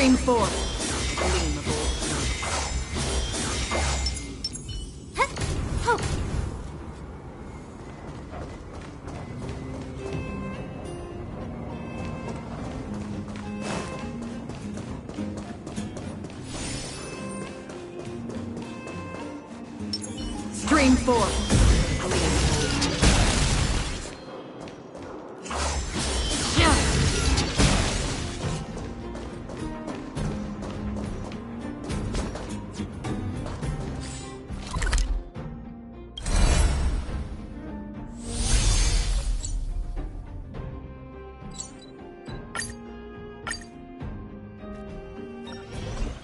Stream 4. Stream 4.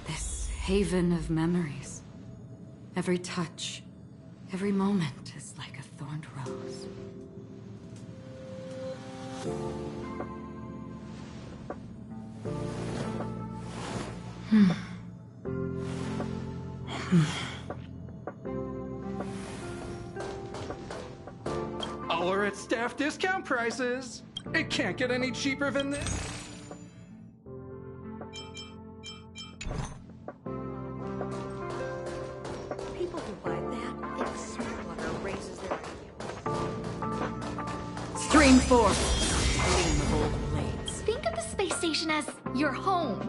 This haven of memories. Every touch, every moment is like a thorned rose. All are at staff discount prices. It can't get any cheaper than this. People who buy that think Smartwater raises their IQ. Stream 4. Gleam of old blades. Think of the space station as your home.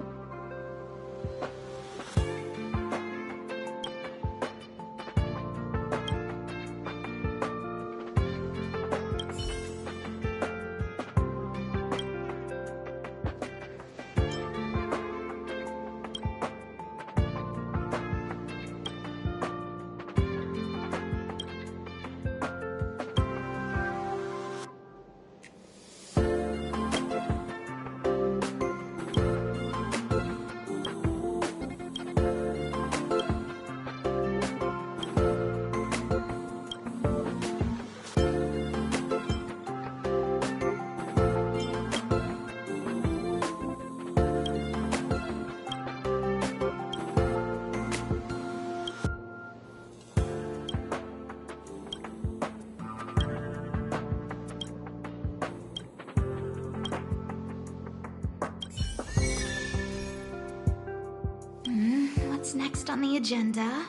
What's next on the agenda?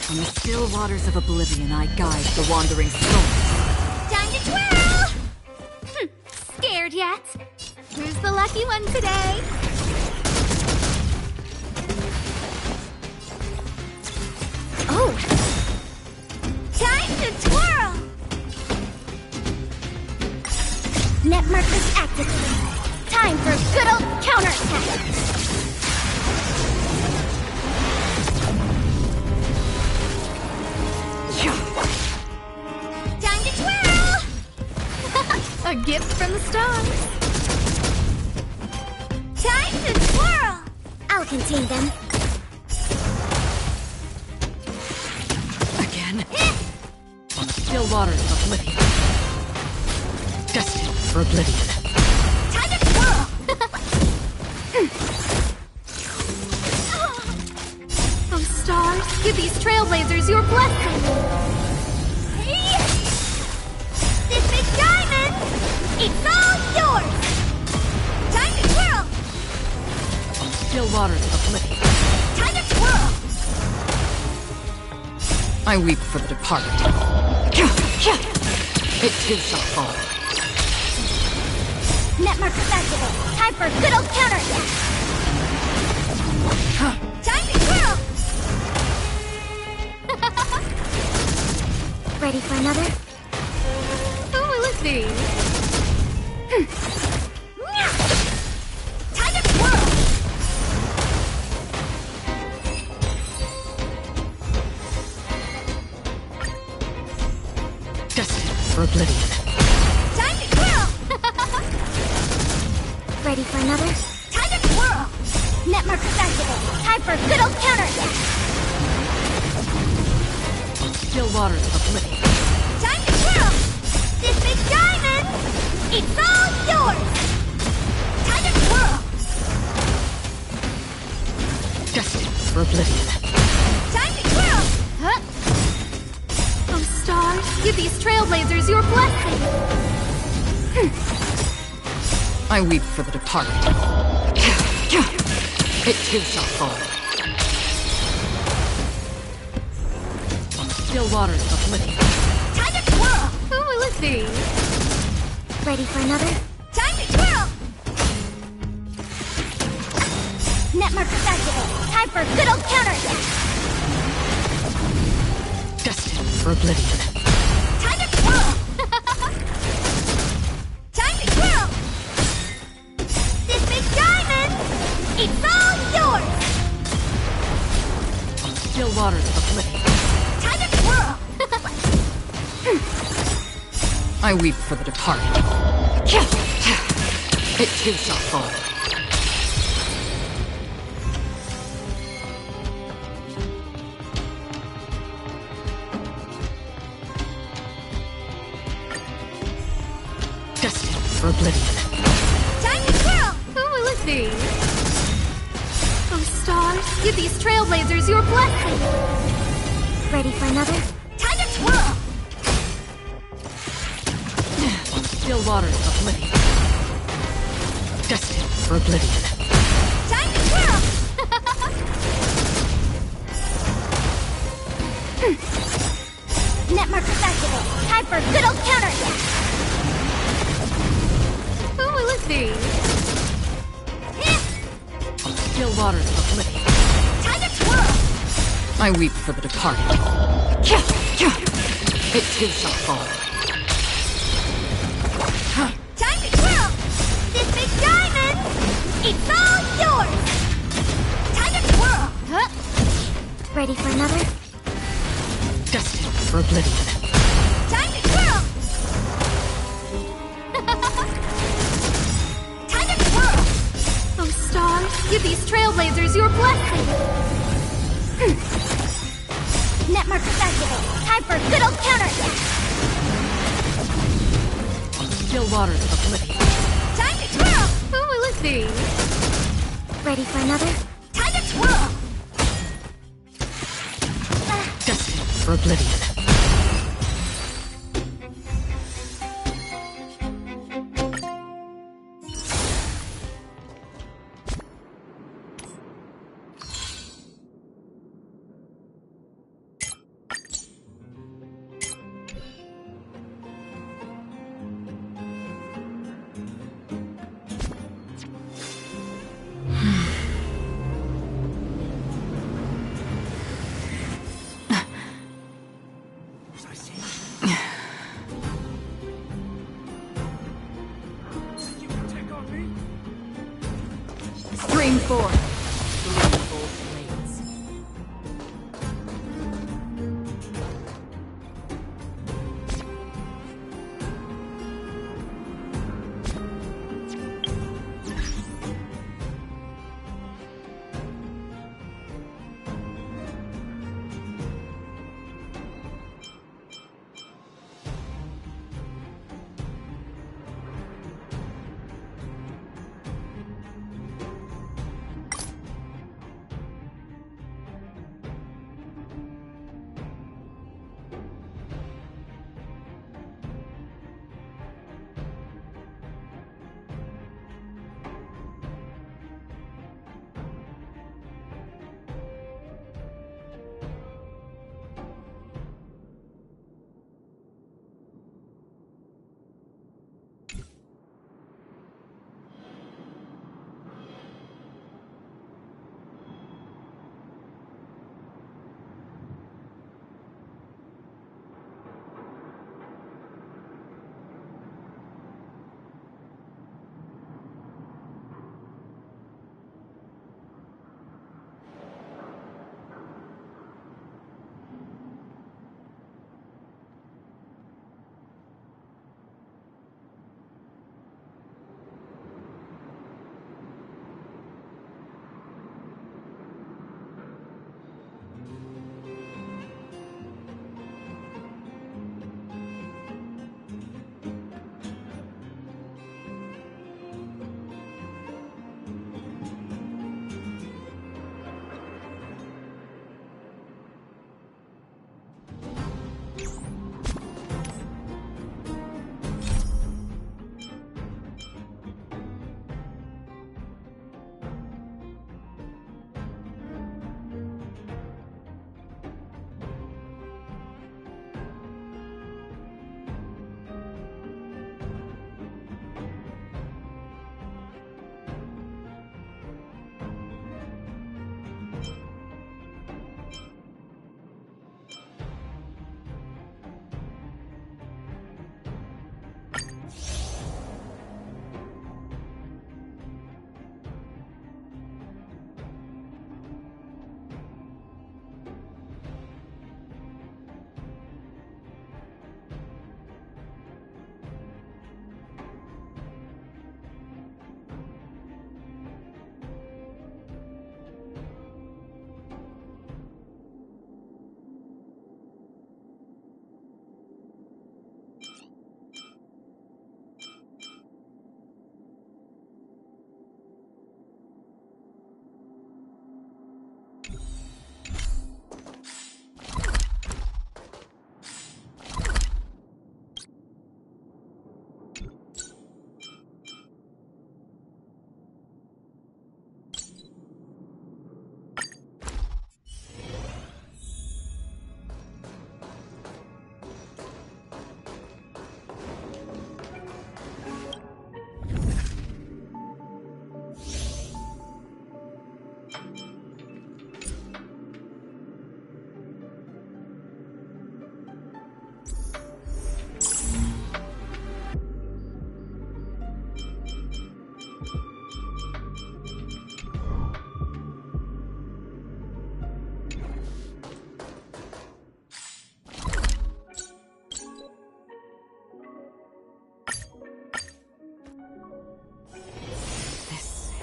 On the still waters of oblivion, I guide the wandering soul. Time to twirl! Scared yet? Who's the lucky one today? Oh! Time to twirl! Net markers activated. Time for a good old counterattack. Time to twirl! A gift from the stars. Time to twirl! I'll contain them. Again? On the still waters of oblivion. Destined for oblivion. Time to twirl! give these trailblazers your blessing. Hey! This big diamond, it's all yours! Time to twirl! Still waters of oblivion. Time to twirl! I weep for the departed. It too shall fall. Netmarker festival, time for a good old counterattack! Time to twirl! Ready for another? Who will it be? Time to twirl! Destined for oblivion. Time to twirl! Ready for another? Time to twirl! Netmarker festival, time for a good old counterattack! Still waters of oblivion. Time to twirl! This big diamond, it's all yours! Time to twirl! Destined for oblivion. Time to twirl! Huh? Oh, stars, give these trailblazers your blessing! I weep for the departed. It too shall fall. Still waters of oblivion. Time to twirl! Who will it be? Ready for another? Time to twirl! Netmarker festival, time for a good old counterattack! Destined for oblivion. Time to twirl! Time to twirl! This big diamond, it's all yours! Still waters of oblivion. Time to twirl! I weep for the departed. It too shall fall. Destined for oblivion. Time to twirl! Who will it be? Oh, stars, give these trailblazers your blessing! Ready for another? Time to twirl! Still waters of oblivion. Destined for oblivion. Time to twirl! Netmarker festival, time for a good old counterattack! Who will it be? Still waters of oblivion. Time to twirl! I weep for the departed. It too shall fall. Time to twirl! This big diamond, it's all yours! Time to twirl! Huh? Ready for another? Destined for oblivion. Time to twirl! Time to twirl! Oh, stars, give these trailblazers your blessing! Netmarker festival, time for a good old counterattack! Still waters of oblivion. Time to twirl! Who will it be? Ready for another? Time to twirl! Destined for oblivion. Stream 4.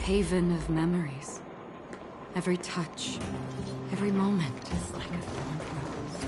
haven of memories. Every touch, every moment is like a thorn rose.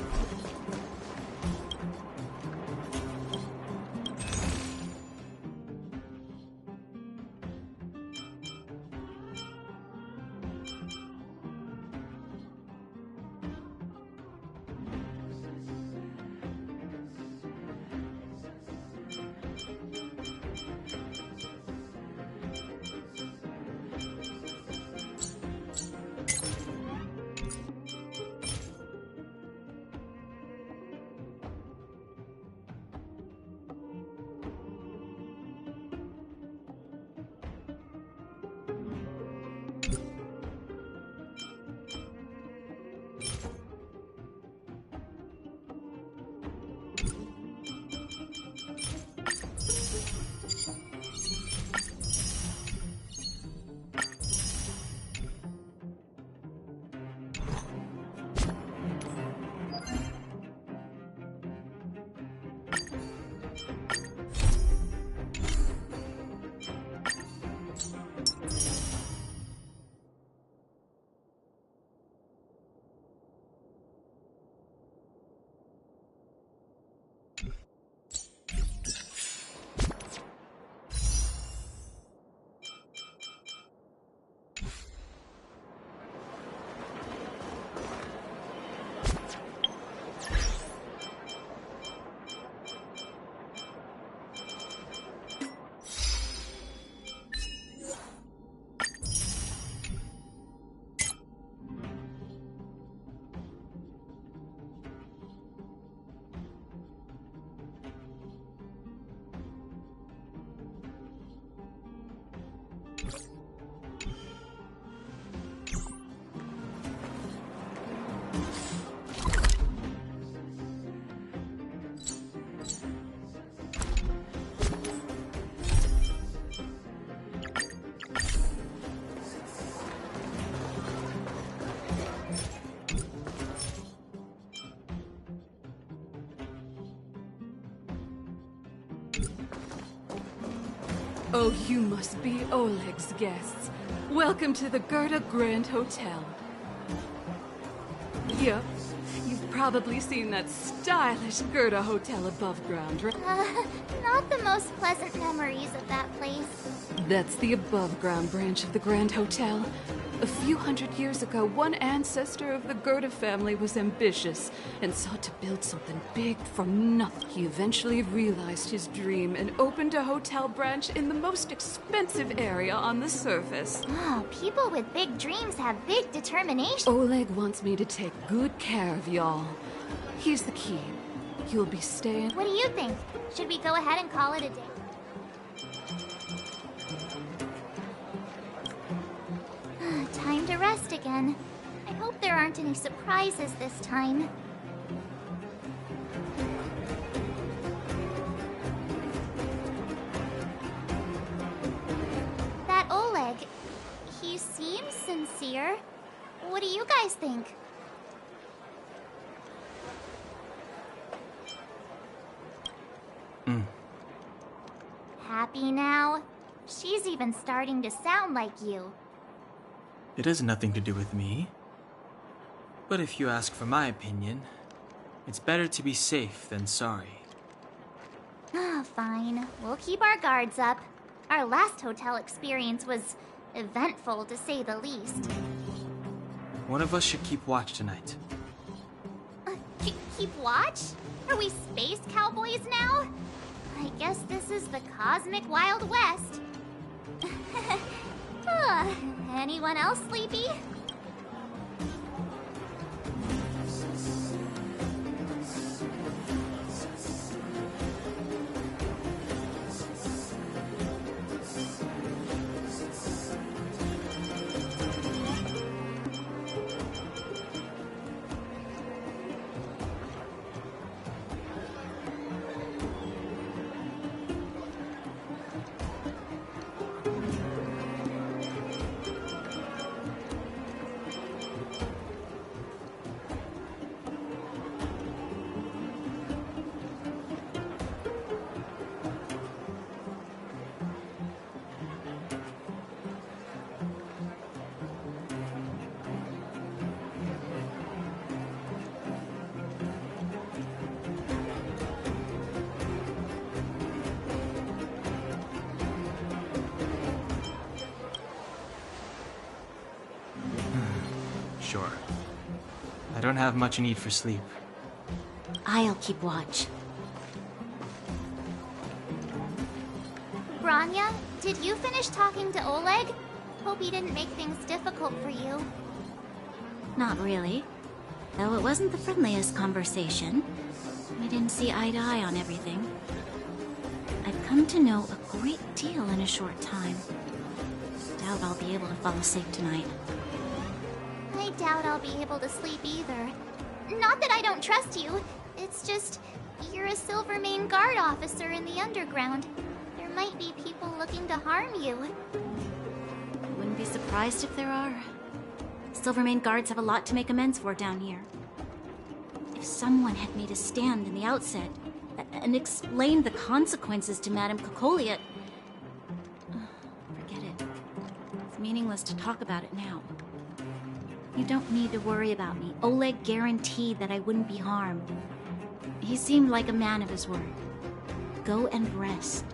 Oh, you must be Oleg's guests. Welcome to the Gerda Grand Hotel. Yep, you've probably seen that stylish Gerda Hotel above ground, right? Not the most pleasant memories of that place. That's the above-ground branch of the Grand Hotel. A few hundred years ago, one ancestor of the Gerda family was ambitious and sought to build something big from nothing. He eventually realized his dream and opened a hotel branch in the most expensive area on the surface. Oh, people with big dreams have big determination. Oleg wants me to take good care of y'all. Here's the key. You'll be staying... What do you think? Should we go ahead and call it a day? Time to rest again. I hope there aren't any surprises this time. That Oleg, he seems sincere. What do you guys think? Happy now? She's even starting to sound like you. It has nothing to do with me. But if you ask for my opinion, it's better to be safe than sorry. Ah, fine. We'll keep our guards up. Our last hotel experience was eventful, to say the least. One of us should keep watch tonight. Keep watch? Are we space cowboys now? I guess this is the cosmic Wild West. Anyone else sleepy? I don't have much need for sleep. I'll keep watch. Grania, did you finish talking to Oleg? Hope he didn't make things difficult for you. Not really. Though it wasn't the friendliest conversation. We didn't see eye to eye on everything. I've come to know a great deal in a short time. Doubt I'll be able to fall asleep tonight. I doubt I'll be able to sleep either. Not that I don't trust you. It's just, you're a Silvermane Guard officer in the underground. There might be people looking to harm you. Wouldn't be surprised if there are. Silvermane Guards have a lot to make amends for down here. If someone had made a stand in the outset and explained the consequences to Madame Cocolia... Forget it. It's meaningless to talk about it now. You don't need to worry about me. Oleg guaranteed that I wouldn't be harmed. He seemed like a man of his word. Go and rest.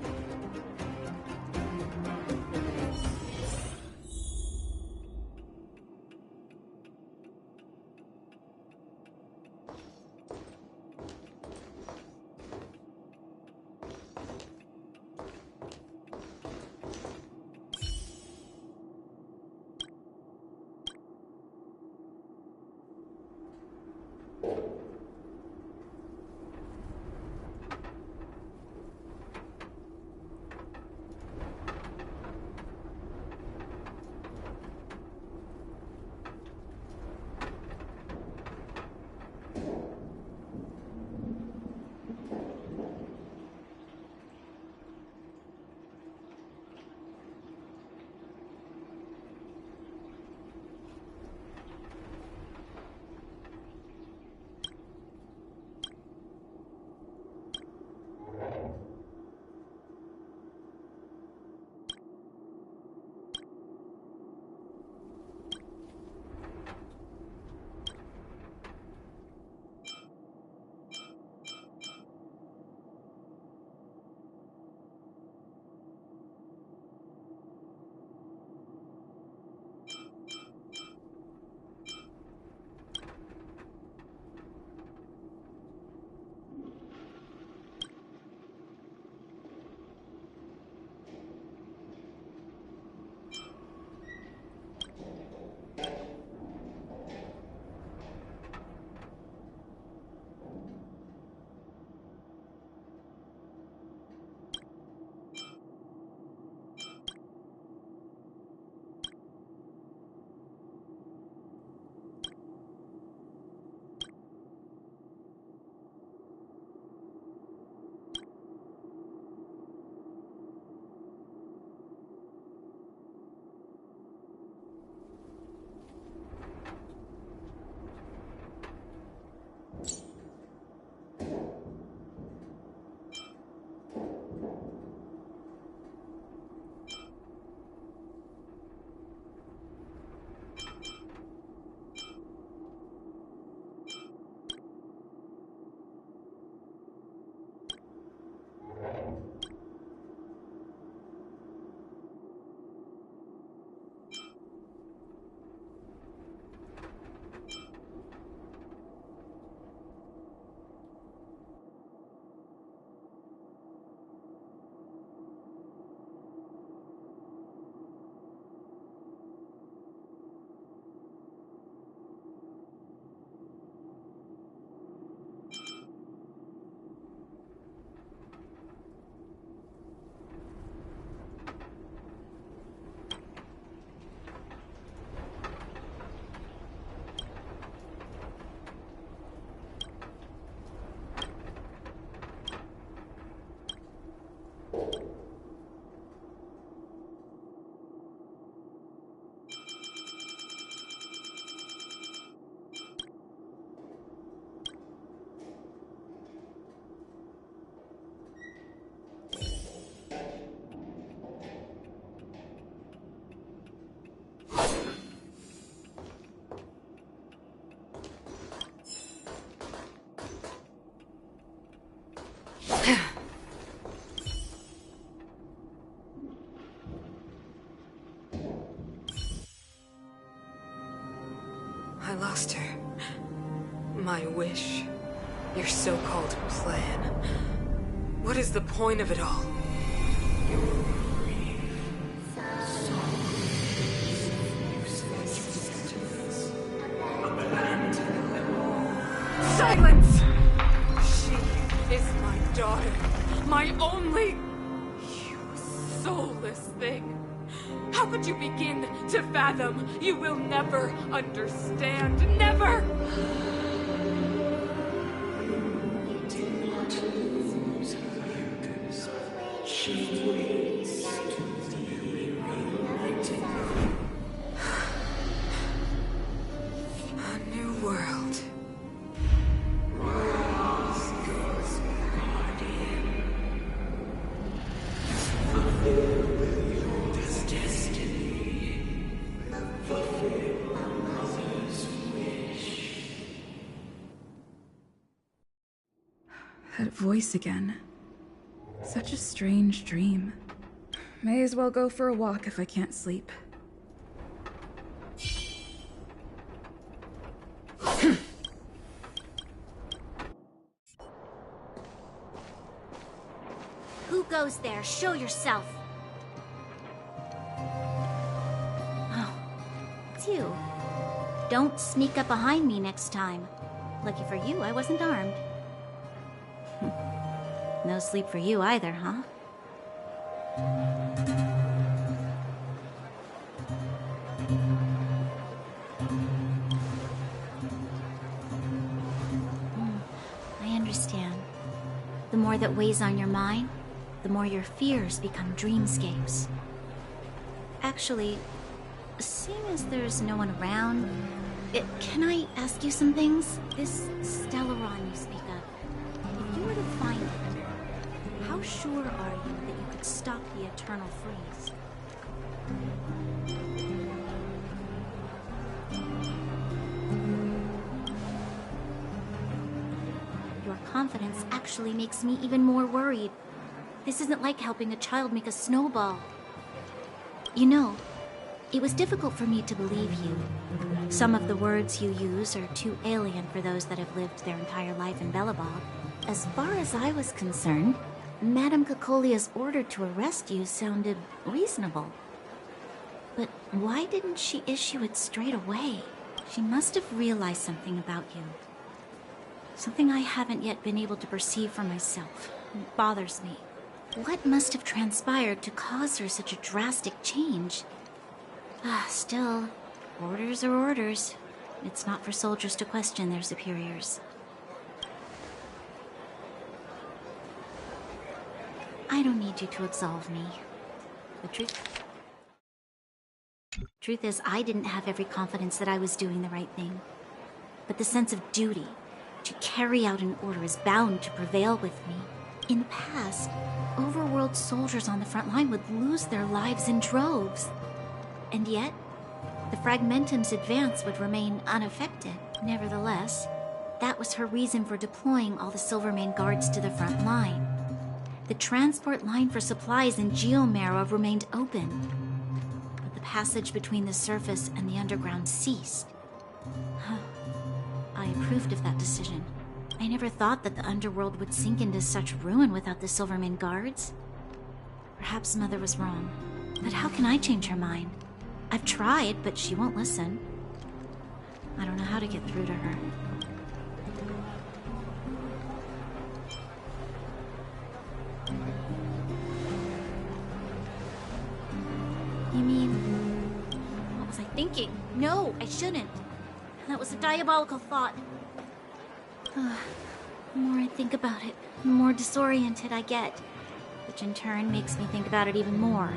I lost her. My wish. Your so-called plan. What is the point of it all? Silence! She is my daughter. My only... You soulless thing. How could you begin to fathom? You will never understand. Never! A new world. That voice again. Such a strange dream. May as well go for a walk if I can't sleep. Who goes there? Show yourself. Oh, it's you. Don't sneak up behind me next time. Lucky for you, I wasn't armed. No sleep for you either, huh? I understand. The more that weighs on your mind, the more your fears become dreamscapes. Actually, seeing as there's no one around, can I ask you some things? This Stellaron you speak of, if you were to find it, how sure are you that you could stop the eternal freeze? Your confidence actually makes me even more worried. This isn't like helping a child make a snowball. You know, it was difficult for me to believe you. Some of the words you use are too alien for those that have lived their entire life in Belobog. As far as I was concerned, Madame Cocolia's order to arrest you sounded reasonable. But why didn't she issue it straight away? She must have realized something about you. Something I haven't yet been able to perceive for myself. It bothers me. What must have transpired to cause her such a drastic change? Still, orders are orders. It's not for soldiers to question their superiors. I don't need you to absolve me. The truth is, I didn't have every confidence that I was doing the right thing. But the sense of duty to carry out an order is bound to prevail with me. In the past, overworld soldiers on the front line would lose their lives in droves. And yet, the Fragmentum's advance would remain unaffected. Nevertheless, that was her reason for deploying all the Silvermane guards to the front line. The transport line for supplies in Geomera remained open, but the passage between the surface and the underground ceased. I approved of that decision. I never thought that the underworld would sink into such ruin without the Silvermane guards. Perhaps Mother was wrong, but how can I change her mind? I've tried, but she won't listen. I don't know how to get through to her. You mean... What was I thinking? No, I shouldn't. That was a diabolical thought. The more I think about it, the more disoriented I get. Which in turn makes me think about it even more.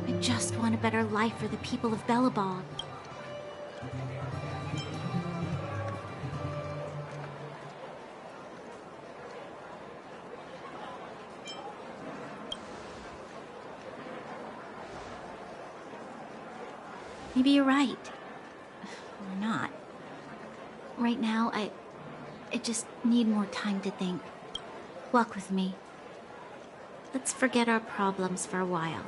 I just want a better life for the people of Belobog. Maybe you're right. Or not. Right now, I just need more time to think. Walk with me. Let's forget our problems for a while.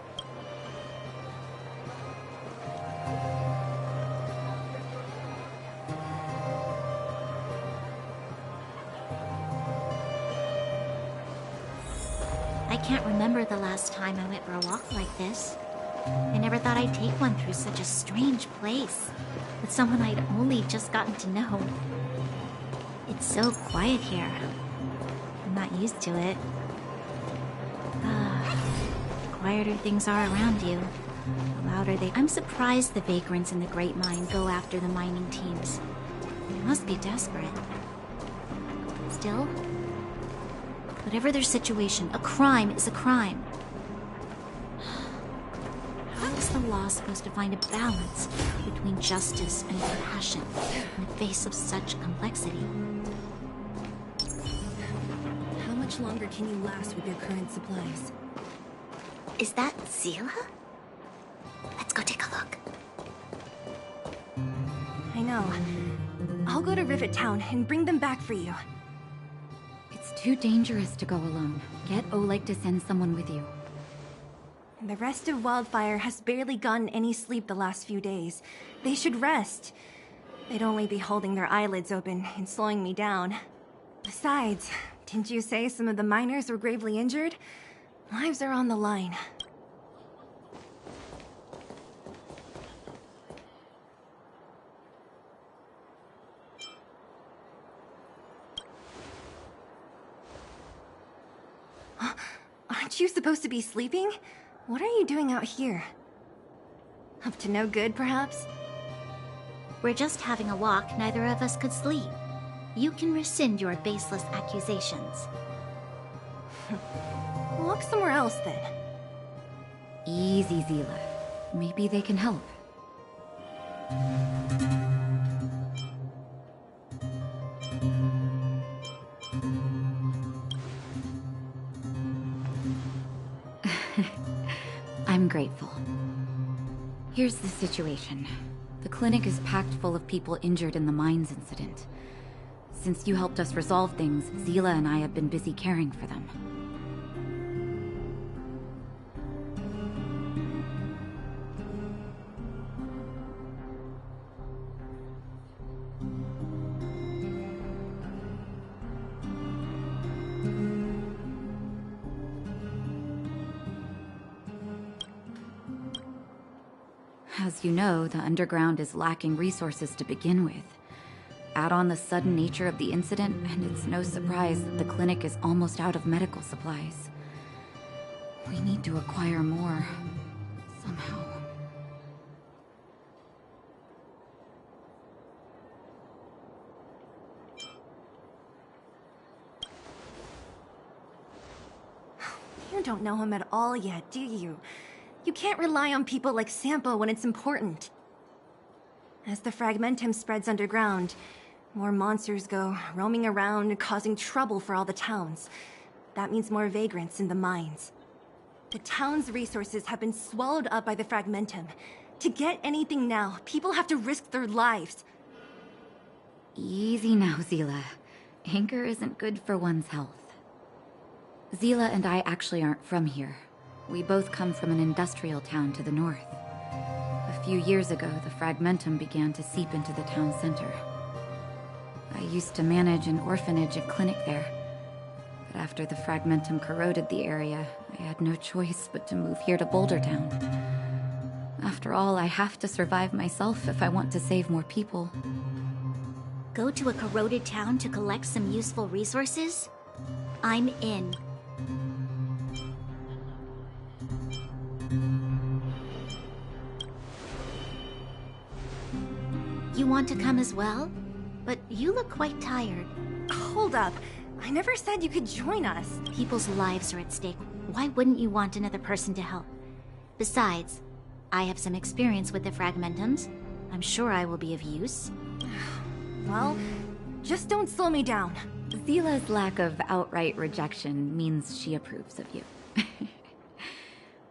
remember the last time I went for a walk like this. I never thought I'd take one through such a strange place, with someone I'd only just gotten to know. It's so quiet here. I'm not used to it. The quieter things are around you, the louder they... I'm surprised the vagrants in the Great Mine go after the mining teams. They must be desperate. Still, whatever their situation, a crime is a crime. How is the law supposed to find a balance between justice and compassion in the face of such complexity? How much longer can you last with your current supplies? Is that Zila? Let's go take a look. I know. I'll go to Rivet Town and bring them back for you. It's too dangerous to go alone. Get Oleg to send someone with you. The rest of Wildfire has barely gotten any sleep the last few days. They should rest. They'd only be holding their eyelids open and slowing me down. Besides, didn't you say some of the miners were gravely injured? Lives are on the line. Aren't you supposed to be sleeping? What are you doing out here? Up to no good, perhaps? We're just having a walk. Neither of us could sleep. You can rescind your baseless accusations. Walk somewhere else, then. Easy, Zila. Maybe they can help. I'm grateful. Here's the situation. The clinic is packed full of people injured in the mines incident. Since you helped us resolve things, Zila and I have been busy caring for them. As you know, the underground is lacking resources to begin with. Add on the sudden nature of the incident, and it's no surprise that the clinic is almost out of medical supplies. We need to acquire more, somehow. You don't know him at all yet, do you? You can't rely on people like Sampo when it's important. As the fragmentum spreads underground, more monsters go roaming around, causing trouble for all the towns. That means more vagrants in the mines. The town's resources have been swallowed up by the fragmentum. To get anything now, people have to risk their lives. Easy now, Zila. Anger isn't good for one's health. Zila and I actually aren't from here. We both come from an industrial town to the north. A few years ago, the fragmentum began to seep into the town center. I used to manage an orphanage and clinic there. But after the fragmentum corroded the area, I had no choice but to move here to Boulder Town. After all, I have to survive myself if I want to save more people. Go to a corroded town to collect some useful resources? I'm in. You want to come as well? But you look quite tired. Hold up. I never said you could join us. People's lives are at stake. Why wouldn't you want another person to help? Besides, I have some experience with the fragmentums. I'm sure I will be of use. Well, just don't slow me down. Zila's lack of outright rejection means she approves of you.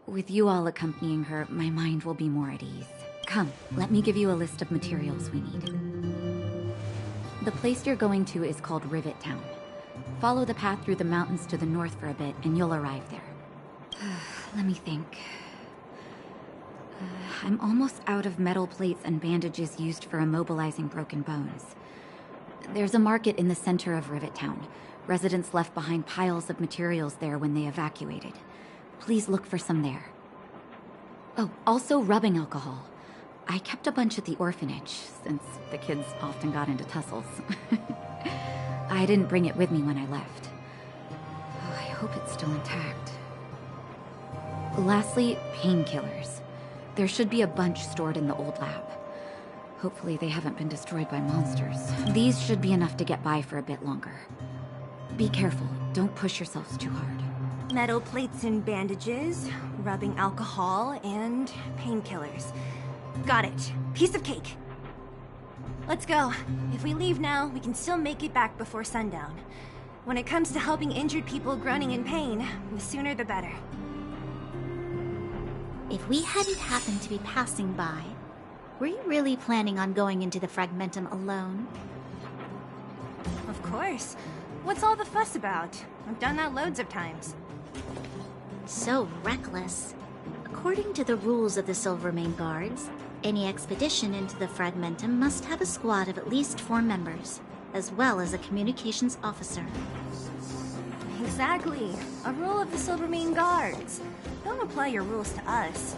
With you all accompanying her, my mind will be more at ease. Come, let me give you a list of materials we need. The place you're going to is called Rivet Town. Follow the path through the mountains to the north for a bit, and you'll arrive there. Let me think. I'm almost out of metal plates and bandages used for immobilizing broken bones. There's a market in the center of Rivet Town. Residents left behind piles of materials there when they evacuated. Please look for some there. Oh, also rubbing alcohol. I kept a bunch at the orphanage, since the kids often got into tussles. I didn't bring it with me when I left. Oh, I hope it's still intact. Lastly, painkillers. There should be a bunch stored in the old lab. Hopefully they haven't been destroyed by monsters. These should be enough to get by for a bit longer. Be careful, don't push yourselves too hard. Metal plates and bandages, rubbing alcohol, and painkillers. Got it. Piece of cake. Let's go. If we leave now, we can still make it back before sundown. When it comes to helping injured people groaning in pain, the sooner the better. If we hadn't happened to be passing by, were you really planning on going into the Fragmentum alone? Of course. What's all the fuss about? I've done that loads of times. So reckless. According to the rules of the Silvermane Guards, any expedition into the Fragmentum must have a squad of at least 4 members, as well as a communications officer. Exactly. A rule of the Silvermane Guards. Don't apply your rules to us.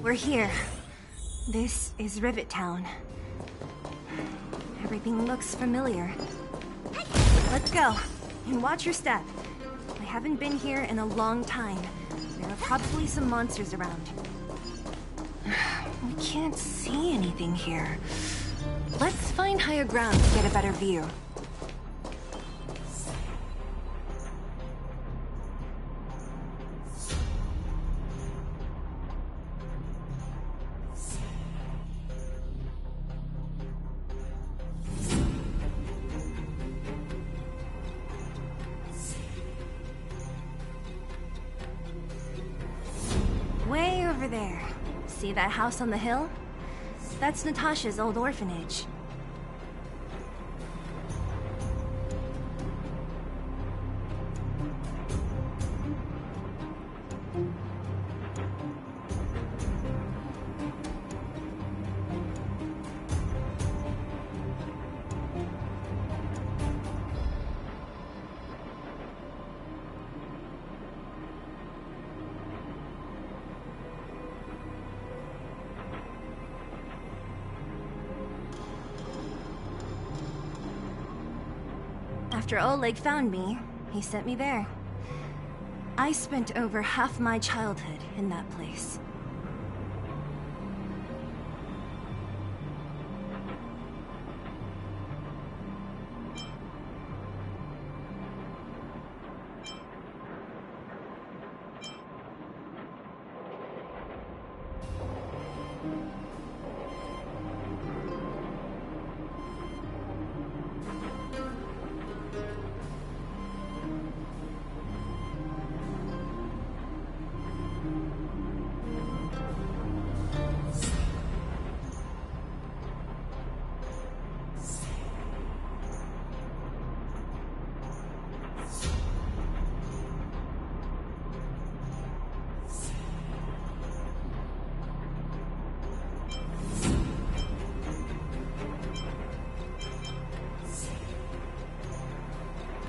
We're here. This is Rivet Town. Everything looks familiar. Let's go. And watch your step. I haven't been here in a long time. There are probably some monsters around. We can't see anything here. Let's find higher ground to get a better view. Way over there. See that house on the hill? That's Natasha's old orphanage. After Oleg found me, he sent me there. I spent over half my childhood in that place.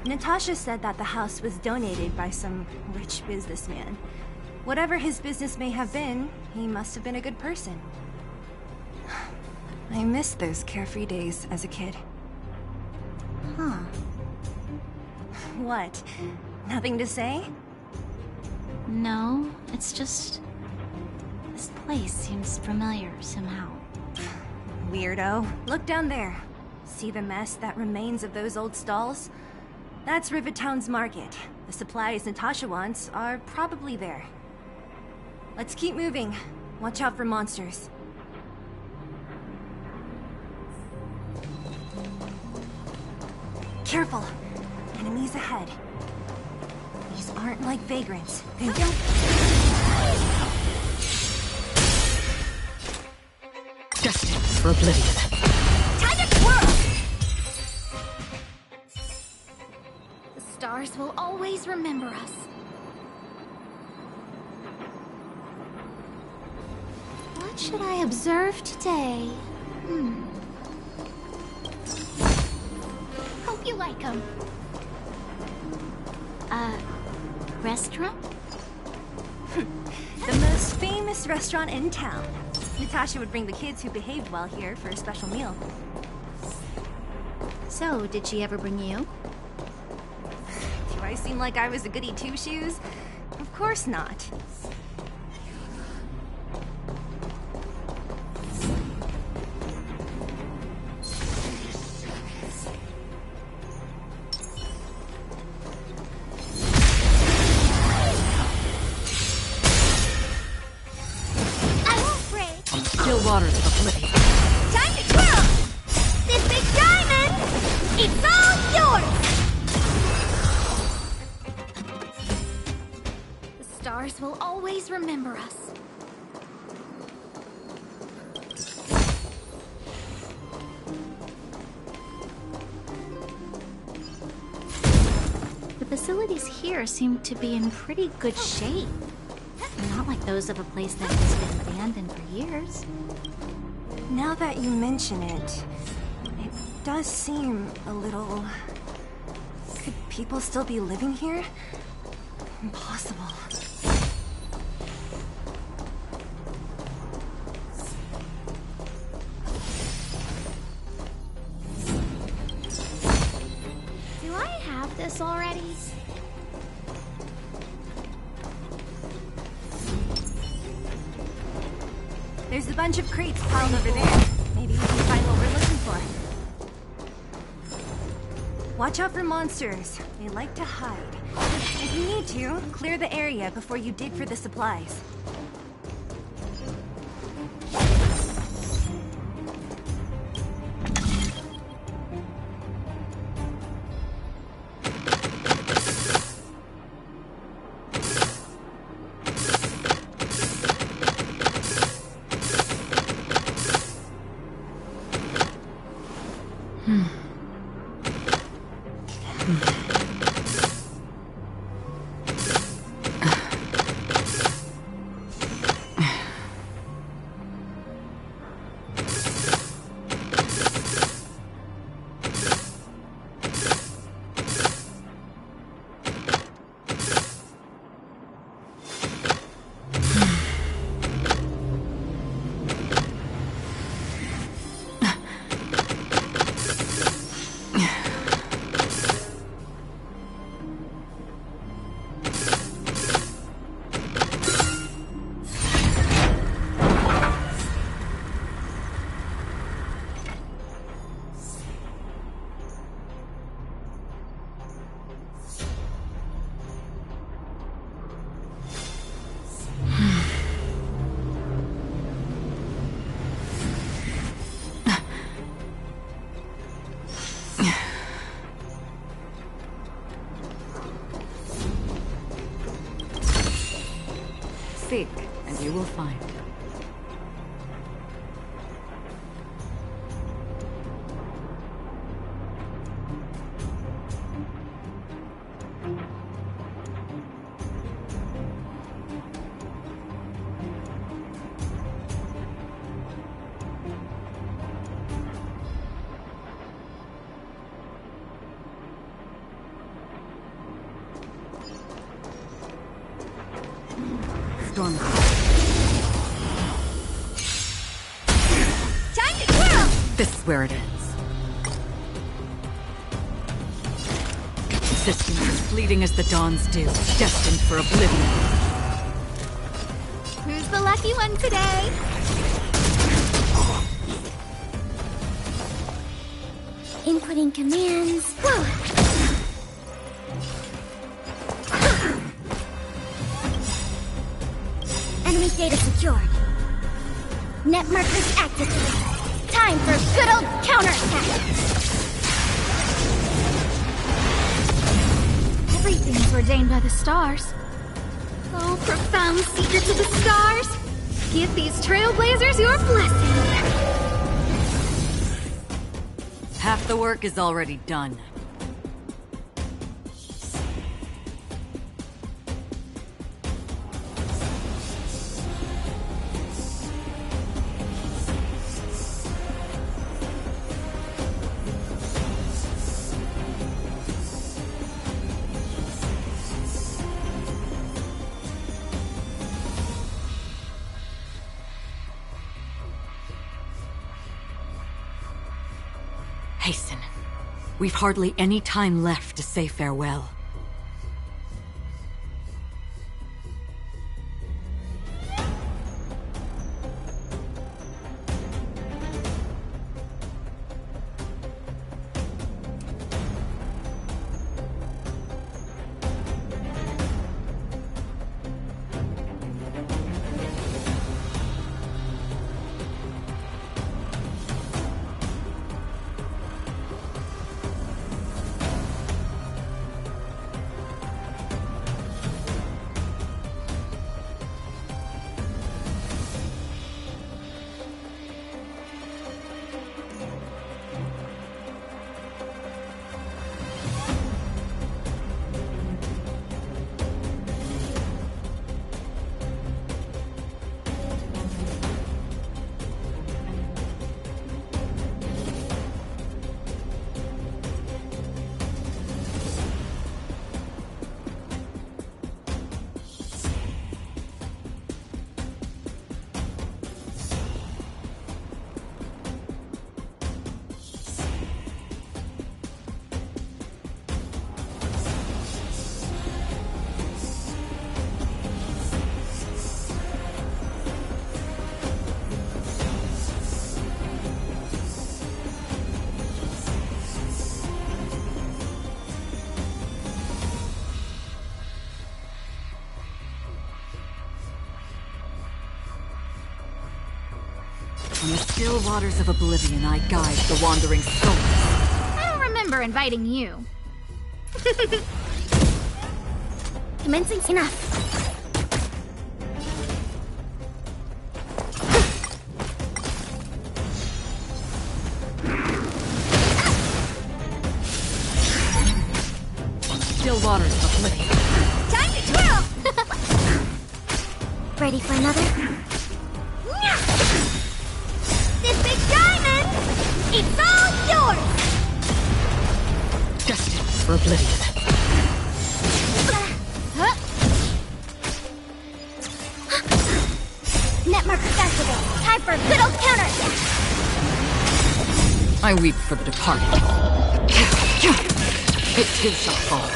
Natasha said that the house was donated by some rich businessman. Whatever his business may have been, he must have been a good person. I miss those carefree days as a kid. Huh. What? Nothing to say? No, it's just... this place seems familiar somehow. Weirdo. Look down there. See the mess that remains of those old stalls? That's Rivet Town's market. The supplies Natasha wants are probably there. Let's keep moving. Watch out for monsters. Careful. Enemies ahead. These aren't like vagrants. They don't... Destined for oblivion. Time to twirl! The stars will always remember us. What should I observe today? Hope you like them. Restaurant? The most famous restaurant in town. Natasha would bring the kids who behaved well here for a special meal. So, did she ever bring you? Do I seem like I was a goody two-shoes? Of course not. Still waters of oblivion. Time to twirl! This big diamond! It's all yours! The stars will always remember us. The facilities here seem to be in pretty good shape. Not like those of a place that has been abandoned for years. Now that you mention it, it does seem a little... Could people still be living here? Impossible. Do I have this already? There's a bunch of crates piled over there. Maybe we can find what we're looking for. Watch out for monsters. They like to hide. If you need to, clear the area before you dig for the supplies. storm. Time to twirl! This is where it ends. Existence as fleeting as the dawn's dew, destined for oblivion. Who's the lucky one today? Inputting commands. Whoa. Enemy data secured. Net markers activated. Time for good old counterattack. Everything's ordained by the stars. Oh, profound secrets of the stars. Give these trailblazers your blessing. Half the work is already done. Hasten. We've hardly any time left to say farewell. On the still waters of oblivion, I guide the wandering souls. I don't remember inviting you. Commencing enough. Still waters of oblivion. Time to twirl! Ready for another? This big diamond! It's all yours! Destined for oblivion. Net markers activated. Time for a good old counterattack. I weep for the departed. It too shall fall.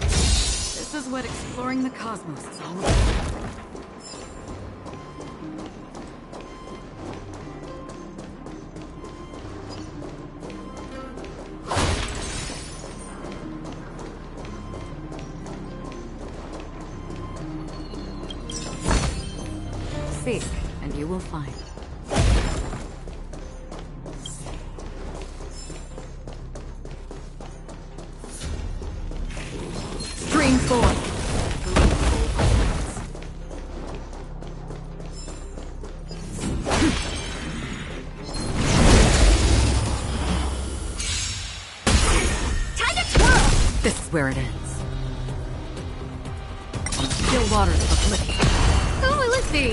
This is what exploring the cosmos is all about. Seek, and you will find. Stream forth. Time to twirl! This is where it ends. Still waters of oblivion. Who will it be?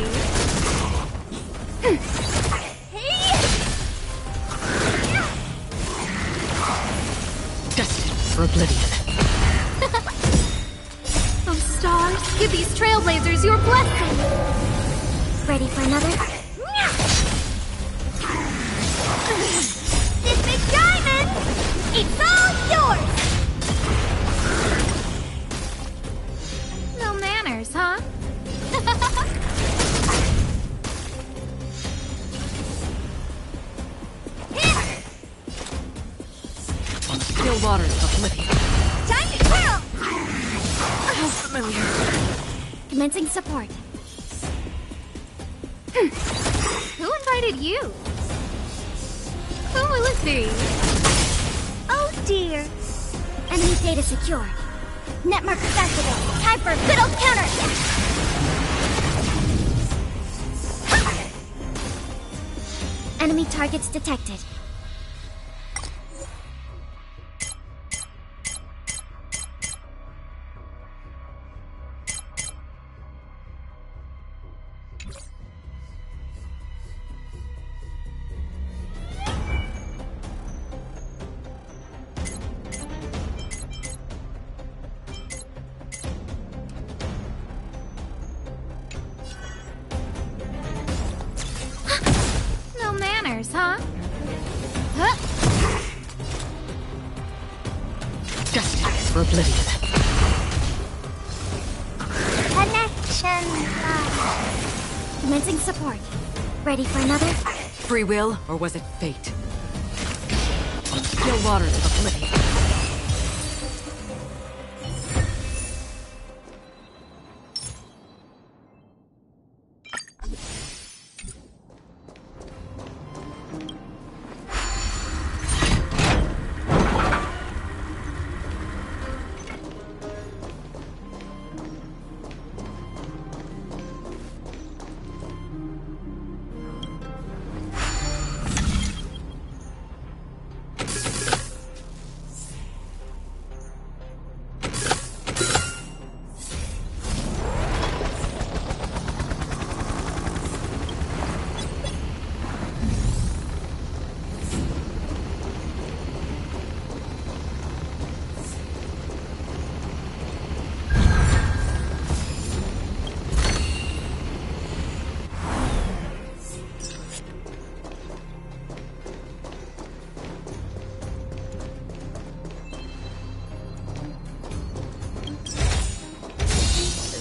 Destined for oblivion. Give these trailblazers your blessing! Ready for another? This big diamond! It's all yours! No manners, huh? Still waters of oblivion. Time to twirl! How familiar. Commencing support. Who invited you? Who will it be? Oh dear. Enemy data secured. Netmark activated. Time for a good old counterattack. Enemy targets detected. No manners, huh? Destined for oblivion. Connection commencing support. Ready for another? Free will, or was it fate? Still waters of oblivion.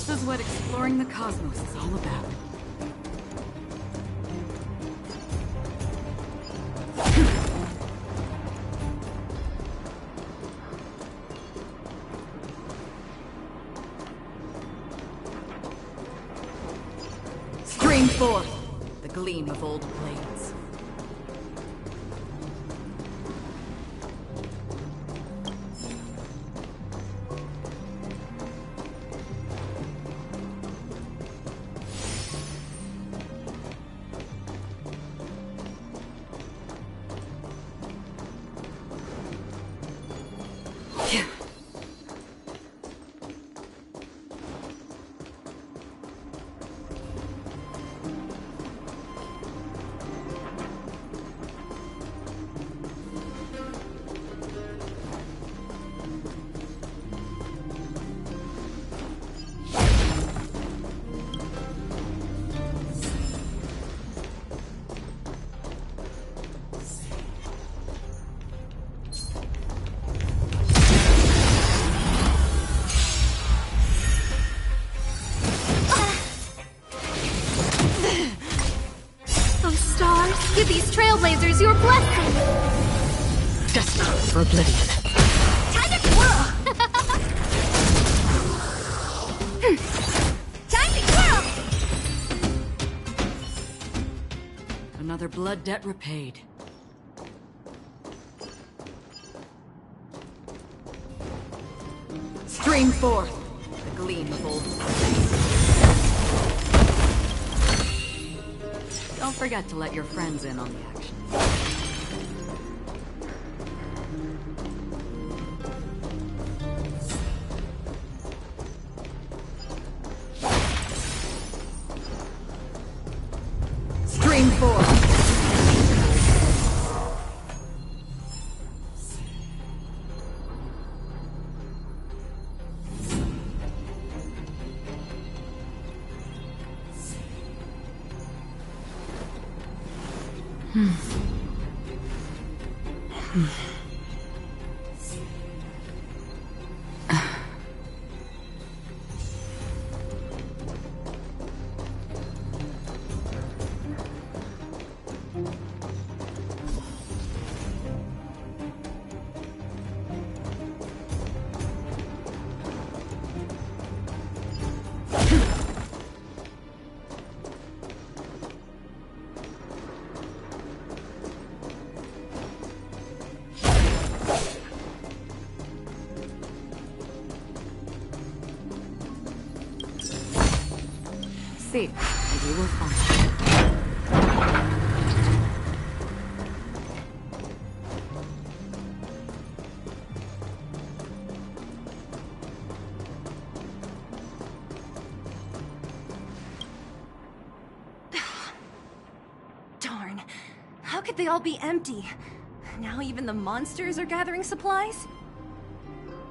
This is what exploring the cosmos is all about. Stream forth the gleam of old blades. Those stars, give these trailblazers your blessing! Destined for oblivion. Time to twirl! Time to twirl! Another blood debt repaid. Stream forth the gleam of old blades. Don't forget to let your friends in on the action. Stream forth. See, maybe we'll find. Darn. How could they all be empty? Now even the monsters are gathering supplies?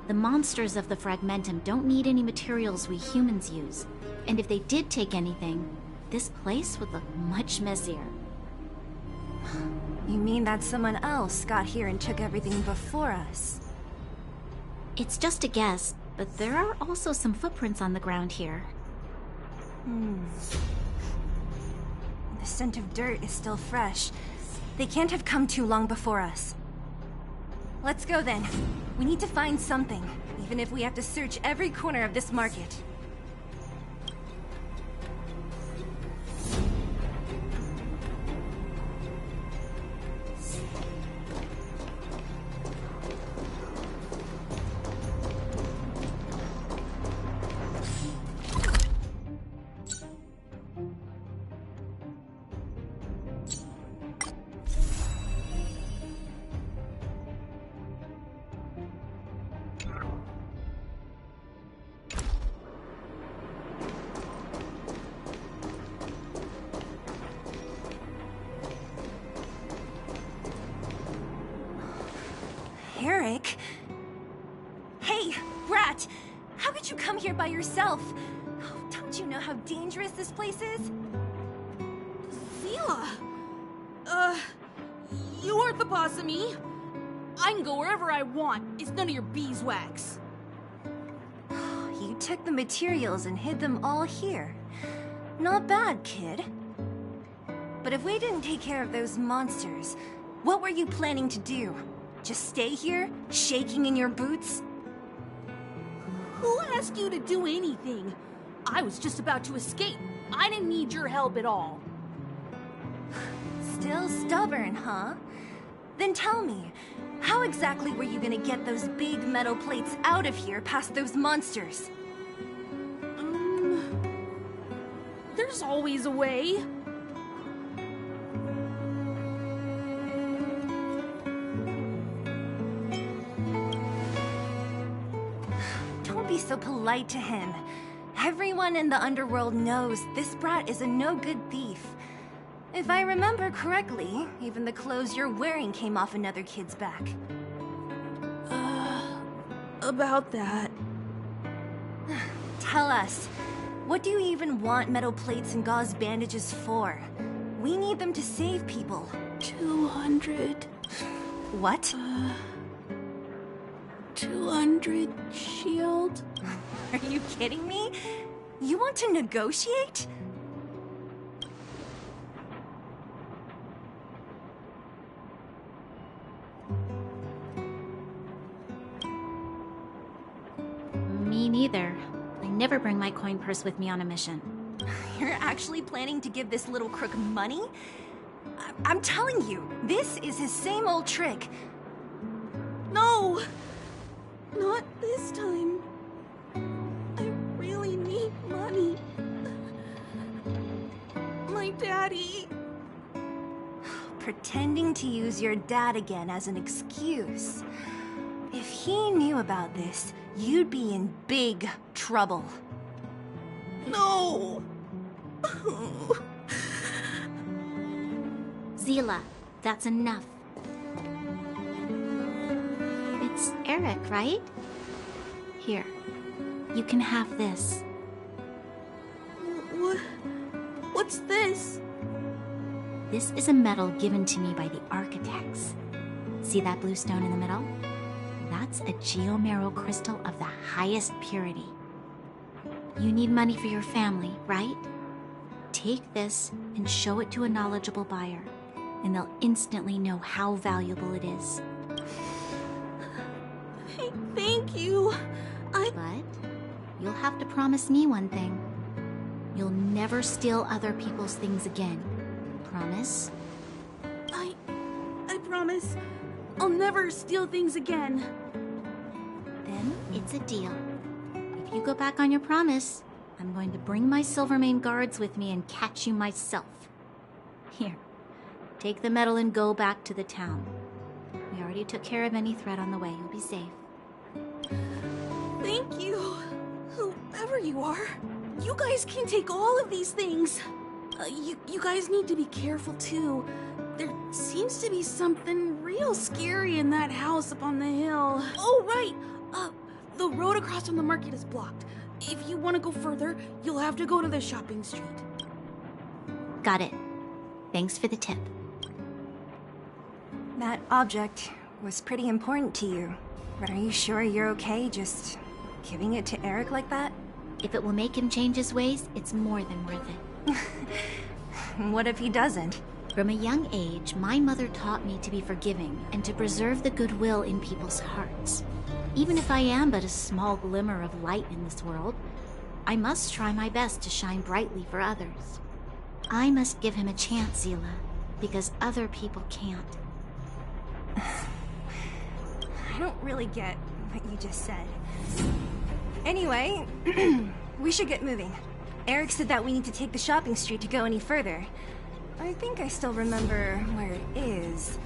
The monsters of the Fragmentum don't need any materials we humans use. And if they did take anything, this place would look much messier. You mean that someone else got here and took everything before us? It's just a guess, but there are also some footprints on the ground here. The scent of dirt is still fresh. They can't have come too long before us. Let's go then. We need to find something, even if we have to search every corner of this market. Eric? Hey, Brat! How could you come here by yourself? Oh, don't you know how dangerous this place is? Zila! You aren't the boss of me. I can go wherever I want. It's none of your beeswax. You took the materials and hid them all here. Not bad, kid. But if we didn't take care of those monsters, what were you planning to do? Just stay here, shaking in your boots? Who asked you to do anything? I was just about to escape. I didn't need your help at all. Still stubborn, huh? Then tell me, how exactly were you gonna get those big metal plates out of here past those monsters? There's always a way. Don't be so polite to him. Everyone in the underworld knows this brat is a no-good thief. If I remember correctly, even the clothes you're wearing came off another kid's back. About that. Tell us, what do you even want metal plates and gauze bandages for? We need them to save people. 200. What? 200 shield. Are you kidding me? You want to negotiate? Me neither. I never bring my coin purse with me on a mission. You're actually planning to give this little crook money? I'm telling you, this is his same old trick. No! Not this time. I really need money. My daddy. Pretending to use your dad again as an excuse. If he knew about this, you'd be in big trouble. No! Zila, that's enough. It's Eric, right? Here, you can have this. What's this? This is a medal given to me by the architects. See that blue stone in the middle? That's a geomerald crystal of the highest purity. You need money for your family, right? Take this and show it to a knowledgeable buyer, and they'll instantly know how valuable it is. Thank you. But you'll have to promise me one thing. You'll never steal other people's things again. Promise? I promise. I'll never steal things again. Then it's a deal. If you go back on your promise, I'm going to bring my Silvermane guards with me and catch you myself. Here, take the medal and go back to the town. We already took care of any threat on the way. You'll be safe. Thank you. Whoever you are, you guys can take all of these things. You guys need to be careful too. There seems to be something real scary in that house up on the hill. Oh, right. The road across from the market is blocked. If you want to go further, you'll have to go to the shopping street. Got it. Thanks for the tip. That object was pretty important to you. But are you sure you're okay just giving it to Eric like that? If it will make him change his ways, it's more than worth it. What if he doesn't? From a young age, my mother taught me to be forgiving and to preserve the goodwill in people's hearts. Even if I am but a small glimmer of light in this world, I must try my best to shine brightly for others. I must give him a chance, Zila, because other people can't. I don't really get what you just said. Anyway, we should get moving. Eric said that we need to take the shopping street to go any further. I think I still remember where it is.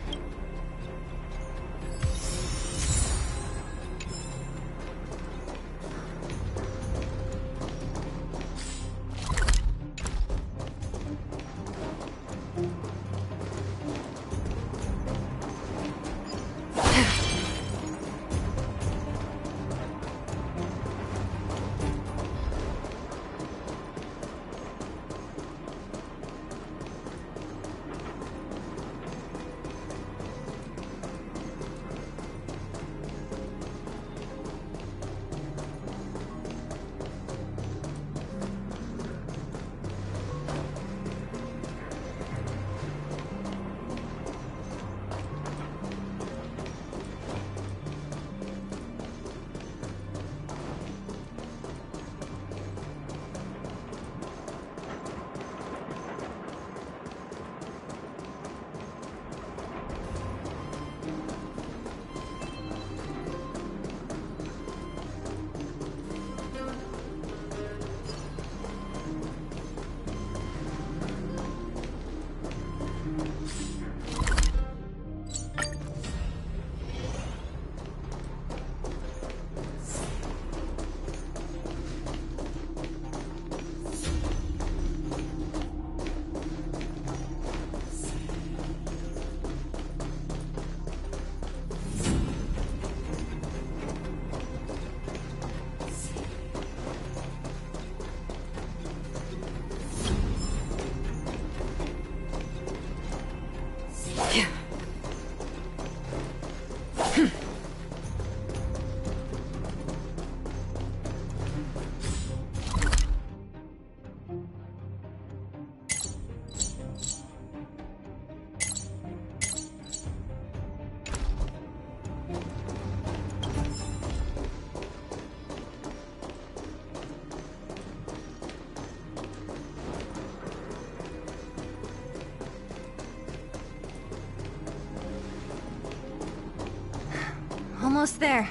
Almost there.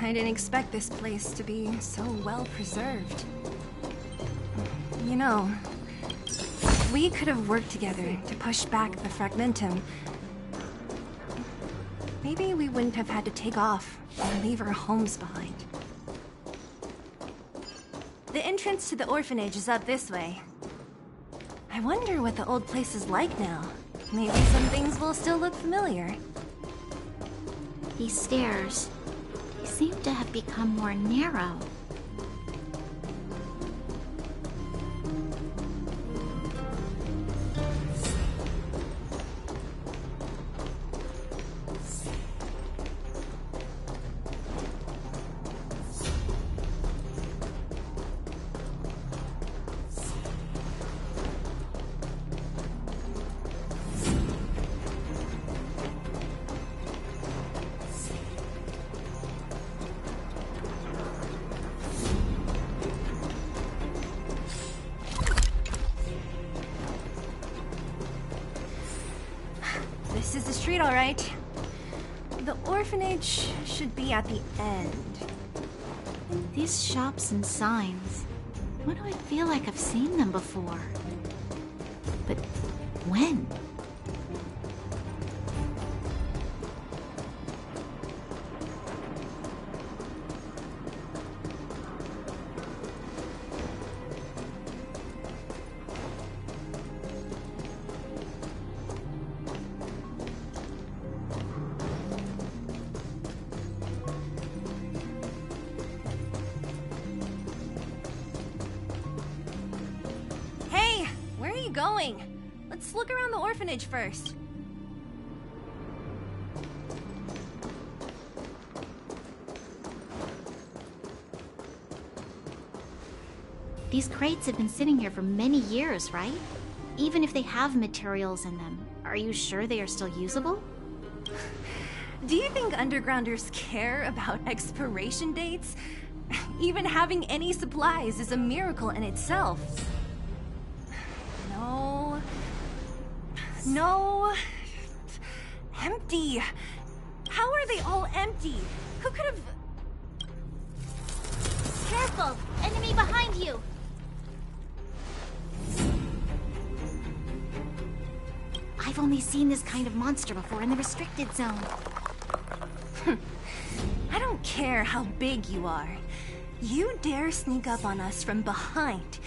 I didn't expect this place to be so well preserved. You know, we could have worked together to push back the Fragmentum. Maybe we wouldn't have had to take off and leave our homes behind. The entrance to the orphanage is up this way. I wonder what the old place is like now. Maybe some things will still look familiar. These stairs, they seem to have become more narrow. street all right. The orphanage should be at the end. These shops and signs. Why do I feel like I've seen them before? But when? Hey, where are you going? Let's look around the orphanage first. These crates have been sitting here for many years, right? Even if they have materials in them, are you sure they are still usable? Do you think undergrounders care about expiration dates? Even having any supplies is a miracle in itself. No. No. Empty. How are they all empty? Who could have... Careful! Enemy behind you! I've only seen this kind of monster before in the restricted zone. I don't care how big you are. You dare sneak up on us from behind.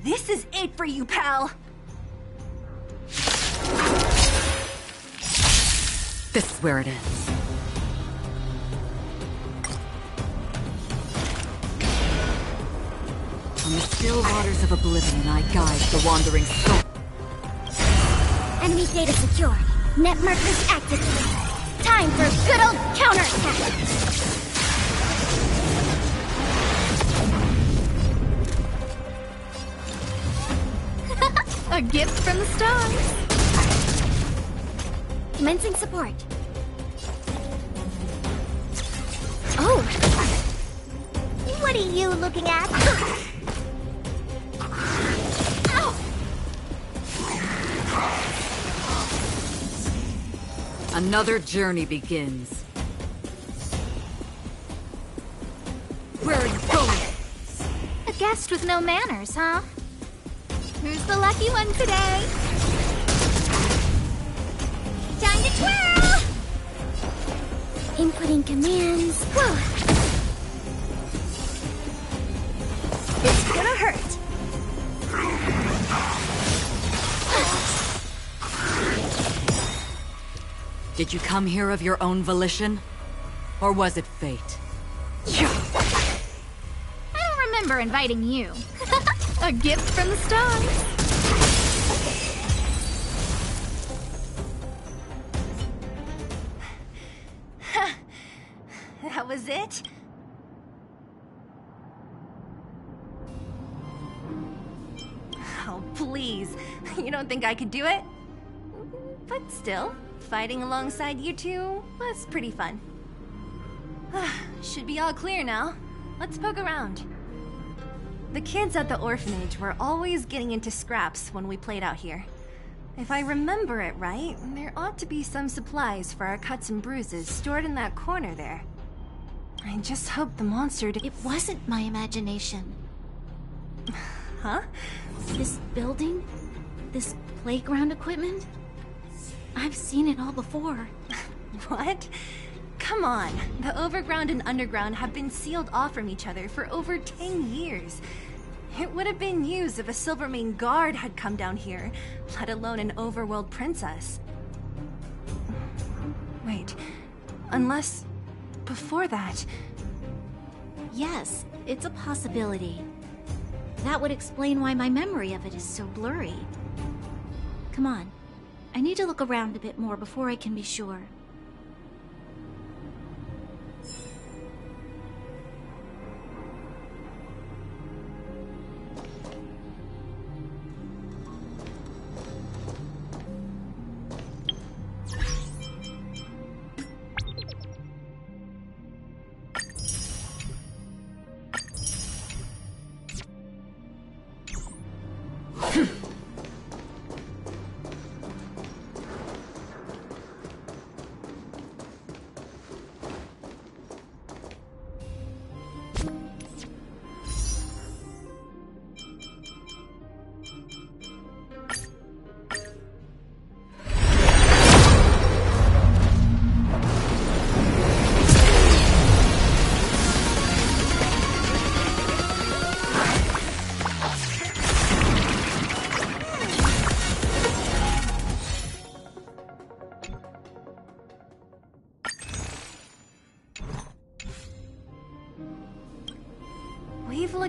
This is it for you, pal! This is where it ends. On the still waters of oblivion, I guide the wandering soul. Enemy data secure. Net markers activated. Time for good old counterattack! A gift from the stars! Commencing support. Oh! What are you looking at? Ow! Another journey begins. Where are you going? A guest with no manners, huh? Who's the lucky one today? Time to twirl! Inputting commands. Whoa. It's gonna hurt. Did you come here of your own volition? Or was it fate? I don't remember inviting you. A gift from the stars! That was it? Oh, please. You don't think I could do it? But still, fighting alongside you two was pretty fun. Should be all clear now. Let's poke around. The kids at the orphanage were always getting into scraps when we played out here. If I remember it right, there ought to be some supplies for our cuts and bruises stored in that corner there. I just hope the monster It wasn't my imagination. Huh? This building? This playground equipment? I've seen it all before. What? Come on. The overground and underground have been sealed off from each other for over 10 years. It would have been news if a Silvermane guard had come down here, let alone an overworld princess. Wait, unless... before that... Yes, it's a possibility. That would explain why my memory of it is so blurry. Come on. I need to look around a bit more before I can be sure.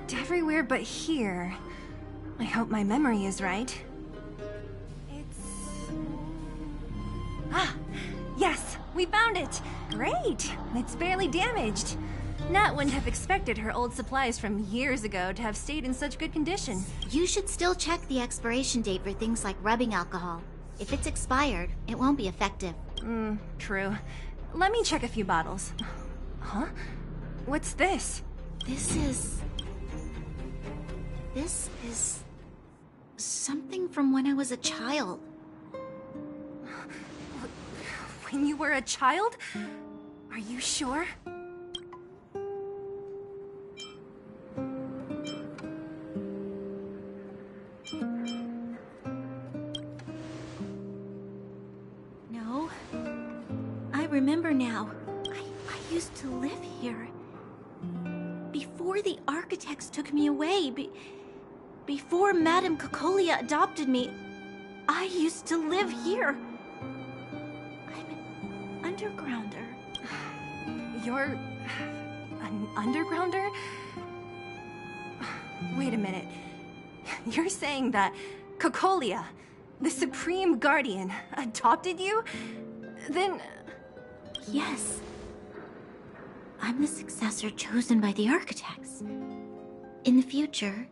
looked everywhere but here. I hope my memory is right. Ah, yes, we found it! Great! It's barely damaged. Nat wouldn't have expected her old supplies from years ago to have stayed in such good condition. You should still check the expiration date for things like rubbing alcohol. If it's expired, it won't be effective. True. Let me check a few bottles. Huh? What's this? This is something from when I was a child. When you were a child? Are you sure? No. I remember now. I used to live here. Before the architects took me away, before Madame Cocolia adopted me, I used to live here. I'm an undergrounder. You're an undergrounder? Wait a minute. You're saying that Cocolia, the Supreme Guardian, adopted you? Then... Yes. I'm the successor chosen by the architects. In the future,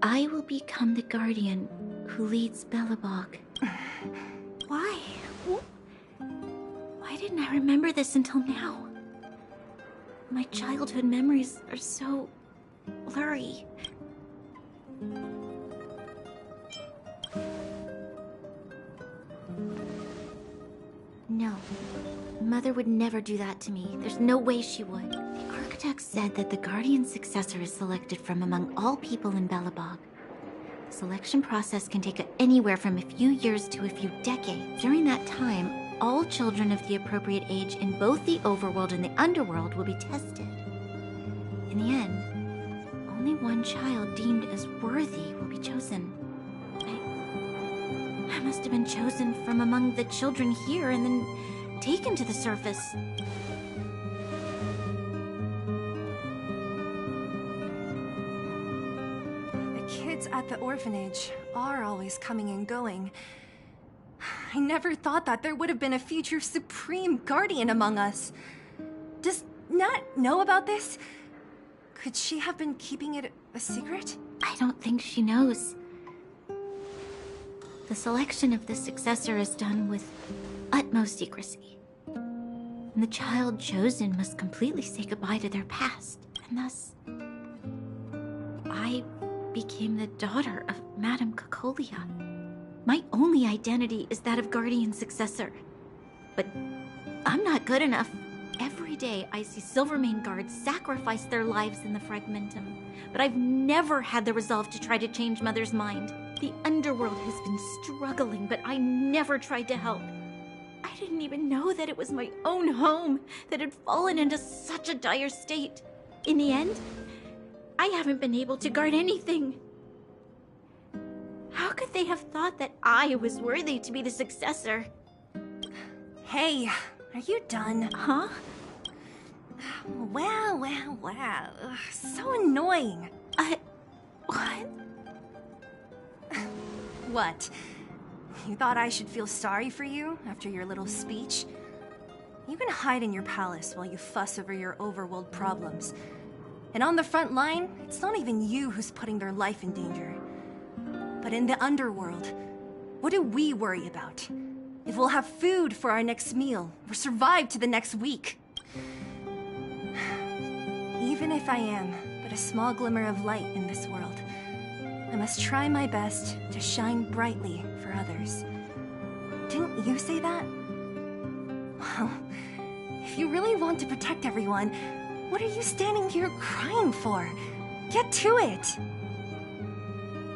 I will become the guardian who leads Belobog. Why? Why didn't I remember this until now? My childhood memories are so blurry. No. Mother would never do that to me. There's no way she would. The architect said that the guardian successor is selected from among all people in Belobog. The selection process can take anywhere from a few years to a few decades. During that time, all children of the appropriate age in both the overworld and the underworld will be tested. In the end, only one child deemed as worthy will be chosen. I must have been chosen from among the children here and then taken to the surface. The kids at the orphanage are always coming and going. I never thought that there would have been a future Supreme Guardian among us. Does Nat know about this? Could she have been keeping it a secret? I don't think she knows. The selection of the successor is done with utmost secrecy. And the child chosen must completely say goodbye to their past, and thus, I became the daughter of Madame Cocolia. My only identity is that of guardian successor. But I'm not good enough. Every day I see Silvermane guards sacrifice their lives in the Fragmentum, but I've never had the resolve to try to change Mother's mind. The underworld has been struggling, but I never tried to help. I didn't even know that it was my own home that had fallen into such a dire state. In the end, I haven't been able to guard anything. How could they have thought that I was worthy to be the successor? Hey, are you done? Huh? Wow. So annoying. What? What? You thought I should feel sorry for you after your little speech? You can hide in your palace while you fuss over your overworld problems. And on the front line, it's not even you who's putting their life in danger. But in the underworld, what do we worry about? If we'll have food for our next meal, or survive to the next week. Even if I am but a small glimmer of light in this world, I must try my best to shine brightly for others. Didn't you say that? Well, if you really want to protect everyone, what are you standing here crying for? Get to it!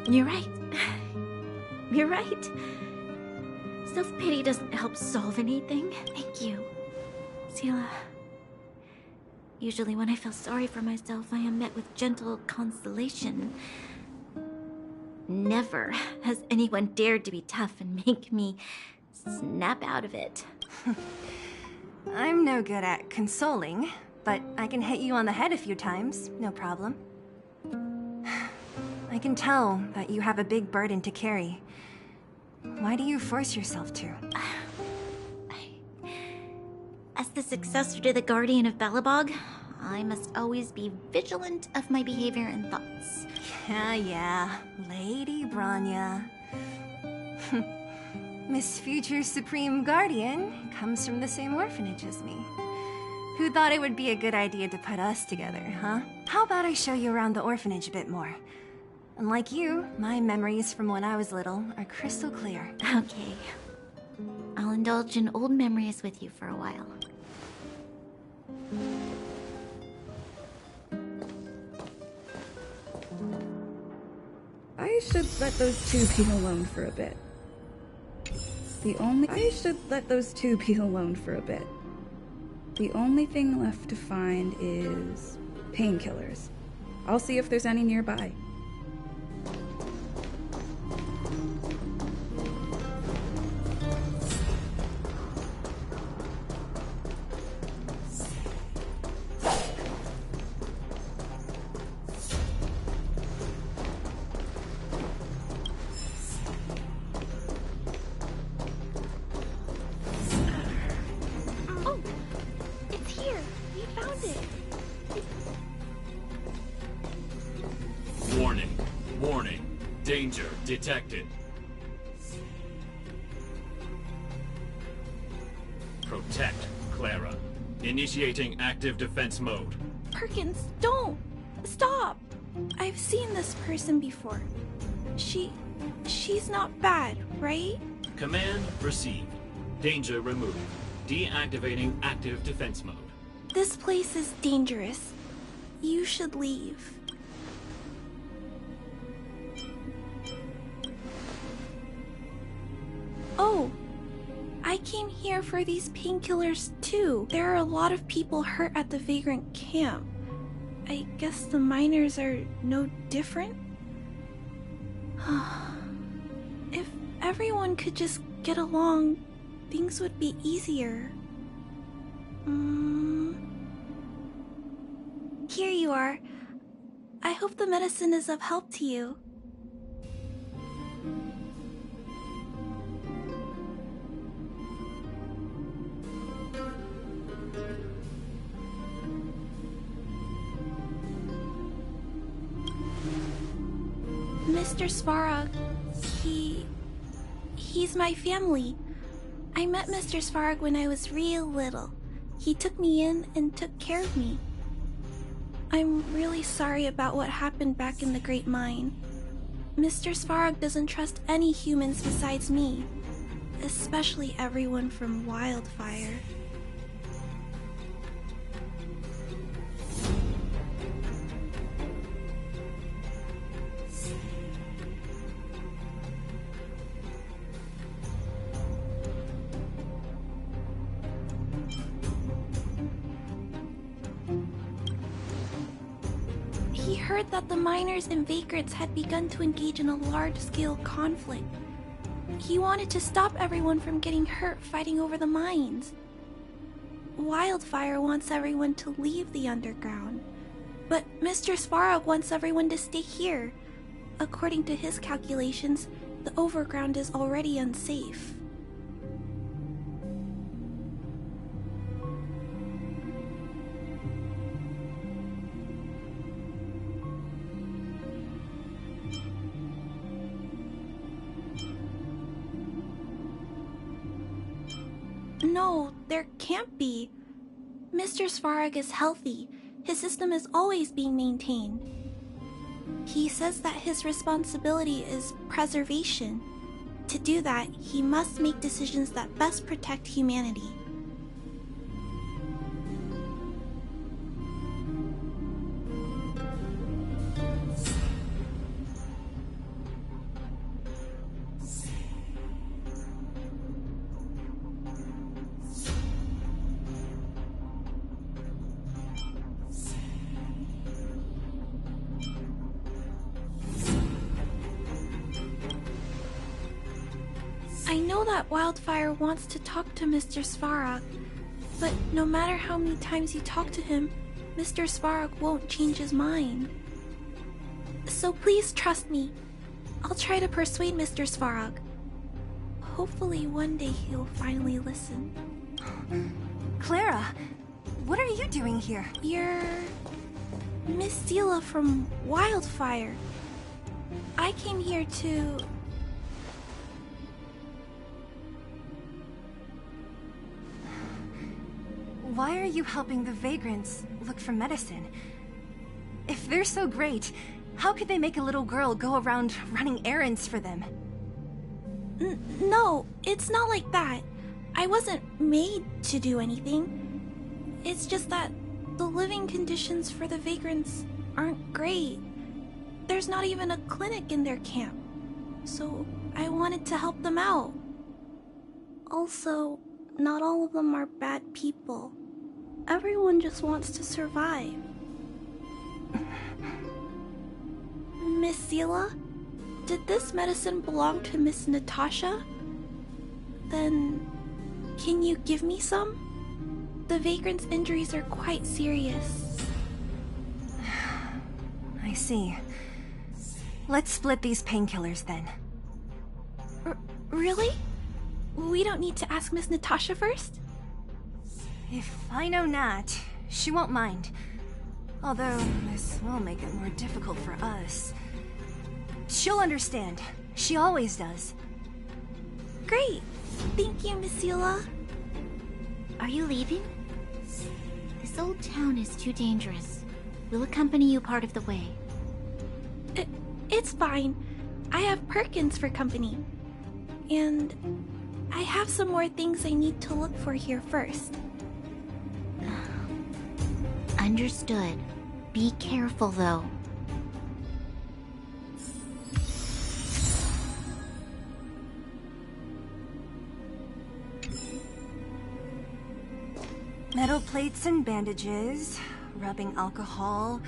You're right. You're right. Self-pity doesn't help solve anything. Thank you, Zila. Usually when I feel sorry for myself, I am met with gentle consolation. Never has anyone dared to be tough and make me snap out of it. I'm no good at consoling, but I can hit you on the head a few times, no problem. can tell that you have a big burden to carry. Why do you force yourself to? As the successor to the Guardian of Balabog, I must always be vigilant of my behavior and thoughts. Yeah, Lady Branya. Miss Future Supreme Guardian comes from the same orphanage as me. Who thought it would be a good idea to put us together, huh? How about I show you around the orphanage a bit more? Unlike you, my memories from when I was little are crystal clear. Okay. I'll indulge in old memories with you for a while. I should let those two be alone for a bit. I should let those two be alone for a bit. The only thing left to find is painkillers. I'll see if there's any nearby. Warning. Warning. Danger detected. Protect Clara. Initiating active defense mode. Perkins, don't! Stop! I've seen this person before. She's not bad, right? Command received. Danger removed. Deactivating active defense mode. This place is dangerous. You should leave. Oh, I came here for these painkillers too. There are a lot of people hurt at the Vagrant camp. I guess the miners are no different? If everyone could just get along, things would be easier. Here you are. I hope the medicine is of help to you. Mr. Svarog, he's my family. I met Mr. Svarog when I was real little. He took me in and took care of me. I'm really sorry about what happened back in the Great Mine. Mr. Svarog doesn't trust any humans besides me, especially everyone from Wildfire. He heard that the miners and vagrants had begun to engage in a large-scale conflict. He wanted to stop everyone from getting hurt fighting over the mines. Wildfire wants everyone to leave the underground, but Mr. Svarog wants everyone to stay here. According to his calculations, the overground is already unsafe. No, there can't be. Mr. Svarog is healthy. His system is always being maintained. He says that his responsibility is preservation. To do that, he must make decisions that best protect humanity. I know that Wildfire wants to talk to Mr. Svarog, but no matter how many times you talk to him, Mr. Svarog won't change his mind. So please trust me. I'll try to persuade Mr. Svarog. Hopefully one day he'll finally listen. Clara, what are you doing here? You're Miss Zila from Wildfire. I came here to... Why are you helping the vagrants look for medicine? If they're so great, how could they make a little girl go around running errands for them? No, it's not like that. I wasn't made to do anything. It's just that the living conditions for the vagrants aren't great. There's not even a clinic in their camp. So I wanted to help them out. Also, not all of them are bad people. Everyone just wants to survive. Miss Zila, did this medicine belong to Miss Natasha? Then, can you give me some? The vagrant's injuries are quite serious. I see. Let's split these painkillers then. Really? We don't need to ask Miss Natasha first? If I know Nat, she won't mind. Although, this will make it more difficult for us. She'll understand. She always does. Great! Thank you, Miss Zila. Are you leaving? This old town is too dangerous. We'll accompany you part of the way. It's fine. I have Perkins for company. And I have some more things I need to look for here first. Understood. Be careful, though. Metal plates and bandages, rubbing alcohol,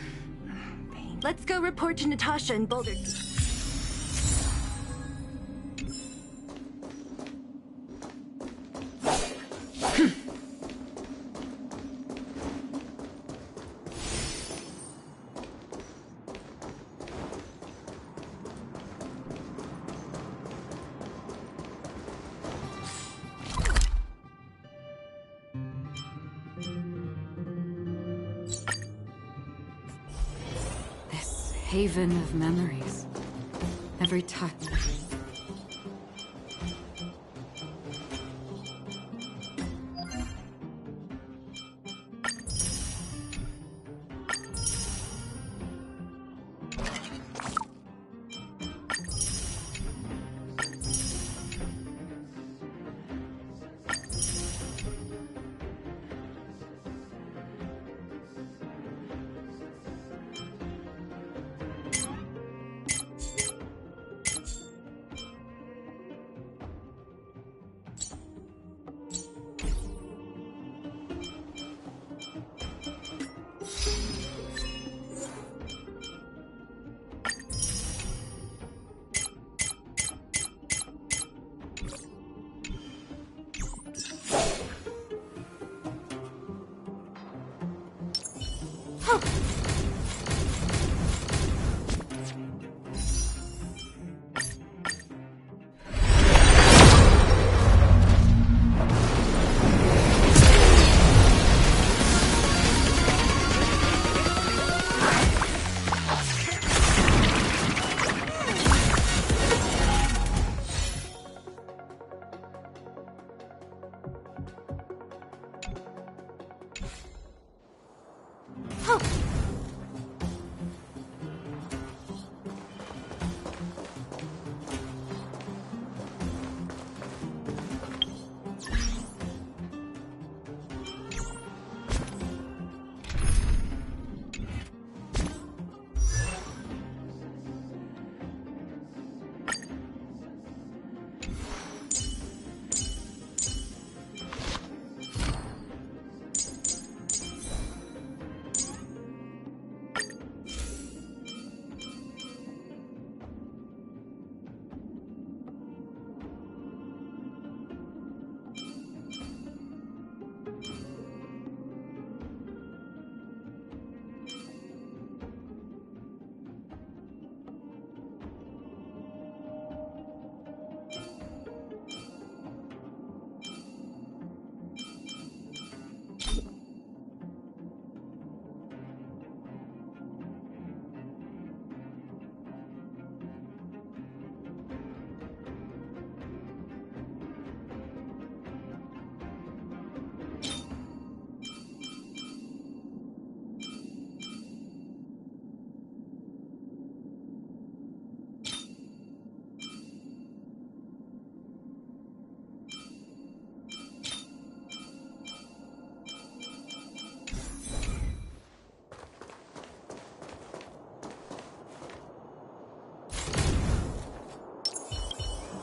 pain. Let's go report to Natasha in Boulder. Haven of memories. Every touch.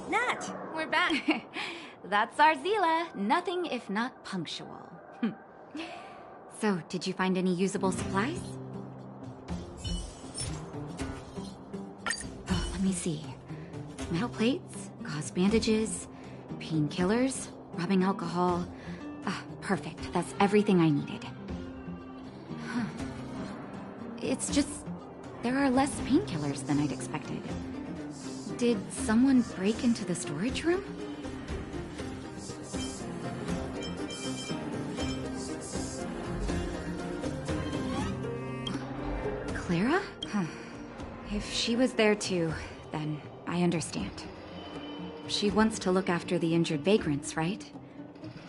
Nat, we're back. That's our Zila. Nothing if not punctual. So, did you find any usable supplies? Oh, let me see. Metal plates, gauze bandages, painkillers, rubbing alcohol. Ah, perfect. That's everything I needed. Huh. It's just... there are less painkillers than I'd expected. Did someone break into the storage room? Clara? Huh. If she was there too, then I understand. She wants to look after the injured vagrants, right?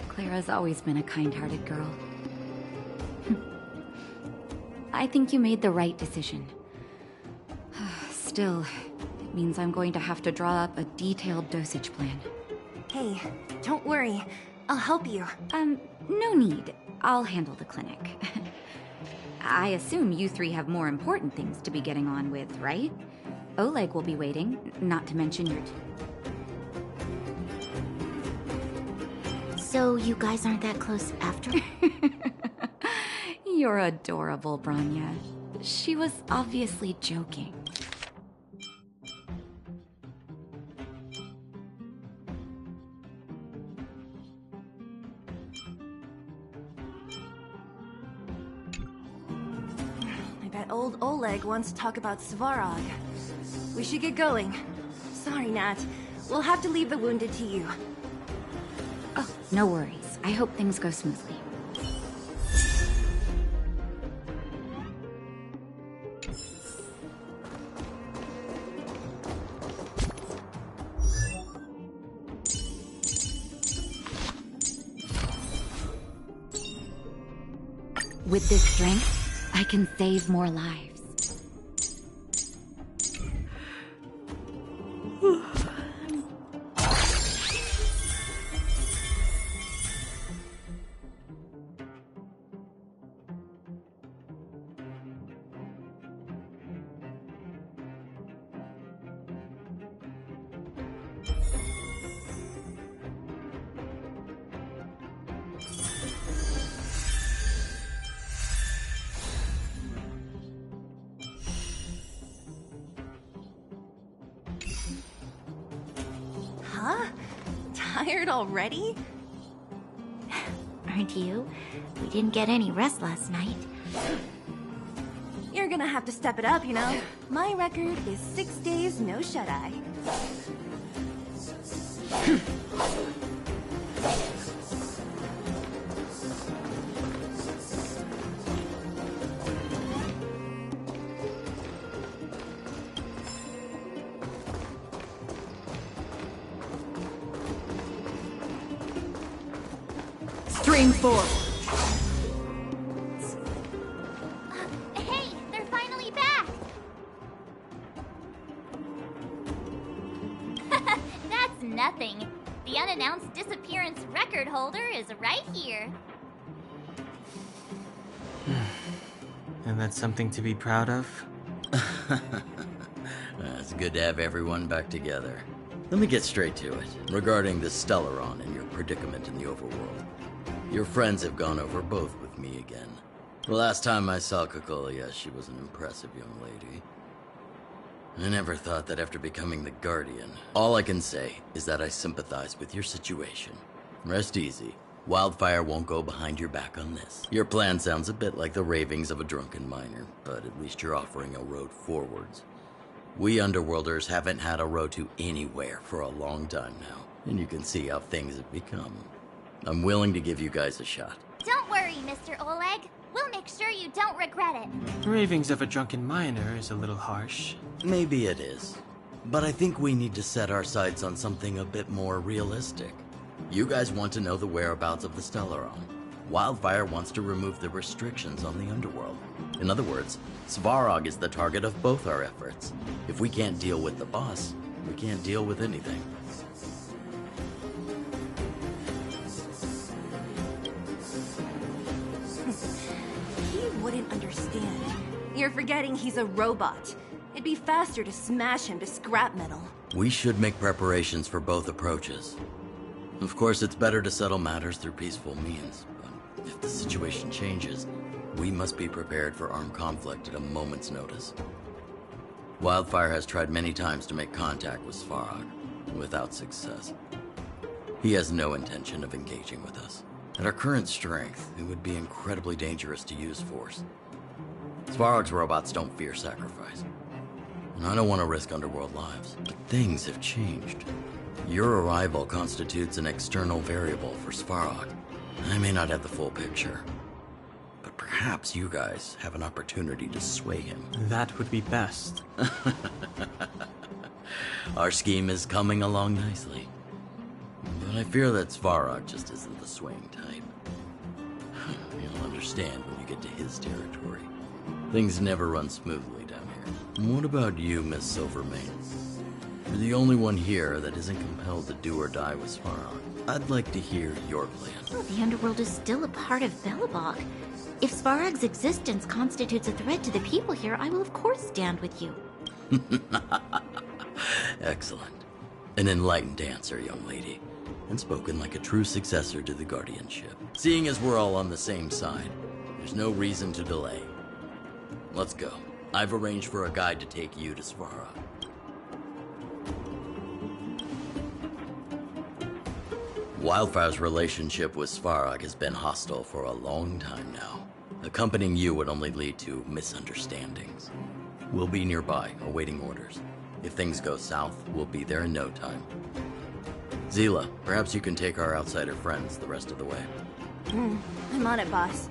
Clara's always been a kind-hearted girl. I think you made the right decision. Still, it means I'm going to have to draw up a detailed dosage plan. Hey, don't worry. I'll help you. No need. I'll handle the clinic. I assume you three have more important things to be getting on with, right? Oleg will be waiting, not to mention your... So you guys aren't that close after? You're adorable, Branya. She was obviously joking. I bet old Oleg wants to talk about Svarog. We should get going. Sorry, Nat. We'll have to leave the wounded to you. Oh, no worries. I hope things go smoothly. With this strength, I can save more lives. Huh? Tired already? Aren't you? We didn't get any rest last night. You're gonna have to step it up, you know? My record is 6 days, no shut-eye. String forward. Hey, they're finally back! That's nothing. The unannounced disappearance record holder is right here. And that's something to be proud of? It's good to have everyone back together. Let me get straight to it. Regarding the Stellaron and your predicament in the overworld. Your friends have gone over both with me again. The last time I saw Kokolia, she was an impressive young lady. I never thought that after becoming the Guardian. All I can say is that I sympathize with your situation. Rest easy. Wildfire won't go behind your back on this. Your plan sounds a bit like the ravings of a drunken miner, but at least you're offering a road forwards. We Underworlders haven't had a road to anywhere for a long time now, and you can see how things have become. I'm willing to give you guys a shot. Don't worry, Mr. Oleg. We'll make sure you don't regret it. Ravings of a drunken miner is a little harsh. Maybe it is. But I think we need to set our sights on something a bit more realistic. You guys want to know the whereabouts of the Stellaron. Wildfire wants to remove the restrictions on the Underworld. In other words, Svarog is the target of both our efforts. If we can't deal with the boss, we can't deal with anything. He wouldn't understand. You're forgetting he's a robot. It'd be faster to smash him to scrap metal. We should make preparations for both approaches. Of course, it's better to settle matters through peaceful means, but if the situation changes, we must be prepared for armed conflict at a moment's notice. Wildfire has tried many times to make contact with Svarog, without success. He has no intention of engaging with us. At our current strength, it would be incredibly dangerous to use force. Svarog's robots don't fear sacrifice. And I don't want to risk underworld lives, but things have changed. Your arrival constitutes an external variable for Svarog. I may not have the full picture, but perhaps you guys have an opportunity to sway him. That would be best. Our scheme is coming along nicely. But I fear that Svarog just isn't the swaying type. You'll understand when you get to his territory. Things never run smoothly down here. And what about you, Miss Silvermane? You're the only one here that isn't compelled to do or die with Svarog. I'd like to hear your plan. Well, the underworld is still a part of Belobog. If Svarog's existence constitutes a threat to the people here, I will of course stand with you. Excellent. An enlightened answer, young lady. And spoken like a true successor to the guardianship. Seeing as we're all on the same side, there's no reason to delay. Let's go. I've arranged for a guide to take you to Svarog. Wildfire's relationship with Svarog has been hostile for a long time now. Accompanying you would only lead to misunderstandings. We'll be nearby, awaiting orders. If things go south, we'll be there in no time. Zila, perhaps you can take our outsider friends the rest of the way. I'm on it, boss.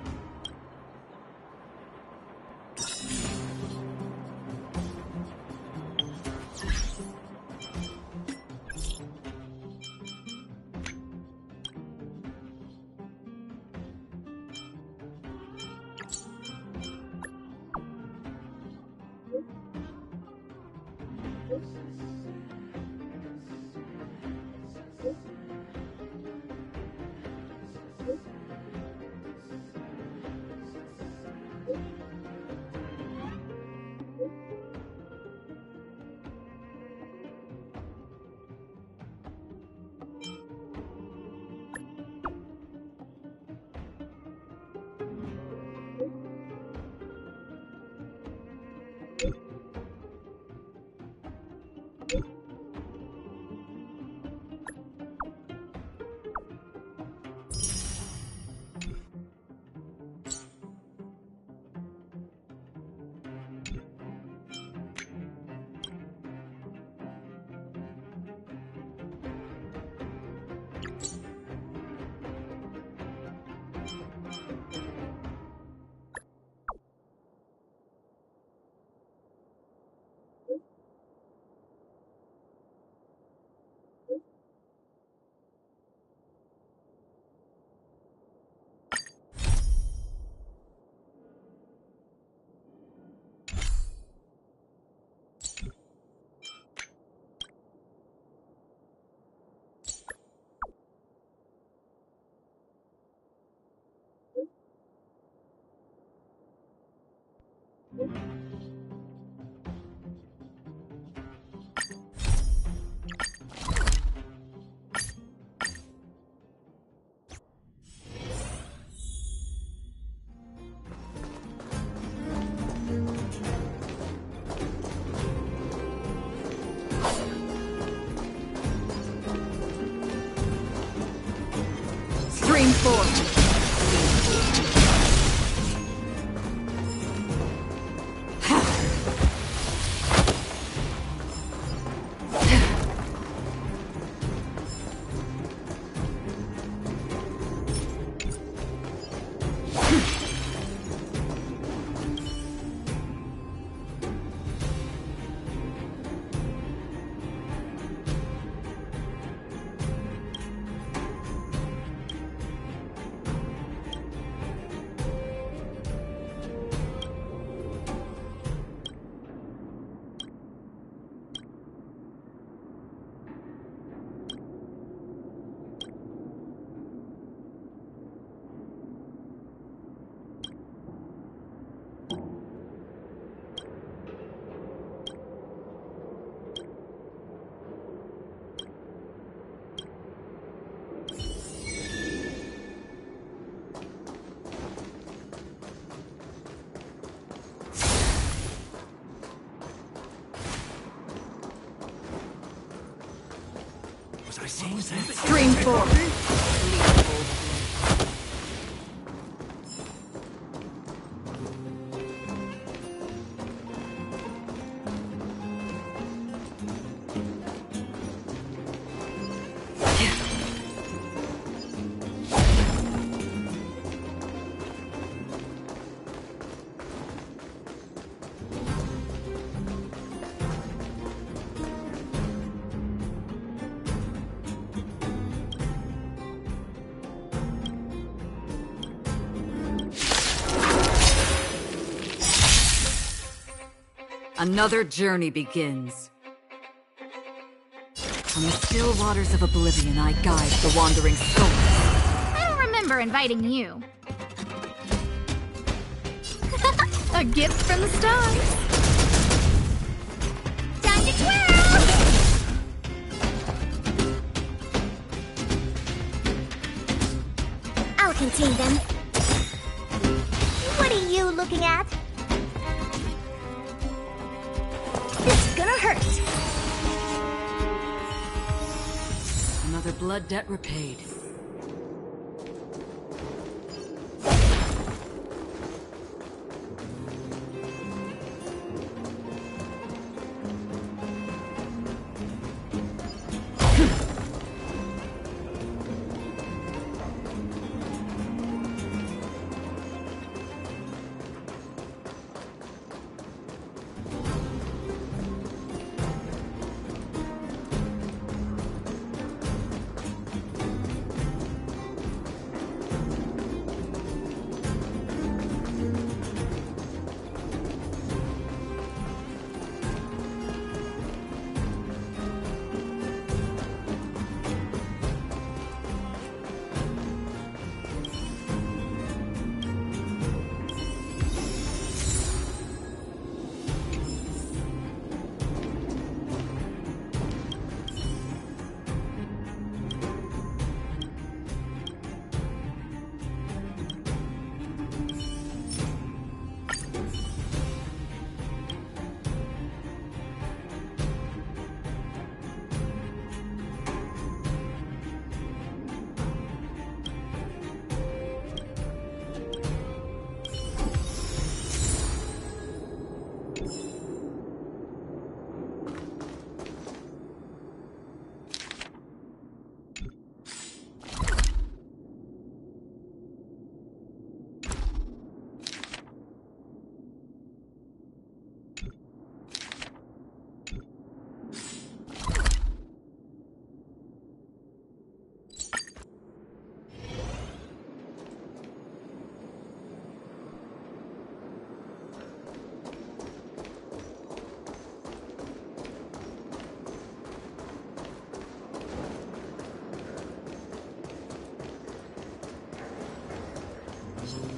Stream 4. Was I saying that? Stream 4. Another journey begins. From the still waters of oblivion, I guide the wandering souls. I don't remember inviting you. A gift from the stars. Time to twirl! I'll contain them. What are you looking at? It's gonna hurt. Another blood debt repaid.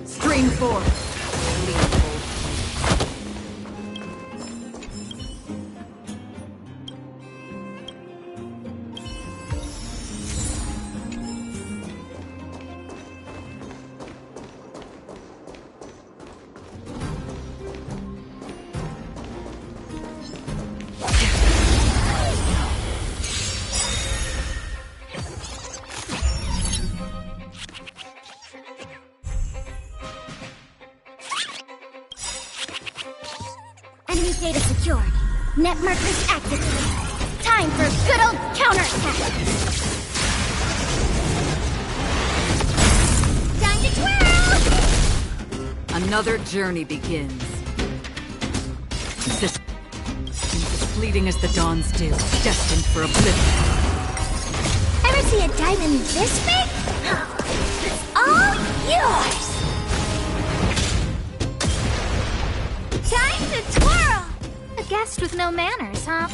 Stream 4. Enemy data secured. Net markers activated. Time for a good old counterattack. Time to twirl! Another journey begins. This as fleeting as the dawn's dew, destined for oblivion. Ever see a diamond this big? It's all yours! Time to twirl! A guest with no manners, huh?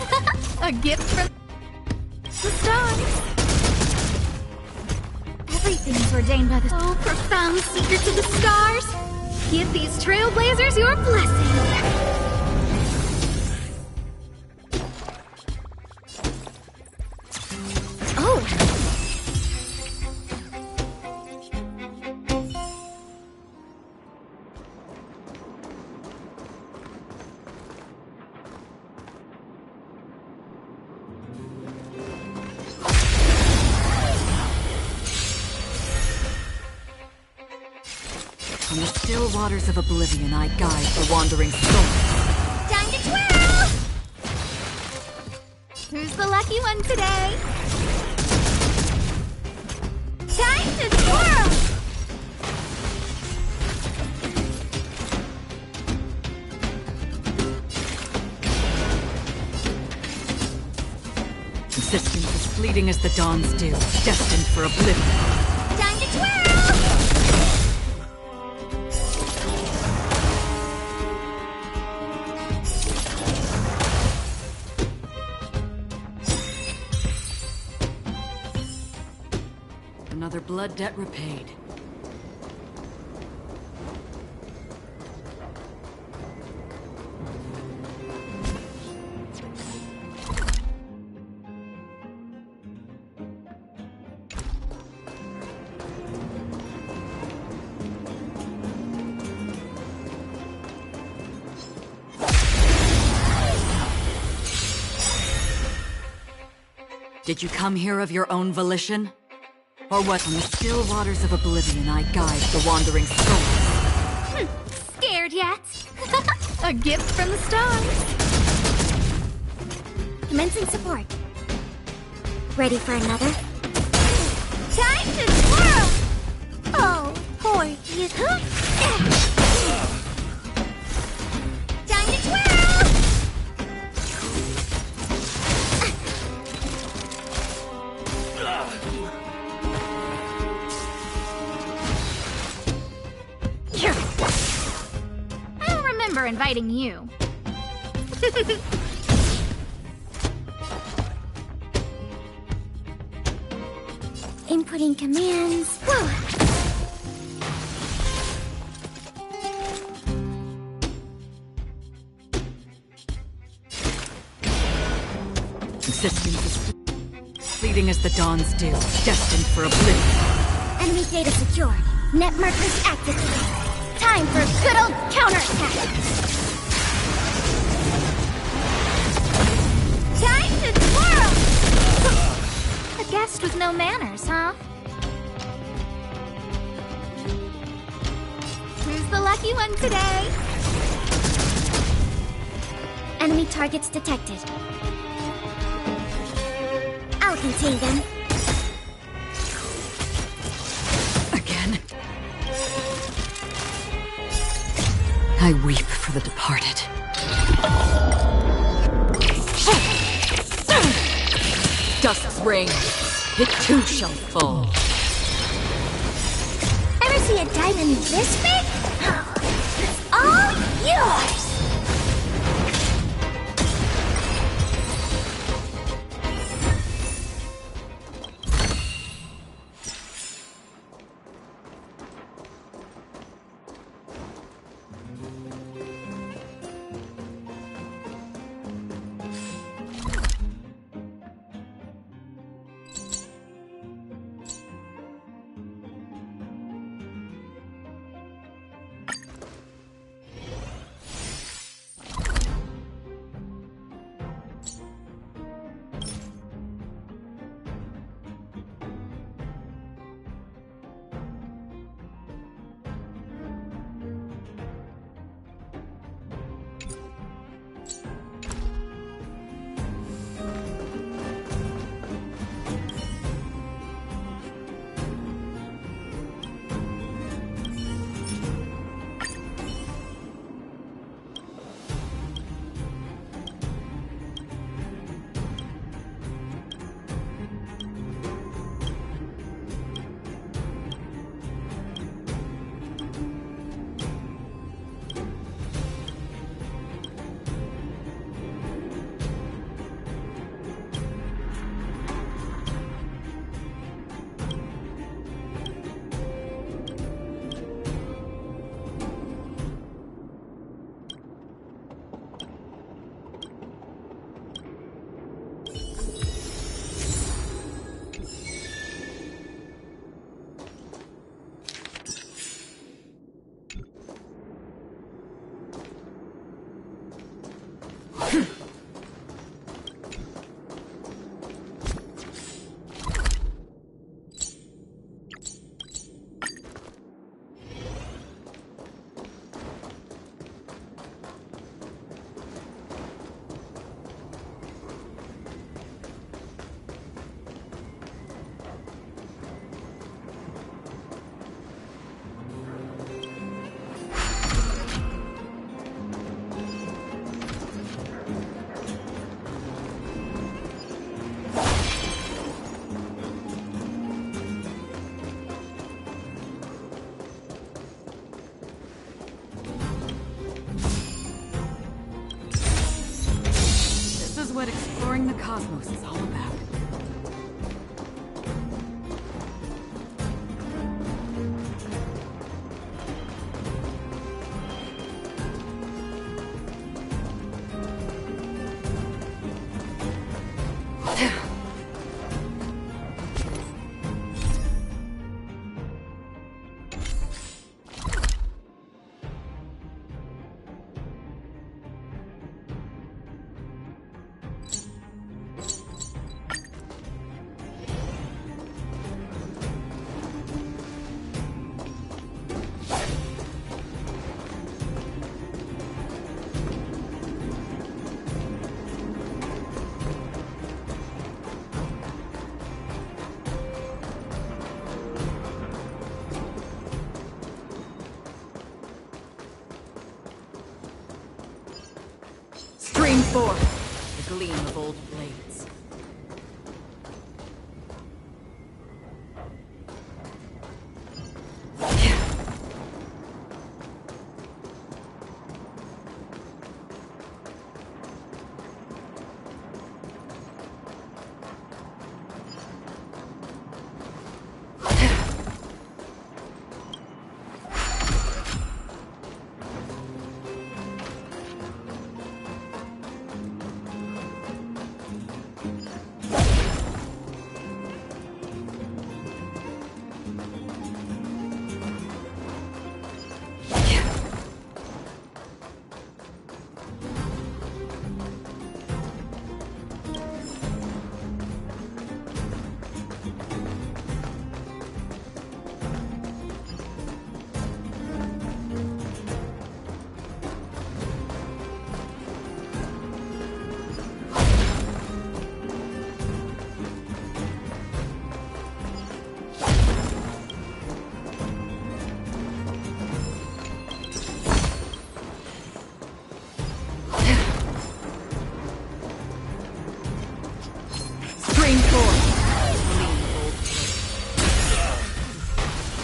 A gift from the stars. Everything is ordained by the profound secrets of the stars. Give these trailblazers your blessing. From the still waters of oblivion, I guide the wandering soul. Time to twirl! Who's the lucky one today? Time to twirl! Existence is fleeting as the dawn's dew, destined for oblivion. Time to twirl! Another blood debt repaid. Did you come here of your own volition? Or what? On the still waters of oblivion, I guide the wandering souls. Scared yet? A gift from the stars. Commencing support. Ready for another? Time to twirl! Oh, boy, you... Time to twirl! I don't remember inviting you. Inputting commands. Whoa. Existence is fleeting as the dawn's dew, destined for oblivion. Enemy data secure. Net markers activated. Time for a good old counterattack. Time to twirl! A guest with no manners, huh? Who's the lucky one today? Enemy targets detected. I'll contain them. Again? I weep for the departed. Dusk's ring, it too shall fall. Ever see a diamond this big? It's all yours! the cosmos is all about. Stream forth the gleam of old blades.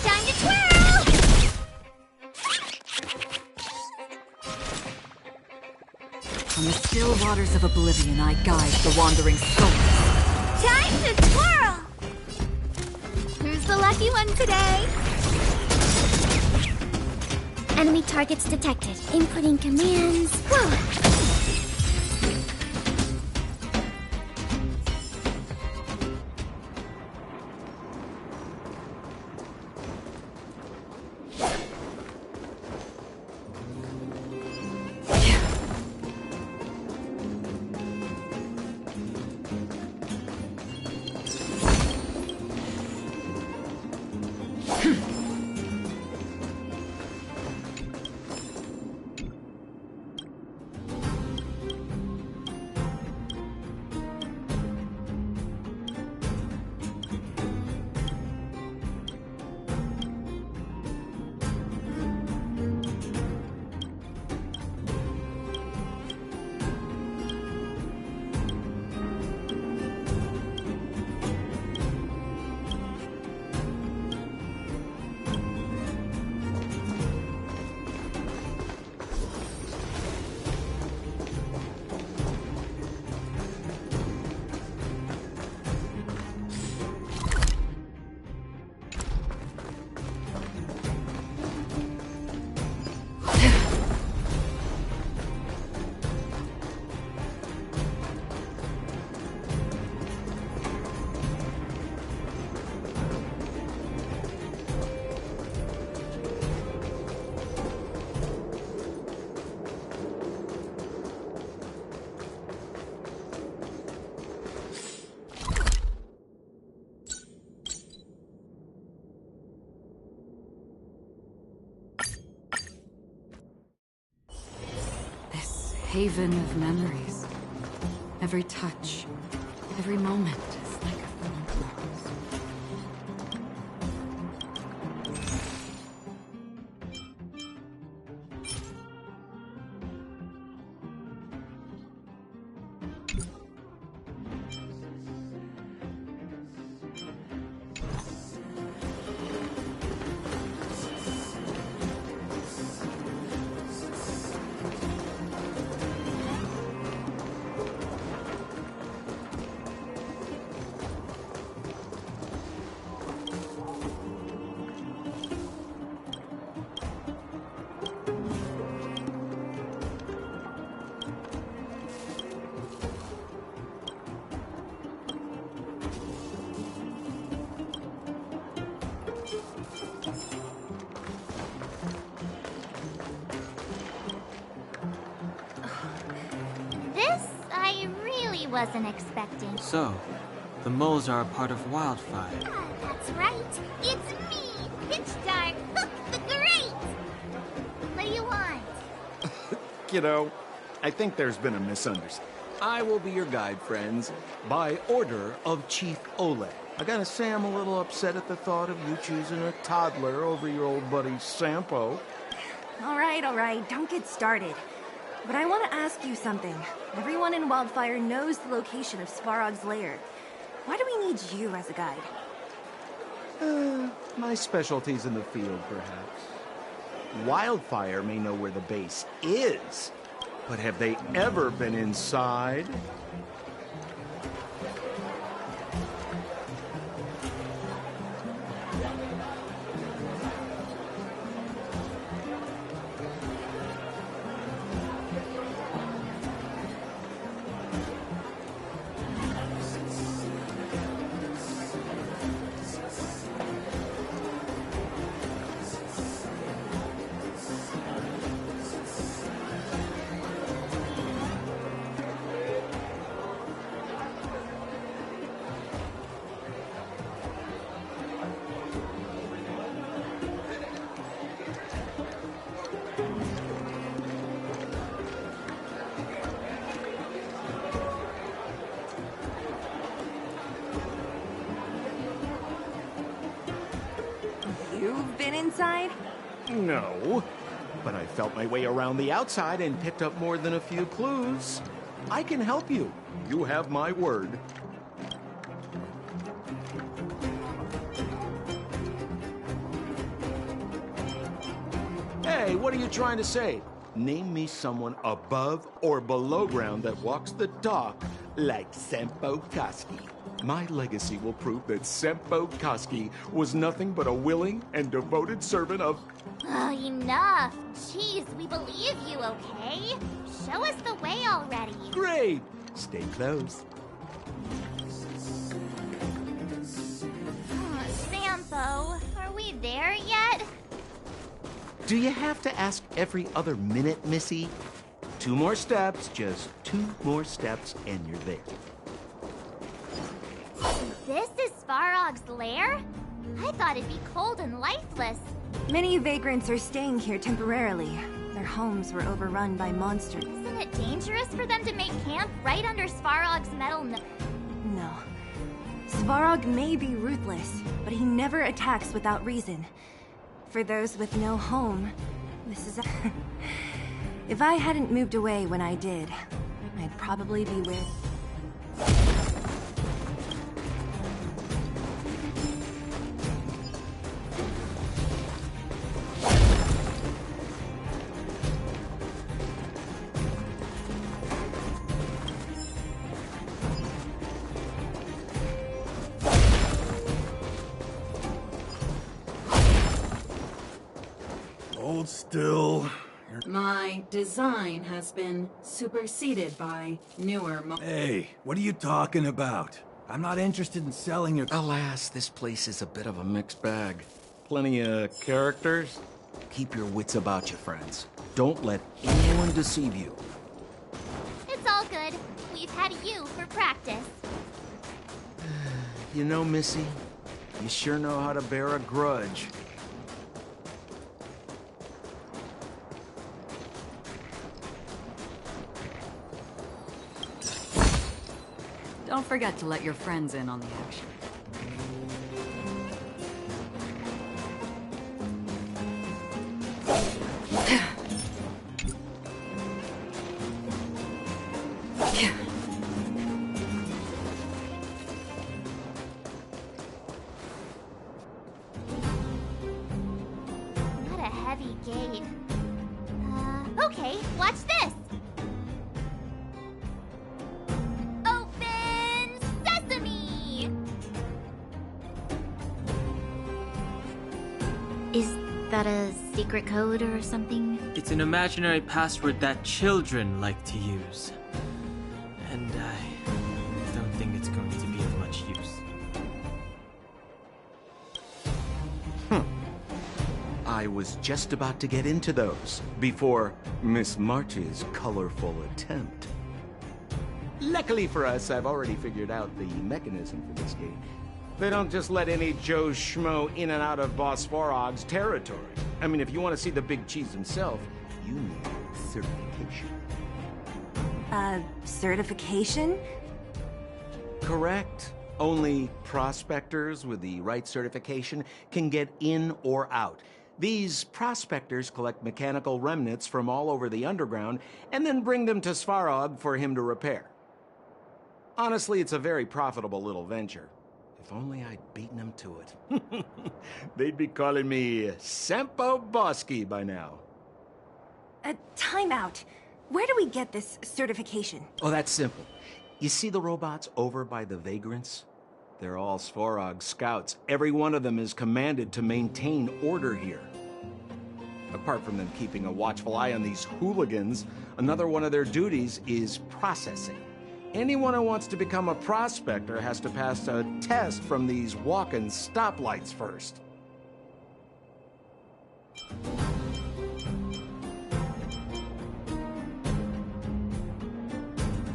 Time to twirl! From the still waters of oblivion, I guide the wandering soul. Time to twirl! Who's the lucky one today? Enemy targets detected. Inputting commands. Whew. Haven of memories. Every touch, every moment is like a fond rose. wasn't expecting. So, the moles are a part of Wildfire. Ah, that's right. It's me, Pitch Dark, Hook the Great. What do you want? Kiddo, I think there's been a misunderstanding. I will be your guide, friends, by order of Chief Ole. I gotta say I'm a little upset at the thought of you choosing a toddler over your old buddy Sampo. All right, don't get started. But I want to ask you something. Everyone in Wildfire knows the location of Svarog's lair. Why do we need you as a guide? My specialty's in the field, perhaps. Wildfire may know where the base is, but have they ever been inside? You've been inside? No, but I felt my way around the outside and picked up more than a few clues. I can help you. You have my word. Hey, what are you trying to say? Name me someone above or below ground that walks the dock like Sempo Koski. My legacy will prove that Sempo Koski was nothing but a willing and devoted servant of... Oh, enough. Jeez, we believe you, okay? Show us the way already. Great! Stay close. Sampo, are we there yet? Do you have to ask every other minute, Missy? 2 more steps, just 2 more steps, and you're there. This is Svarog's lair? I thought it'd be cold and lifeless. Many vagrants are staying here temporarily. Their homes were overrun by monsters. Isn't it dangerous for them to make camp right under Svarog's metal No. Svarog may be ruthless, but he never attacks without reason. For those with no home, this is a... If I hadn't moved away when I did, I'd probably be with... Hold still. My design has been superseded by newer Hey, what are you talking about? I'm not interested in selling your... Alas, this place is a bit of a mixed bag. Plenty of characters. Keep your wits about you, friends. Don't let anyone deceive you. It's all good. We've had you for practice. You know, Missy, you sure know how to bear a grudge. Don't forget to let your friends in on the action. What a heavy gate. Okay, watch this. Open sesame! Is that a secret code or something? It's an imaginary password that children like to use. And I don't think it's going to be of much use. I was just about to get into those before Miss March's colorful attempt. Luckily for us, I've already figured out the mechanism for this gate. They don't just let any Joe Schmo in and out of Boss Farog's territory. I mean, if you want to see the big cheese himself, you need certification. Certification? Correct. Only prospectors with the right certification can get in or out. These prospectors collect mechanical remnants from all over the underground and then bring them to Svarog for him to repair. Honestly, it's a very profitable little venture. If only I'd beaten them to it. They'd be calling me Sempo Bosky by now. Time out. Where do we get this certification? Oh, that's simple. You see the robots over by the Vagrants? They're all Svarog scouts. Every one of them is commanded to maintain order here. Apart from them keeping a watchful eye on these hooligans, another one of their duties is processing. Anyone who wants to become a prospector has to pass a test from these walking stoplights first.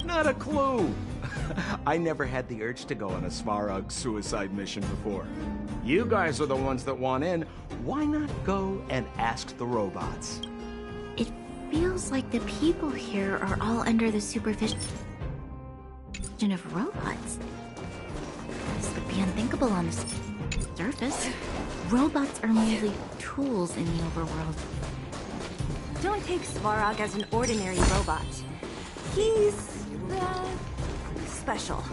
Not a clue. I never had the urge to go on a Svarog suicide mission before. You guys are the ones that want in. Why not go and ask the robots? It feels like the people here are all under the supervision of robots. This would be unthinkable on the surface. Robots are merely tools in the overworld. Don't take Svarog as an ordinary robot. He's, special.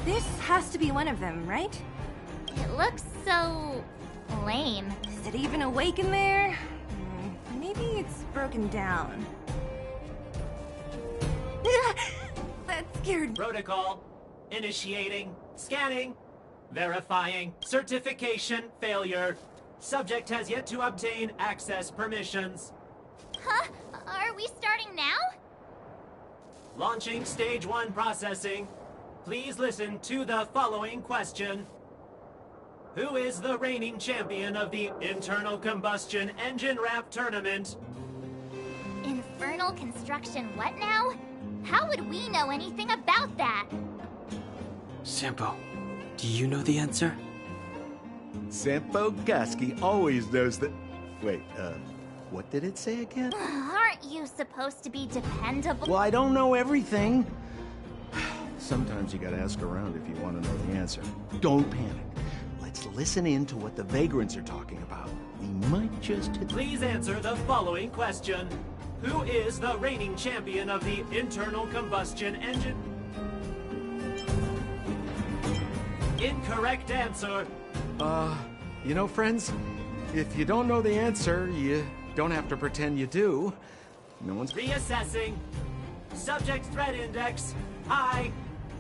This has to be one of them, right? It looks so lame. Is it even awake in there? Maybe it's broken down. That scared me. Protocol. Initiating. Scanning. Verifying. Certification failure. Subject has yet to obtain access permissions. Huh? Are we starting now? Launching stage 1 processing. Please listen to the following question. Who is the reigning champion of the Internal Combustion Engine Rap Tournament? Infernal construction what now? How would we know anything about that? Sampo, do you know the answer? Sempo Gusky always knows that... Wait, what did it say again? Aren't you supposed to be dependable? Well, I don't know everything. Sometimes you gotta ask around if you want to know the answer. Don't panic. Let's listen in to what the Vagrants are talking about. We might just hit... Please answer the following question. Who is the reigning champion of the Internal Combustion Engine? Incorrect answer. You know, friends, if you don't know the answer, you don't have to pretend you do. No one's... Reassessing. Subject threat index. High.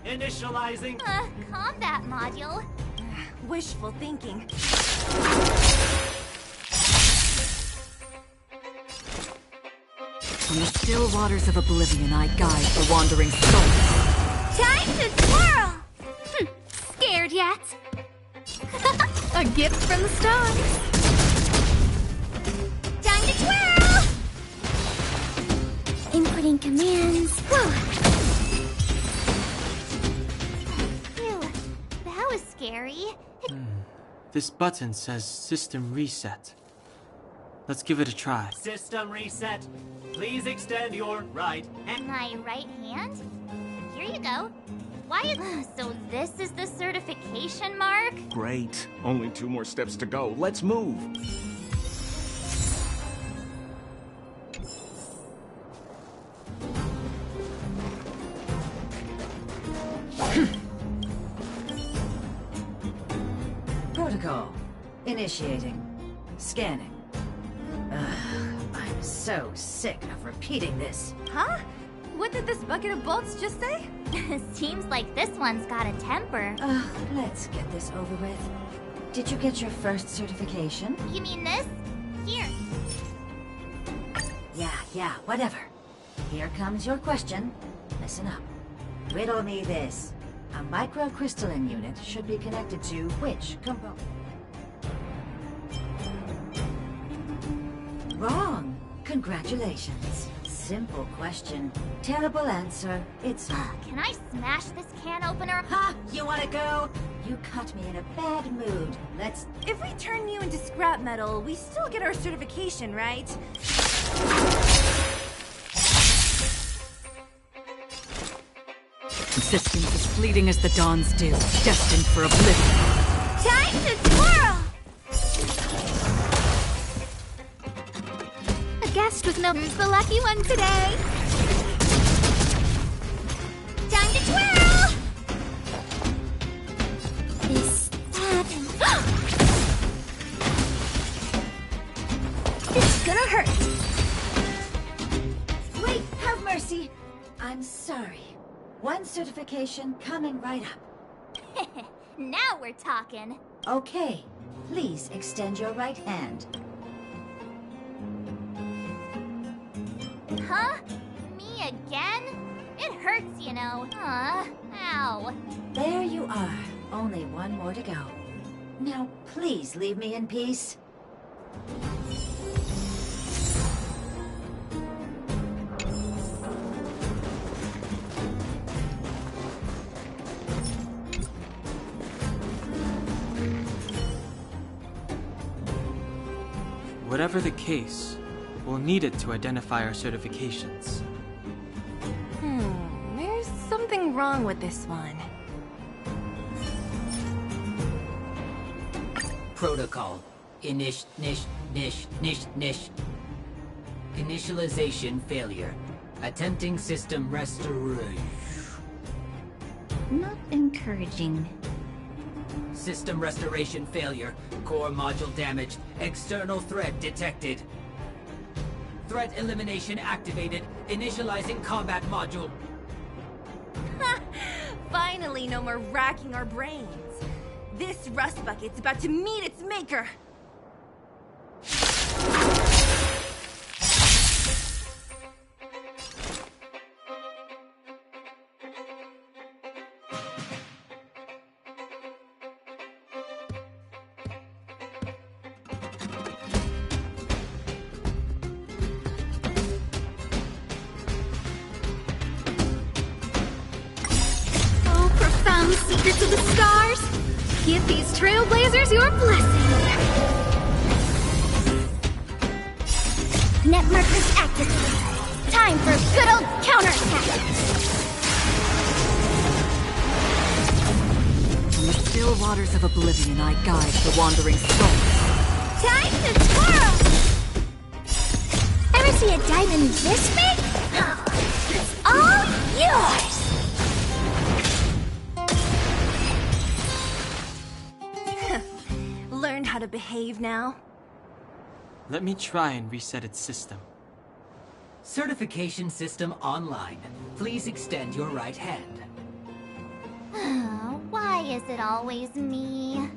Initializing. Combat module. Wishful thinking. From the still waters of oblivion, I guide the wandering soul. Time to twirl! Scared yet? A gift from the stars. Time to twirl! Inputting commands. Phew, that was scary. This button says System Reset. Let's give it a try. System reset. Please extend your right hand. My right hand? Here you go. Why? So this is the certification mark? Great. Only 2 more steps to go. Let's move. Protocol. Initiating. Scanning. I'm so sick of repeating this. Huh? What did this bucket of bolts just say? Seems like this one's got a temper. Let's get this over with. Did you get your first certification? You mean this? Here. Yeah, whatever. Here comes your question. Listen up. Riddle me this. A microcrystalline unit should be connected to which component? Wrong. Congratulations. Simple question. Terrible answer. It's... Can I smash this can opener? Ha! You wanna go? You caught me in a bad mood. Let's... If we turn you into scrap metal, we still get our certification, right? Existence as fleeting as the dawn's dew, destined for oblivion. Time to twirl! A guest with no... Who's the lucky one today? Time to twirl! Is that... It's gonna hurt! Wait, have mercy. I'm sorry. One certification coming right up. Now we're talking. Okay, please extend your right hand. Huh? Me again? It hurts, you know. Ow. There you are. Only one more to go. Now, please leave me in peace. Whatever the case, we'll need it to identify our certifications. There's something wrong with this one. Protocol. Initialization failure. Attempting system restoration. Not encouraging. System restoration failure. Core module damage. External threat detected. Threat elimination activated. Initializing combat module. Finally, no more racking our brains. This rust bucket's about to meet its maker. Secrets of the stars. Give these trailblazers your blessing. Net markers activated. Time for a good old counterattack. From the still waters of oblivion, I guide the wandering souls. Time to twirl. Ever see a diamond this big? It's all yours. Learn how to behave now. Let me try and reset its system. Certification system online. Please extend your right hand. Why is it always me?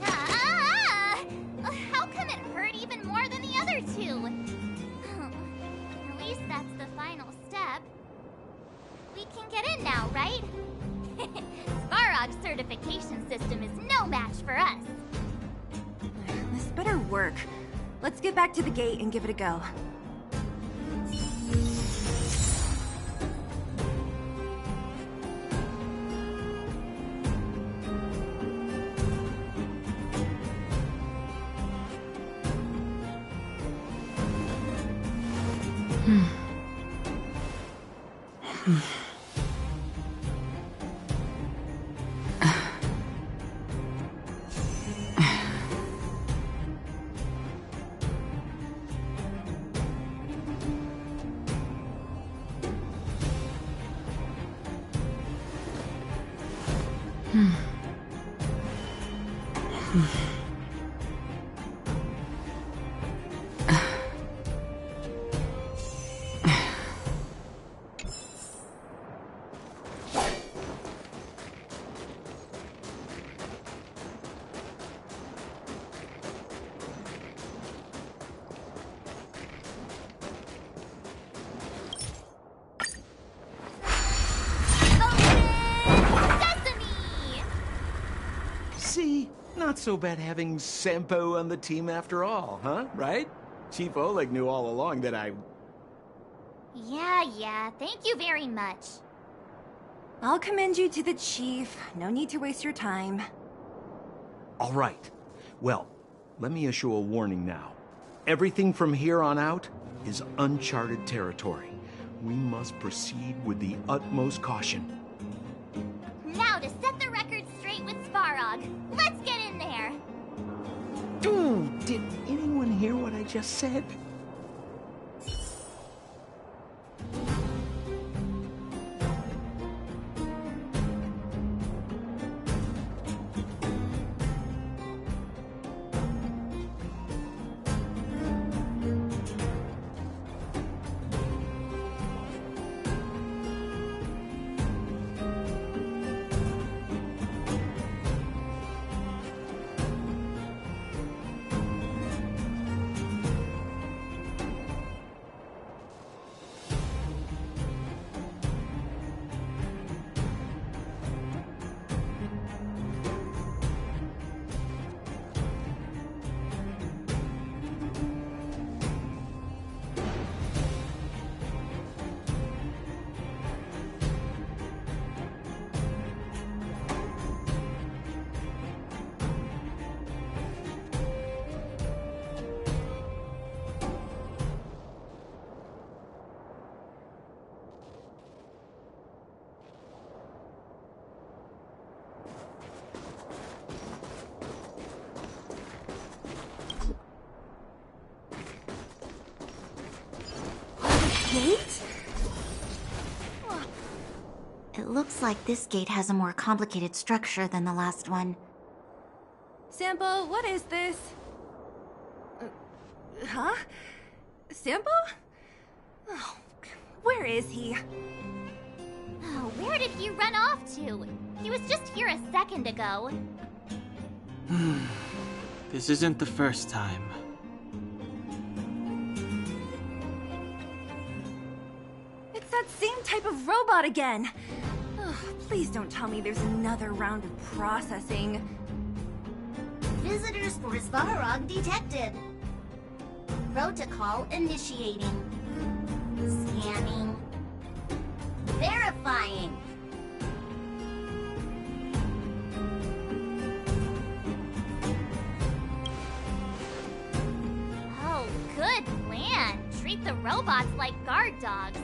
How come it hurt even more than the other two? At least that's the final step. We can get in now, right? Svarog's certification system is no match for us. This better work. Let's get back to the gate and give it a go. See? Not so bad having Sampo on the team after all, huh? Right? Chief Oleg knew all along that I... Yeah, thank you very much. I'll commend you to the chief. No need to waste your time. All right. Well, let me issue a warning now. Everything from here on out is uncharted territory. We must proceed with the utmost caution. Now to set the record straight with Svarog. Let's get in there! Dude, did anyone hear what I just said? Gate? It looks like this gate has a more complicated structure than the last one. Sampo, what is this? Huh? Sampo? Oh, where is he? Oh, where did he run off to? He was just here a second ago. This isn't the first time. It's that same type of robot again. Ugh, please don't tell me there's another round of processing. Visitors for Svarog detected. Protocol initiating. Scanning. Verifying. Oh, good plan. Treat the robots like guard dogs.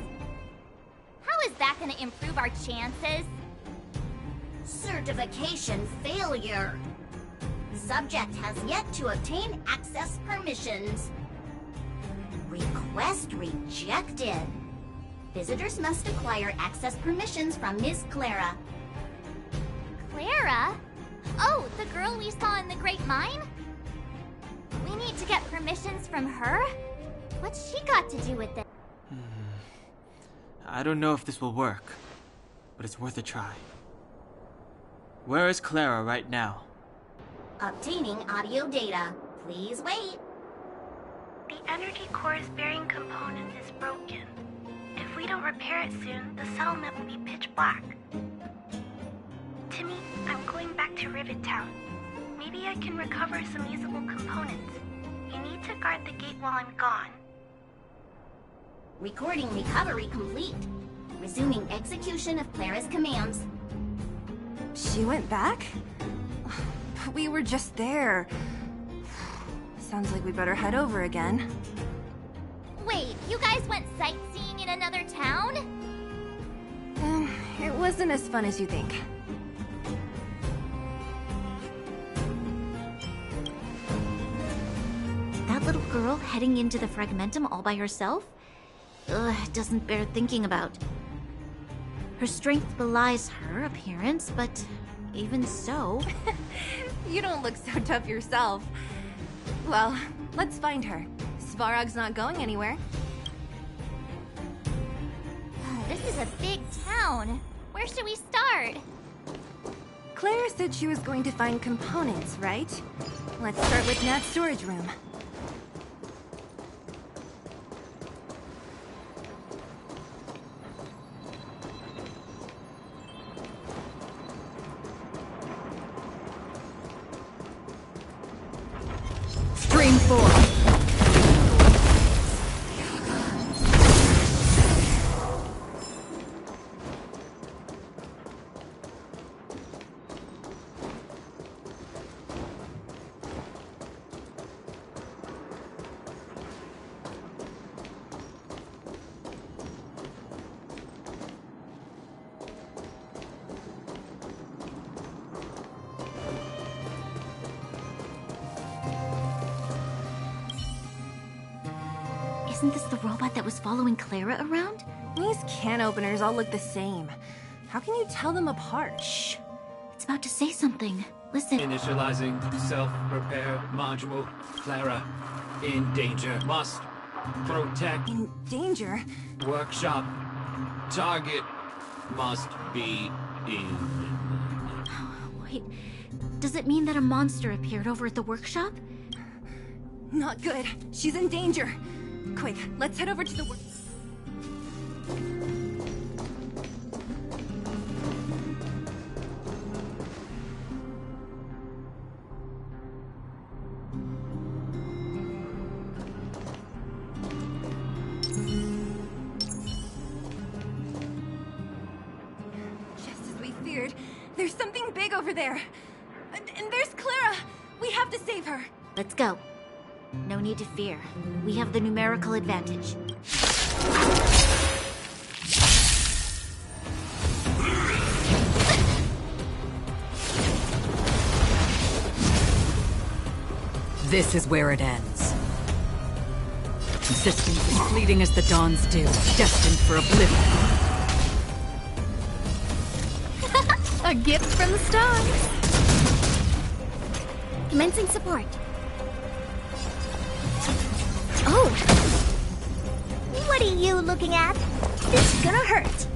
How is that gonna improve our chances? Certification failure. Subject has yet to obtain access permissions. Request rejected. Visitors must acquire access permissions from Ms. Clara. Clara? Oh, the girl we saw in the Great Mine? We need to get permissions from her? What's she got to do with it? I don't know if this will work, but it's worth a try. Where is Clara right now? Obtaining audio data. Please wait. The energy core's bearing component is broken. If we don't repair it soon, the settlement will be pitch black. Timmy, I'm going back to Rivet Town. Maybe I can recover some usable components. You need to guard the gate while I'm gone. Recording recovery complete. Resuming execution of Clara's commands. She went back? We were just there. Sounds like we better head over again. Wait, you guys went sightseeing in another town? It wasn't as fun as you think. That little girl heading into the Fragmentum all by herself? Ugh, doesn't bear thinking about. Her strength belies her appearance, but even so... You don't look so tough yourself. Well, let's find her. Svarog's not going anywhere. This is a big town. Where should we start? Clara said she was going to find components, right? Let's start with Nat's storage room. Stream 4. Isn't this the robot that was following Clara around? These can openers all look the same. How can you tell them apart? Shh. It's about to say something. Listen. Initializing self-repair module. Clara, in danger. Must protect. In danger? Workshop. Target must be in. Wait, does it mean that a monster appeared over at the workshop? Not good. She's in danger. Quick, let's head over to the Just as we feared, there's something big over there. And there's Clara. We have to save her. Let's go. No need to fear. We have the numerical advantage. This is where it ends. Existence is fleeting as the dawns do, destined for oblivion. A gift from the stars. Commencing support. Oh! What are you looking at? This is gonna hurt.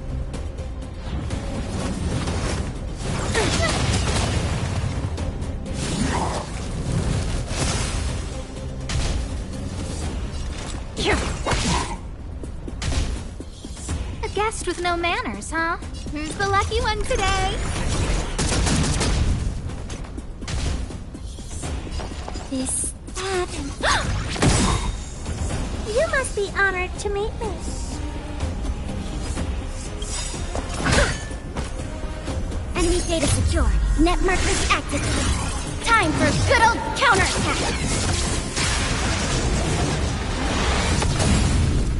A guest with no manners, huh? Who's the lucky one today? This happened. You must be honored to meet me. Enemy data secure. Net markers activated. Time for a good old counterattack.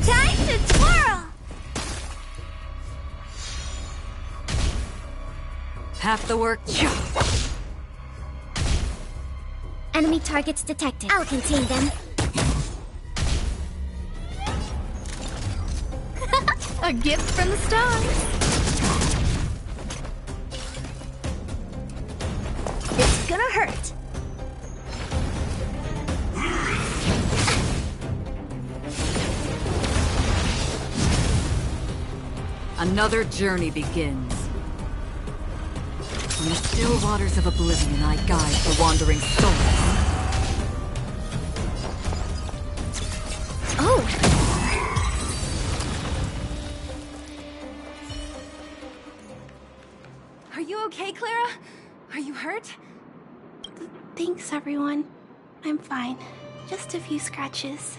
Time to twirl! Half the work. Enemy targets detected. I'll contain them. A gift from the stars. It's gonna hurt. Another journey begins. From the still waters of oblivion, I guide the wandering souls. Oh! Are you okay, Clara? Are you hurt? Thanks, everyone. I'm fine. Just a few scratches.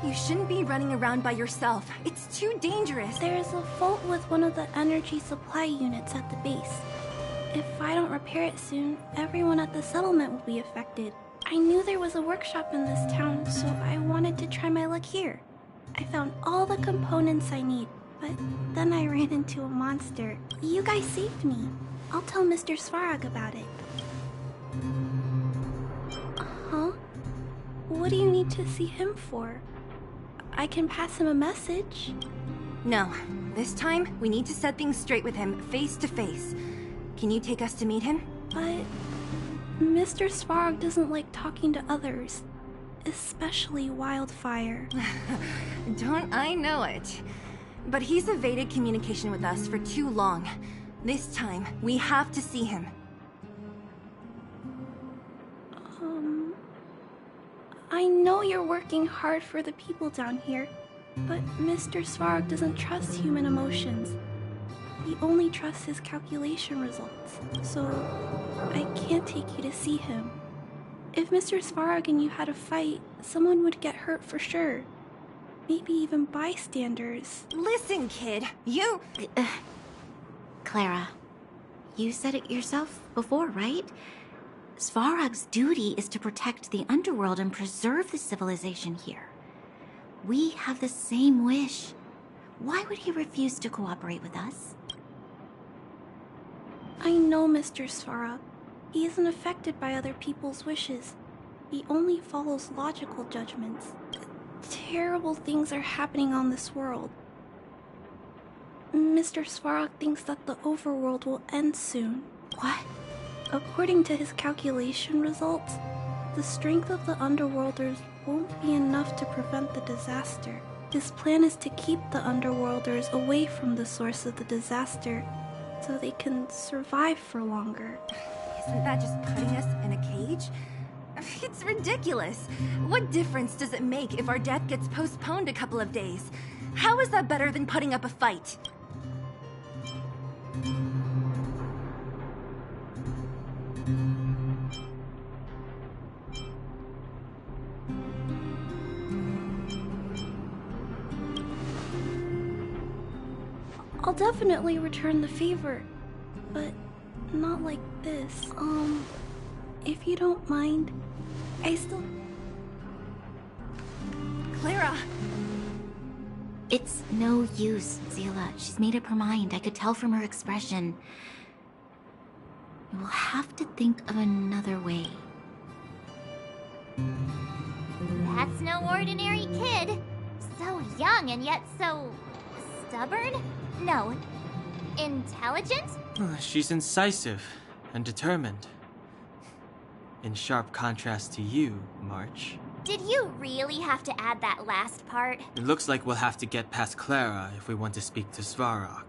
You shouldn't be running around by yourself. It's too dangerous. There is a fault with one of the energy supply units at the base. If I don't repair it soon, everyone at the settlement will be affected. I knew there was a workshop in this town, so I wanted to try my luck here. I found all the components I need, but then I ran into a monster. You guys saved me. I'll tell Mr. Svarog about it. Huh? What do you need to see him for? I can pass him a message. No. This time, we need to set things straight with him, face to face. Can you take us to meet him? But Mr. Svarog doesn't like talking to others, especially Wildfire. Don't I know it? But he's evaded communication with us for too long. This time, we have to see him. I know you're working hard for the people down here, but Mr. Svarog doesn't trust human emotions. He only trusts his calculation results, so I can't take you to see him. If Mr. Svarog and you had a fight, someone would get hurt for sure. Maybe even bystanders. Listen, kid, you... Clara, you said it yourself before, right? Svarog's duty is to protect the underworld and preserve the civilization here. We have the same wish. Why would he refuse to cooperate with us? I know Mr. Svarog. He isn't affected by other people's wishes. He only follows logical judgments. terrible things are happening on this world. Mr. Svarog thinks that the overworld will end soon. What? According to his calculation results, the strength of the Underworlders won't be enough to prevent the disaster. His plan is to keep the Underworlders away from the source of the disaster so they can survive for longer. Isn't that just putting us in a cage? It's ridiculous. What difference does it make if our death gets postponed a couple of days? How is that better than putting up a fight? I'll definitely return the favor, but not like this. If you don't mind, I still... Clara! It's no use, Zila. She's made up her mind. I could tell from her expression. We'll have to think of another way. That's no ordinary kid. So young and yet so... stubborn? No. Intelligent? She's incisive and determined. In sharp contrast to you, March. Did you really have to add that last part? It looks like we'll have to get past Clara if we want to speak to Svarog.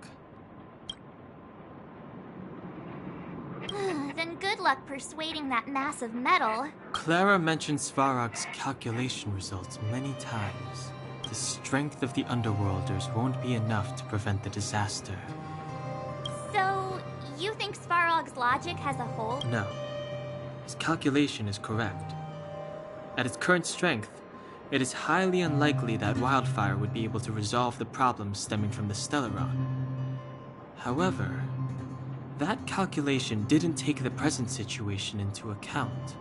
Then good luck persuading that mass of metal. Clara mentioned Svarog's calculation results many times. The strength of the Underworlders won't be enough to prevent the disaster. So, you think Svarog's logic has a hole? No. His calculation is correct. At its current strength, it is highly unlikely that Wildfire would be able to resolve the problems stemming from the Stellaron. However, that calculation didn't take the present situation into account.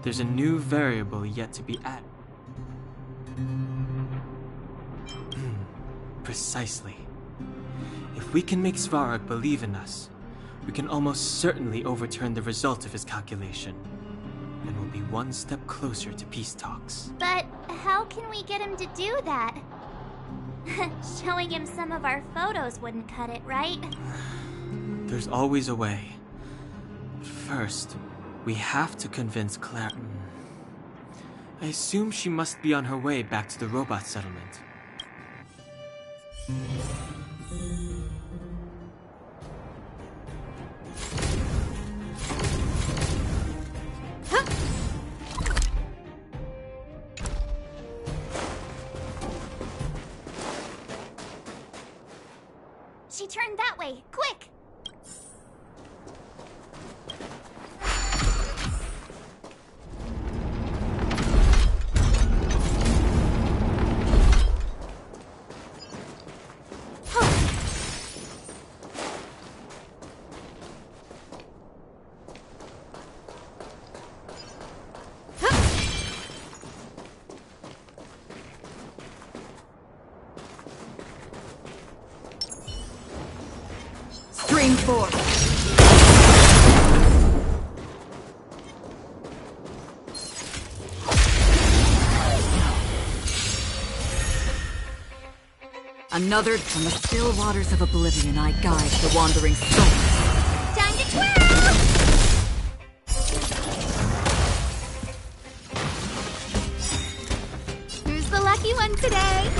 There's a new variable yet to be added. Precisely. If we can make Svarog believe in us, we can almost certainly overturn the result of his calculation, and we'll be one step closer to peace talks. But how can we get him to do that? Showing him some of our photos wouldn't cut it, right? There's always a way. But first, we have to convince Clara. I assume she must be on her way back to the robot settlement. She turned that way, quick! Stream forth. Another from the still waters of oblivion I guide the wandering soul. Time to twirl! Who's the lucky one today?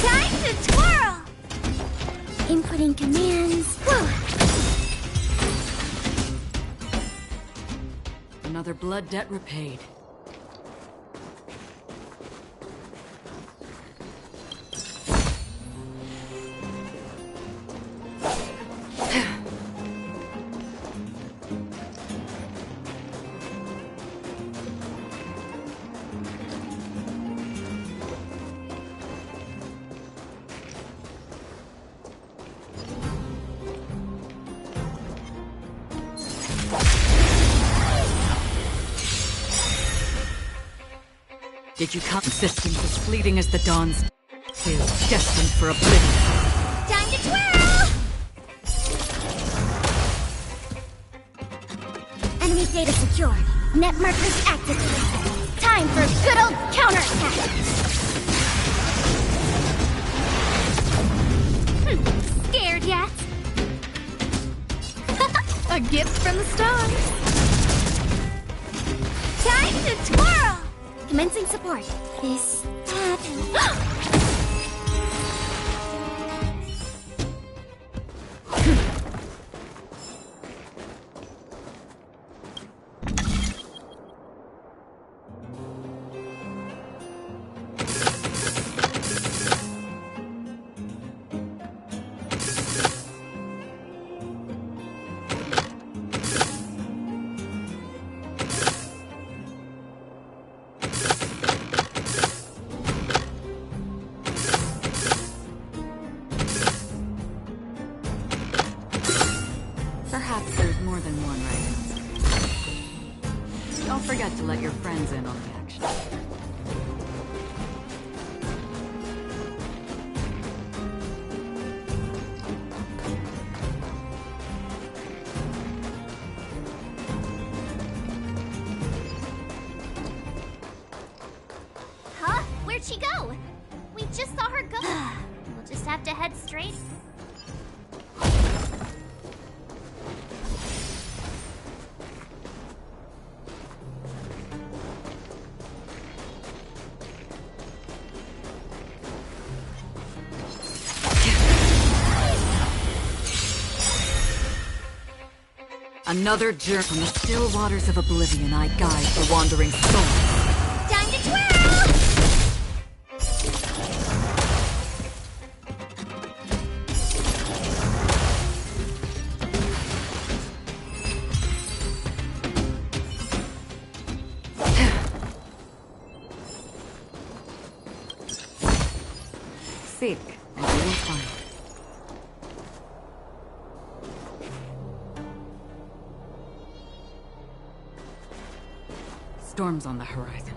Time to twirl! Inputting commands. Another blood debt repaid. Did you come? Systems as fleeting as the dawn's tale, destined for oblivion. Time to twirl! Enemy data secured. Net markers activated. Time Time for a good old counterattack! Scared yet? A gift from the stars! Time to twirl! Commencing support. This happened. Perhaps there's more than one right answer. Don't forget to let your friends in on the action. Huh? Where'd she go? We just saw her go. We'll just have to head straight. Another jerk from the still waters of oblivion I guide the wandering soul. Time to twirl! Seek, and you will find. Storms on the horizon.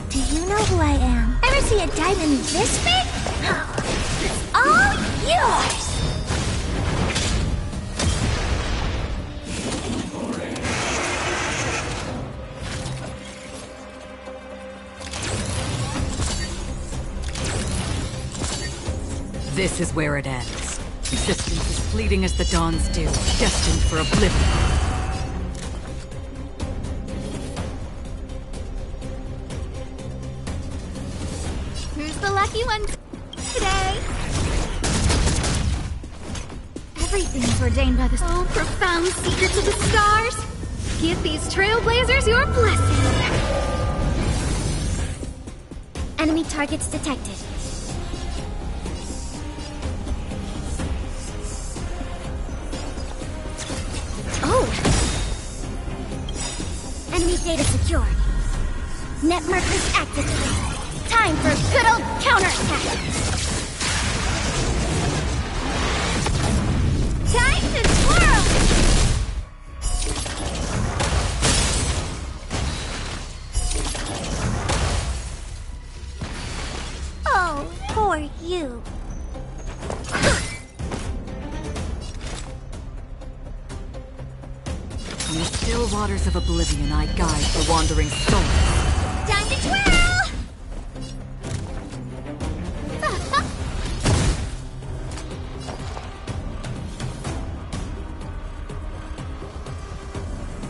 Do you know who I am? Ever see a diamond this big? It's all yours! This is where it ends. Existence is fleeting as the dawn's dew, destined for oblivion. Who's the lucky one today? Everything's ordained by the profound secrets of the stars. Give these trailblazers your blessing. Enemy targets detected. Oh! Enemy data secured. Net markers activated. Time for a good old counterattack! Time to twirl! Oh, poor you. In the still waters of oblivion I guide the wandering soul. Time to twirl!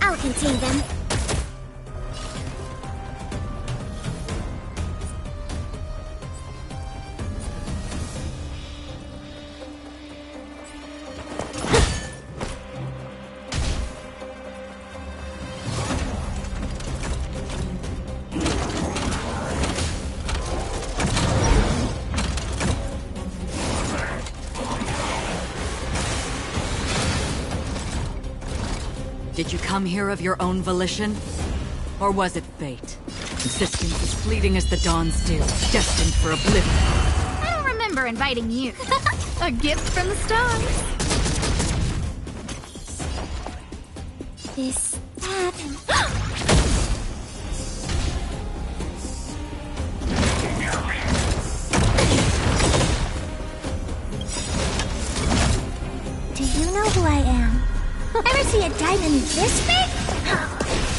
I'll contain them. Did you come here of your own volition? Or was it fate? Existence is fleeting as the dawn's dew, destined for oblivion. I don't remember inviting you. A gift from the stars. This happened. see a diamond this big?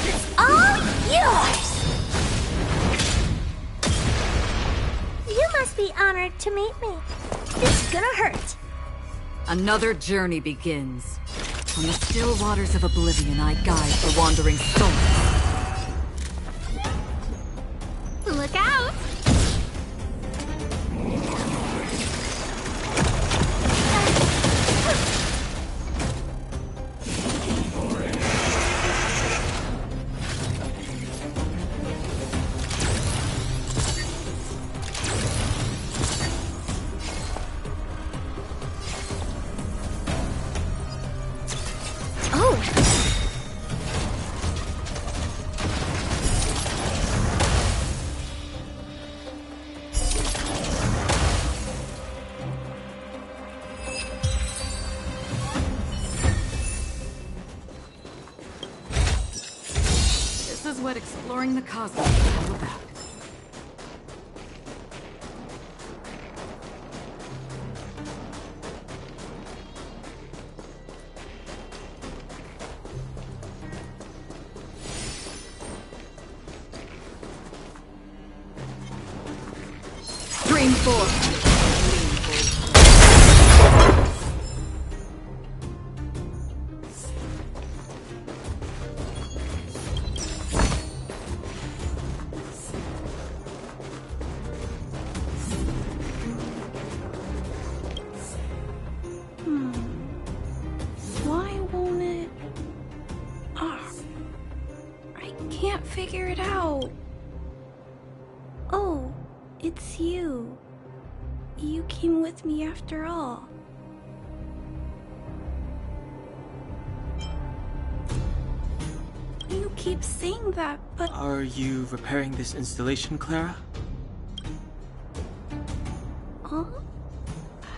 It's all yours! You must be honored to meet me. This is gonna hurt. Another journey begins. On the still waters of oblivion, I guide the wandering soul. Look out! This is what exploring the cosmos is all about. Stream 4. Why won't it... Ah, I can't figure it out. Oh, it's you. You came with me after all. You keep saying that, but... Are you repairing this installation, Clara? Huh?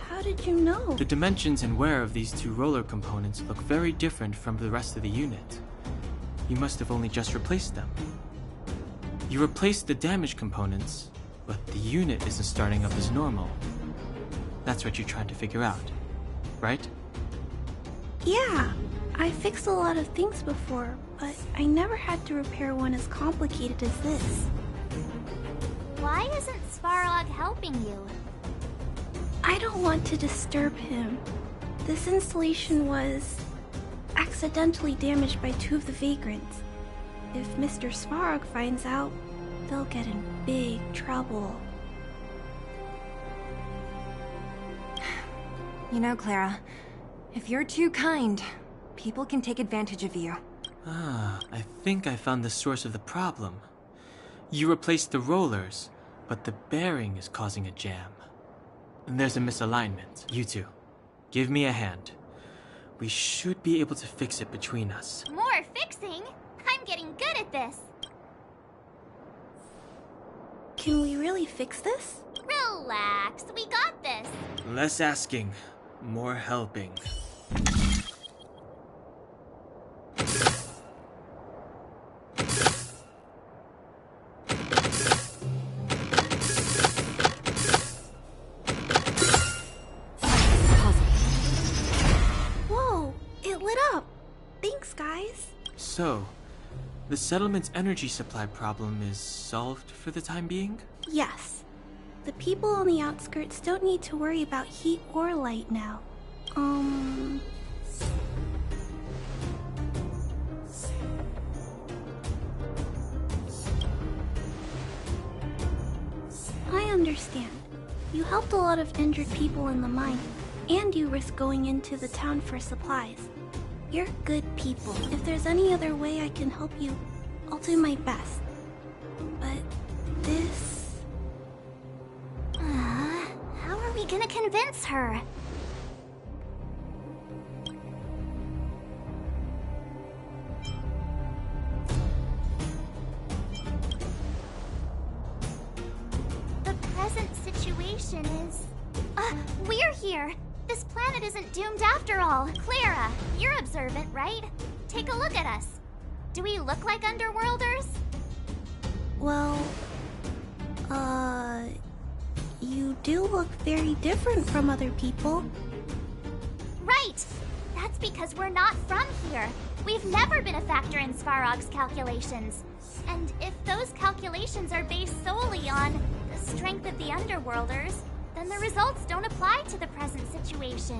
How did you know? The dimensions and wear of these two roller components look very different from the rest of the unit. You must have only just replaced them. You replaced the damaged components, but the unit isn't starting up as normal. That's what you're trying to figure out, right? Yeah, I fixed a lot of things before, but I never had to repair one as complicated as this. Why isn't Svarog helping you? I don't want to disturb him. This installation was accidentally damaged by two of the vagrants. If Mr. Svarog finds out, they'll get in big trouble. You know, Clara, if you're too kind, people can take advantage of you. Ah, I think I found the source of the problem. You replaced the rollers, but the bearing is causing a jam. There's a misalignment. You two, give me a hand. We should be able to fix it between us. More fixing? I'm getting good at this. Can we really fix this? Relax, we got this. Less asking, more helping. Whoa, it lit up. Thanks, guys. So, the settlement's energy supply problem is solved for the time being? Yes. The people on the outskirts don't need to worry about heat or light now. I understand. You helped a lot of injured people in the mine, and you risked going into the town for supplies. You're good people. If there's any other way I can help you, I'll do my best. But this... How are we gonna convince her? The present situation is... we're here! This planet isn't doomed after all. Clara, you're observant, right? Take a look at us. Do we look like Underworlders? Well... you do look very different from other people. Right! That's because we're not from here. We've never been a factor in Svarog's calculations. And if those calculations are based solely on the strength of the Underworlders, then the results don't apply to the present situation.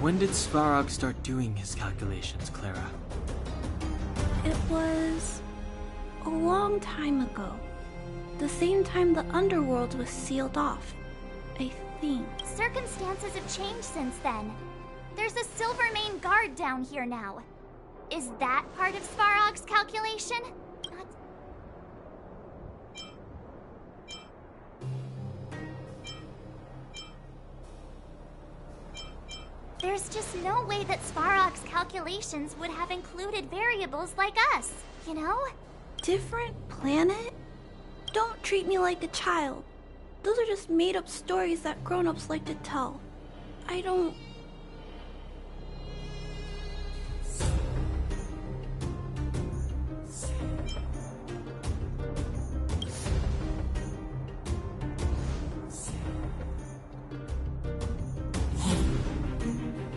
When did Svarog start doing his calculations, Clara? It was a long time ago. The same time the Underworld was sealed off, I think. Circumstances have changed since then. There's a Silvermane guard down here now. Is that part of Svarog's calculation? There's just no way that Svarog's calculations would have included variables like us, you know? Different planet? Don't treat me like a child. Those are just made-up stories that grown-ups like to tell. I don't...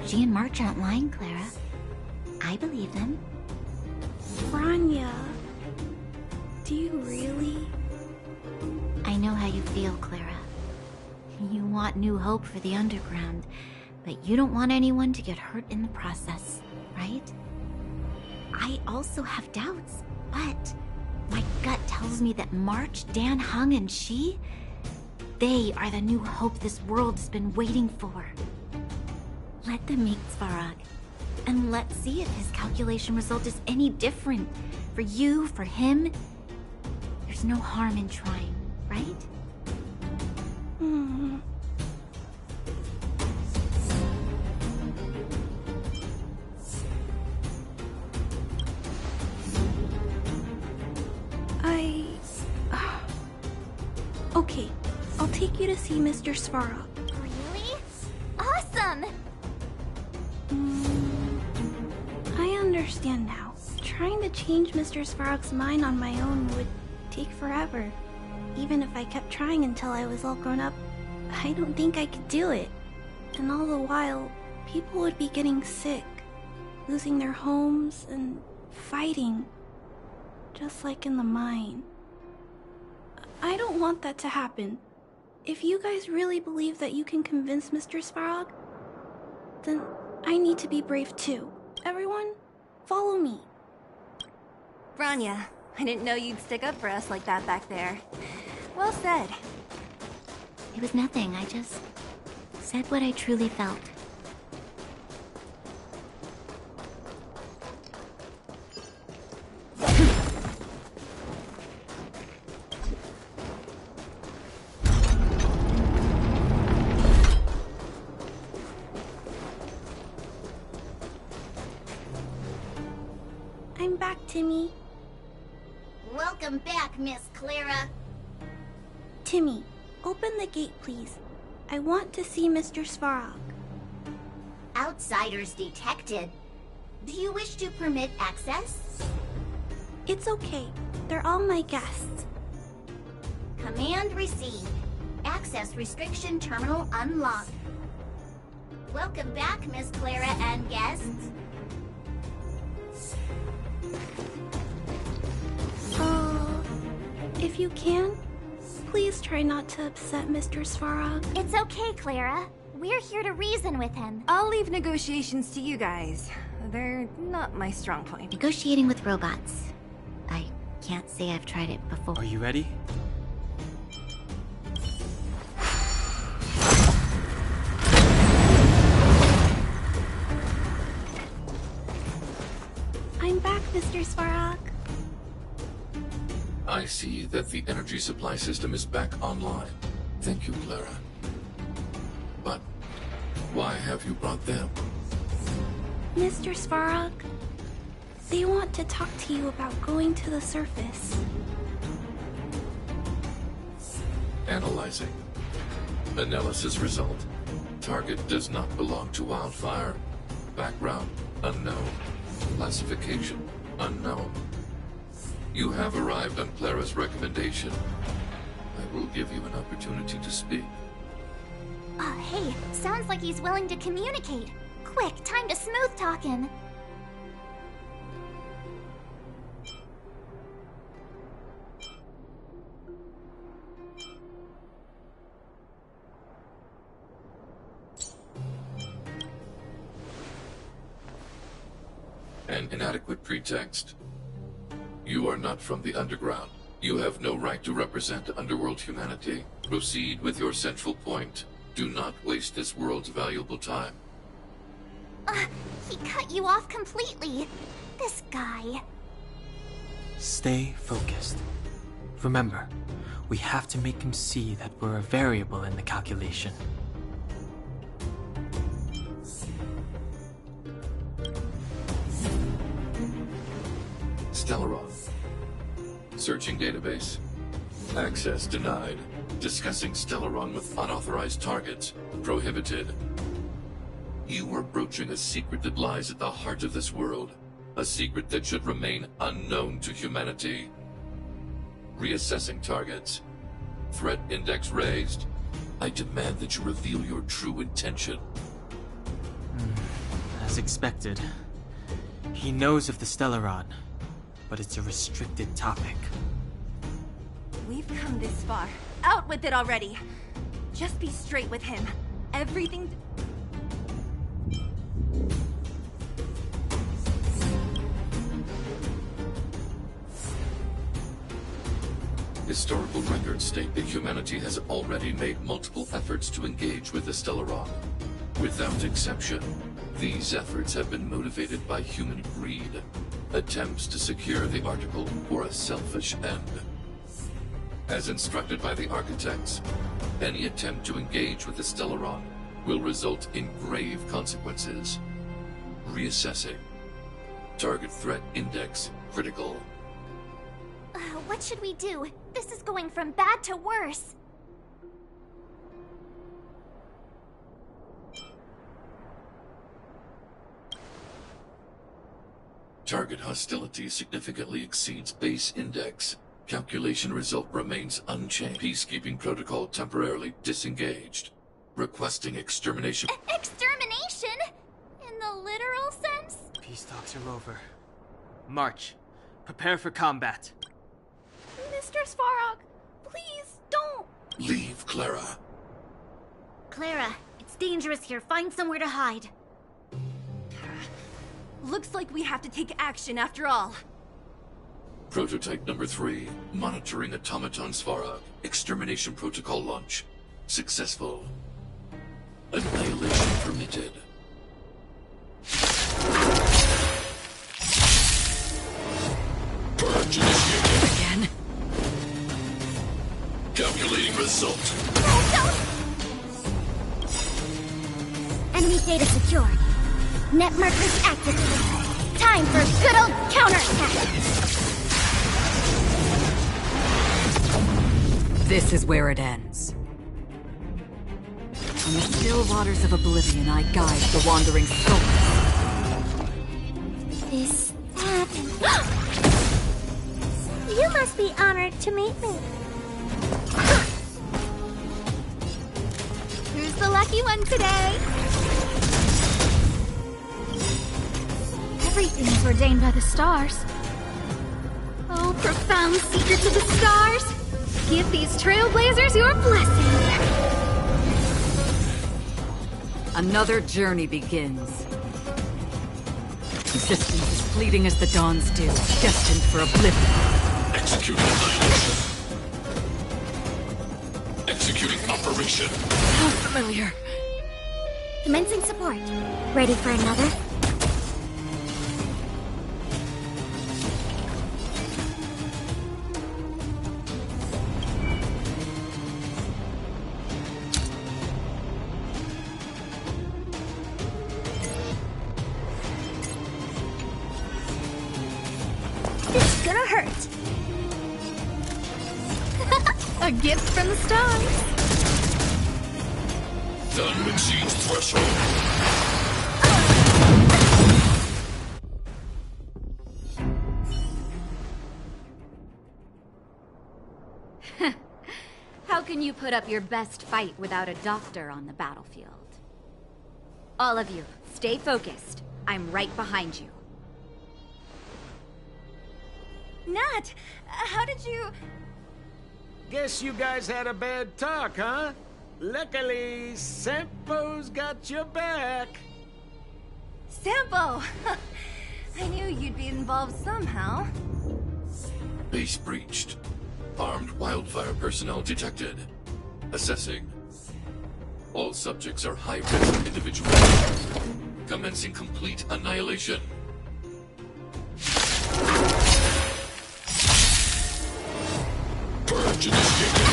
She and March aren't lying, Clara. I believe them. Rania... Do you really? I know how you feel, Clara. You want new hope for the Underground, but you don't want anyone to get hurt in the process, right? I also have doubts, but my gut tells me that March, Dan Hung, and she, they are the new hope this world's been waiting for. Let them meet Svarog, and let's see if his calculation result is any different. For you, for him, there's no harm in trying, right? Okay, I'll take you to see Mr. Svarog. Really? Awesome! I understand now. Trying to change Mr. Svarog's mind on my own would take forever. Even if I kept trying until I was all grown up, I don't think I could do it. And all the while, people would be getting sick, losing their homes, and fighting. Just like in the mine. I don't want that to happen. If you guys really believe that you can convince Mr. Svarog, then I need to be brave too. Everyone, follow me. Rania, I didn't know you'd stick up for us like that back there. Well said. It was nothing, I just said what I truly felt. I'm back, Timmy. Welcome back, Miss Clara. Timmy, open the gate, please. I want to see Mr. Svarog. Outsiders detected. Do you wish to permit access? It's okay. They're all my guests. Command received. Access restriction terminal unlocked. Welcome back, Miss Clara and guests. If you can, please try not to upset Mr. Svarog. It's okay, Clara. We're here to reason with him. I'll leave negotiations to you guys. They're not my strong point. Negotiating with robots. I can't say I've tried it before. Are you ready? I'm back, Mr. Svarog. I see that the energy supply system is back online. Thank you, Clara. But why have you brought them? Mr. Svarog, they want to talk to you about going to the surface. Analyzing. Analysis result. Target does not belong to Wildfire. Background unknown. Classification unknown. You have arrived on Clara's recommendation. I will give you an opportunity to speak. Hey, sounds like he's willing to communicate. Quick, time to smooth talk him. An inadequate pretext. You are not from the underground. You have no right to represent underworld humanity. Proceed with your central point. Do not waste this world's valuable time. He cut you off completely. This guy. Stay focused. Remember, we have to make him see that we're a variable in the calculation. Stellaron. Searching database. Access denied. Discussing Stellaron with unauthorized targets. Prohibited. You are broaching a secret that lies at the heart of this world. A secret that should remain unknown to humanity. Reassessing targets. Threat index raised. I demand that you reveal your true intention. As expected. He knows of the Stellaron, but it's a restricted topic. We've come this far. Out with it already! Just be straight with him. Everything... Historical records state that humanity has already made multiple efforts to engage with the Stellaron. Without exception, these efforts have been motivated by human greed, attempts to secure the article for a selfish end. As instructed by the architects, any attempt to engage with the Stellaron will result in grave consequences. Reassessing. Target threat index critical. What should we do? This is going from bad to worse. Target hostility significantly exceeds base index. Calculation result remains unchanged. Peacekeeping protocol temporarily disengaged. Requesting extermination. Extermination? In the literal sense? Peace talks are over. March. Prepare for combat. Mr. Svarog, please don't. Leave, Clara. Clara, it's dangerous here. Find somewhere to hide. Looks like we have to take action after all. Prototype number 3. Monitoring automaton Svarog. Extermination protocol launch. Successful. Annihilation permitted. Purge initiated. Again? Calculating result. Enemy data secure. Net markers activated. Time for good old counterattack. This is where it ends. On the still waters of oblivion, I guide the wandering souls. This happened. You must be honored to meet me. Who's the lucky one today? Everything is ordained by the stars. Oh, profound secrets of the stars! Give these trailblazers your blessing! Another journey begins. Existence is fleeting as the dawn's dew, destined for oblivion. Executing annihilation. Executing operation. How familiar. Commencing support. Ready for another? It's gonna hurt. A gift from the stars. None exceeds threshold. How can you put up your best fight without a doctor on the battlefield? All of you, stay focused. I'm right behind you. Nat, how did you... Guess you guys had a bad talk, huh? Luckily, Sampo's got your back. Sampo! I knew you'd be involved somehow. Base breached. Armed wildfire personnel detected. Assessing. All subjects are high-risk individuals. Commencing complete annihilation. Purge initiated.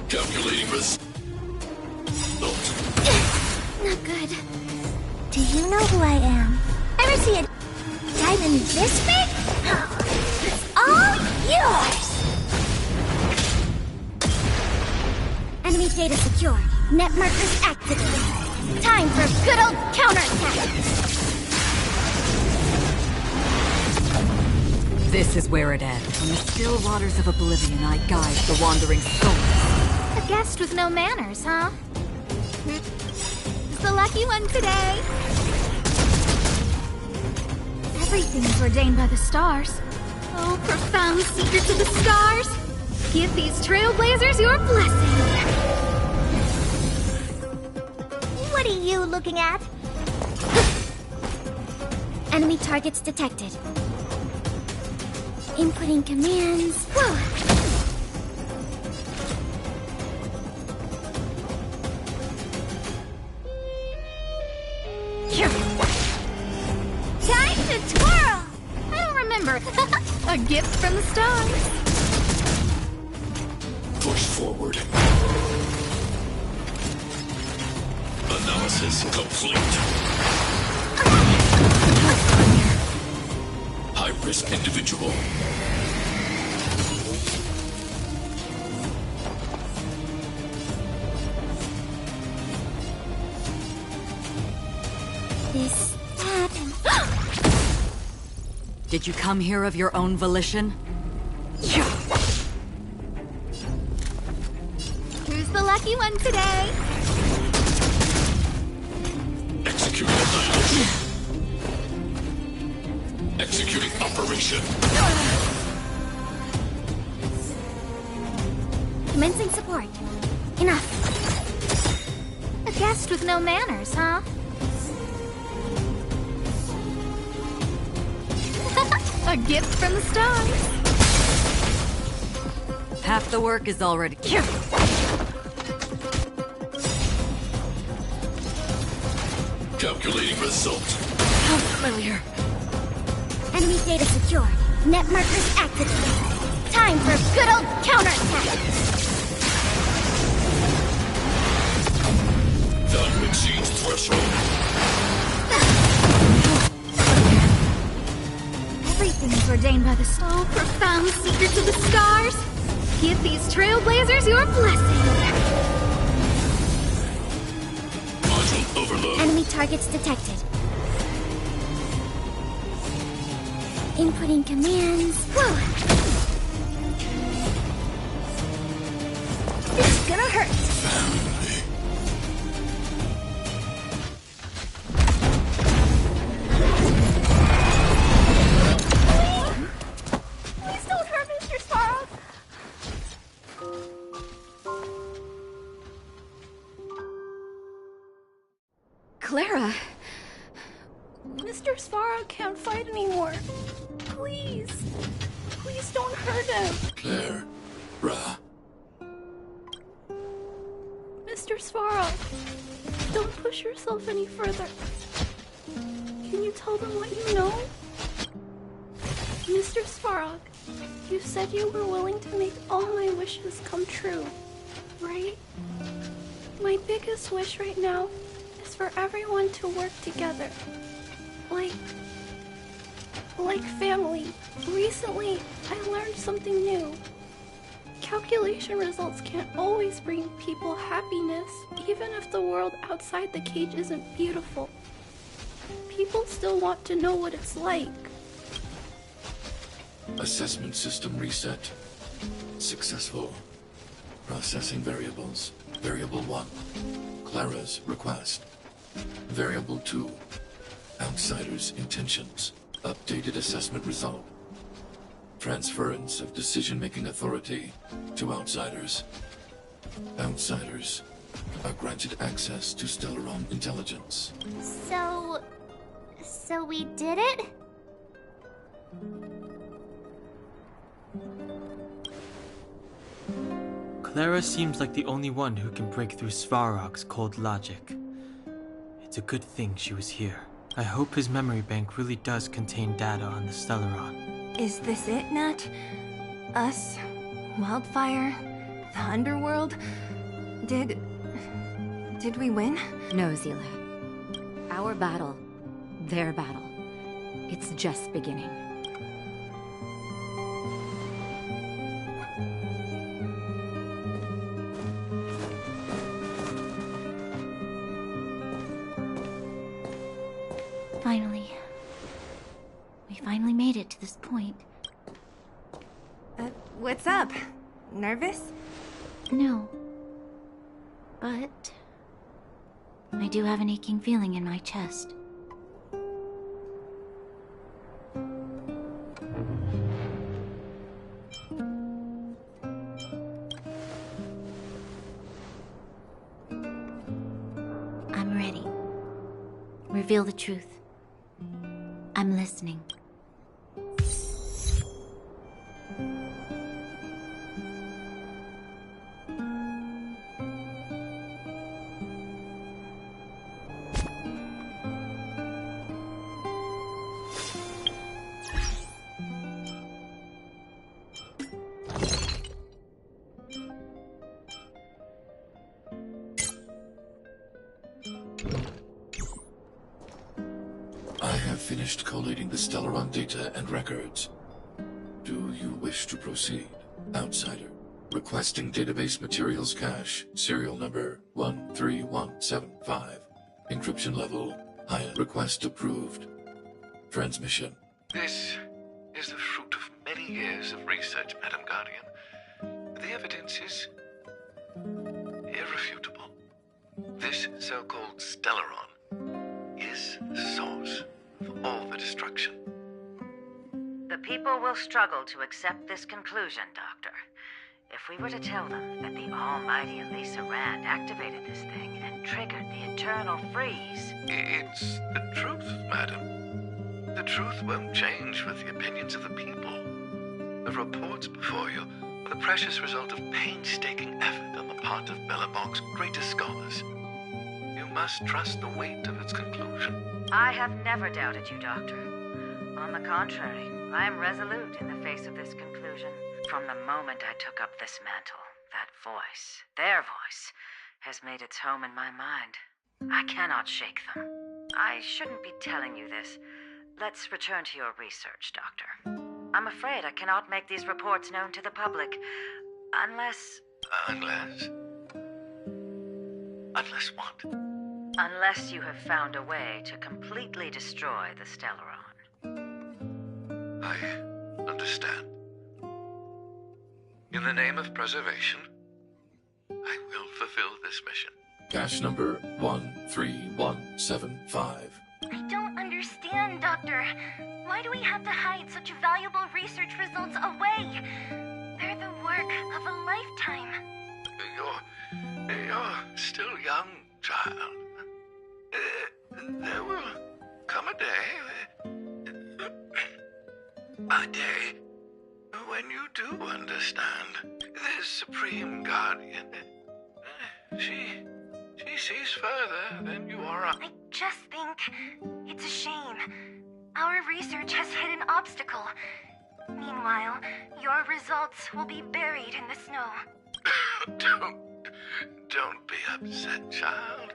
Calculating result. Not good. Do you know who I am? Ever see a diamond this big? It's all yours! Enemy data secure. Net markers activated. Time for a good old counterattack! This is where it ends. In the still waters of oblivion, I guide the wandering souls. A guest with no manners, huh? Who's the lucky one today? Everything's ordained by the stars. Oh, profound secrets of the stars! Give these trailblazers your blessing! What are you looking at? Enemy targets detected. Inputting commands. Whoa! Time to twirl! I don't remember. A gift from the stars. Push forward. Analysis complete. High-risk individual. This, that, and... Did you come here of your own volition? Who's the lucky one today? Executing annihilation. Executing operation. Commencing support. Enough. A guest with no manners, huh? A gift from the stars. Half the work is already... Calculating result. How familiar. Enemy data secured. Net markers activated. Time for a good old counterattack. Value exceeds threshold. Everything's ordained by the so profound secrets of the stars. Give these trailblazers your blessing. Module overload. Enemy targets detected. Inputting commands. Whoa! It's gonna hurt. Please don't hurt Mr. Sparrow. Clara! Mr. Svarog can't fight anymore. Please. Please don't hurt him. Claire. Ra. Mr. Svarog, don't push yourself any further. Can you tell them what you know? Mr. Svarog, you said you were willing to make all my wishes come true, right? My biggest wish right now is for everyone to work together. Like family. Recently, I learned something new. Calculation results can't always bring people happiness, even if the world outside the cage isn't beautiful. People still want to know what it's like. Assessment system reset. Successful. Processing variables. Variable 1. Clara's request. Variable 2. Outsiders' intentions. Updated assessment result. Transference of decision-making authority to outsiders. Outsiders are granted access to Stellaron intelligence. So we did it? Clara seems like the only one who can break through Svarog's cold logic. It's a good thing she was here. I hope his memory bank really does contain data on the Stellaron. Is this it, Nat? Us? Wildfire? The underworld? Did we win? No, Zila. Our battle, their battle. It's just beginning. Finally. We finally made it to this point. What's up? Nervous? No. But I do have an aching feeling in my chest. I'm ready. Reveal the truth. I'm listening. I have finished collating the Stellaron data and records. Do you wish to proceed? Outsider. Requesting database materials cache, serial number 13175. Encryption level high. Request approved. Transmission. This is the fruit of many years of research, Madam Guardian. The evidence is irrefutable. This so-called Stellaron is the source of all the destruction. The people will struggle to accept this conclusion, Doctor. If we were to tell them that the almighty Elisa Rand activated this thing and triggered the eternal freeze... It's the truth, madam. The truth won't change with the opinions of the people. The reports before you are the precious result of painstaking effort on the part of Belobog's greatest scholars. You must trust the weight of its conclusion. I have never doubted you, Doctor. On the contrary, I am resolute in the face of this conclusion. From the moment I took up this mantle, that voice, their voice, has made its home in my mind. I cannot shake them. I shouldn't be telling you this. Let's return to your research, Doctor. I'm afraid I cannot make these reports known to the public, unless... Unless what? Unless you have found a way to completely destroy the Stellaron. I understand. In the name of preservation, I will fulfill this mission. Cache number 13175. I don't understand, Doctor. Why do we have to hide such valuable research results away? They're the work of a lifetime. You're still young, child. There will come a day when you do understand. This Supreme Guardian, she sees further than you or I. I just think it's a shame. Our research has hit an obstacle. Meanwhile, your results will be buried in the snow. Don't be upset, child.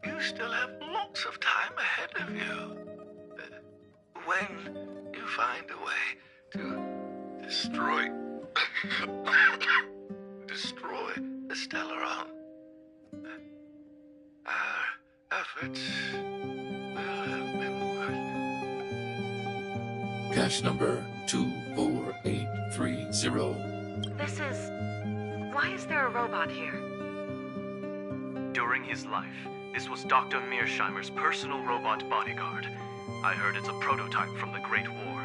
You still have lots of time ahead of you. When you find a way to destroy the Stellaron, our efforts will have been worth it. Cache number 24830. This is... Why is there a robot here? During his life, this was Dr. Mearsheimer's personal robot bodyguard. I heard it's a prototype from the Great War.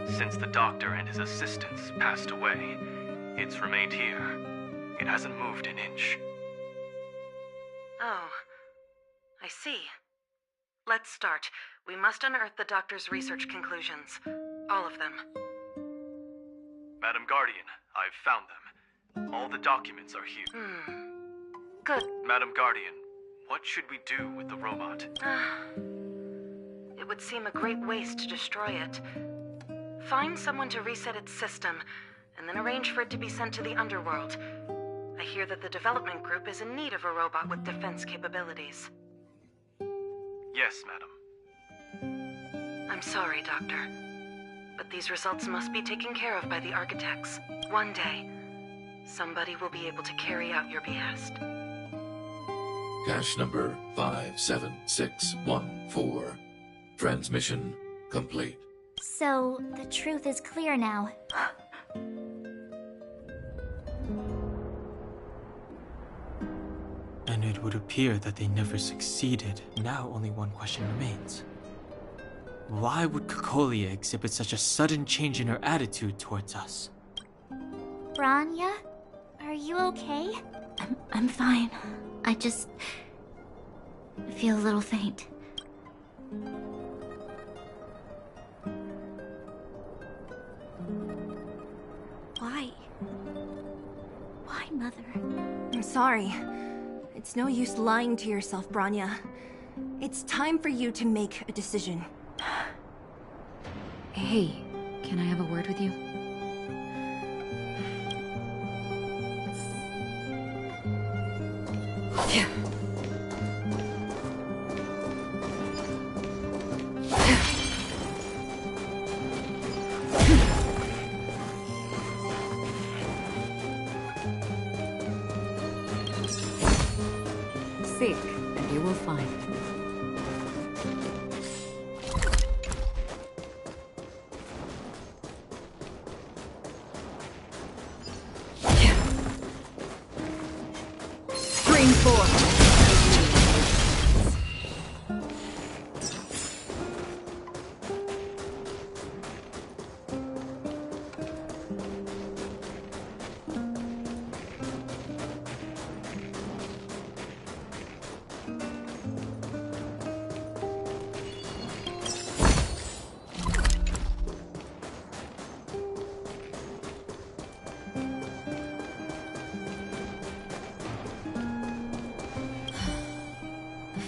Since the doctor and his assistants passed away, it's remained here. It hasn't moved an inch. Oh, I see. Let's start. We must unearth the doctor's research conclusions. All of them. Madam Guardian, I've found them. All the documents are here. Good. Madam Guardian, what should we do with the robot? It would seem a great waste to destroy it. Find someone to reset its system, and then arrange for it to be sent to the underworld. I hear that the development group is in need of a robot with defense capabilities. Yes, madam. I'm sorry, Doctor, but these results must be taken care of by the architects. One day, somebody will be able to carry out your behest. Cache number 57614. Transmission complete. So, the truth is clear now. And it would appear that they never succeeded. Now only one question remains. Why would Cocolia exhibit such a sudden change in her attitude towards us? Branya, are you okay? I'm fine. I just feel a little faint. Why? Why, Mother? I'm sorry. It's no use lying to yourself, Branya. It's time for you to make a decision. Hey, can I have a word with you? Seek, and you will find. Spring forth!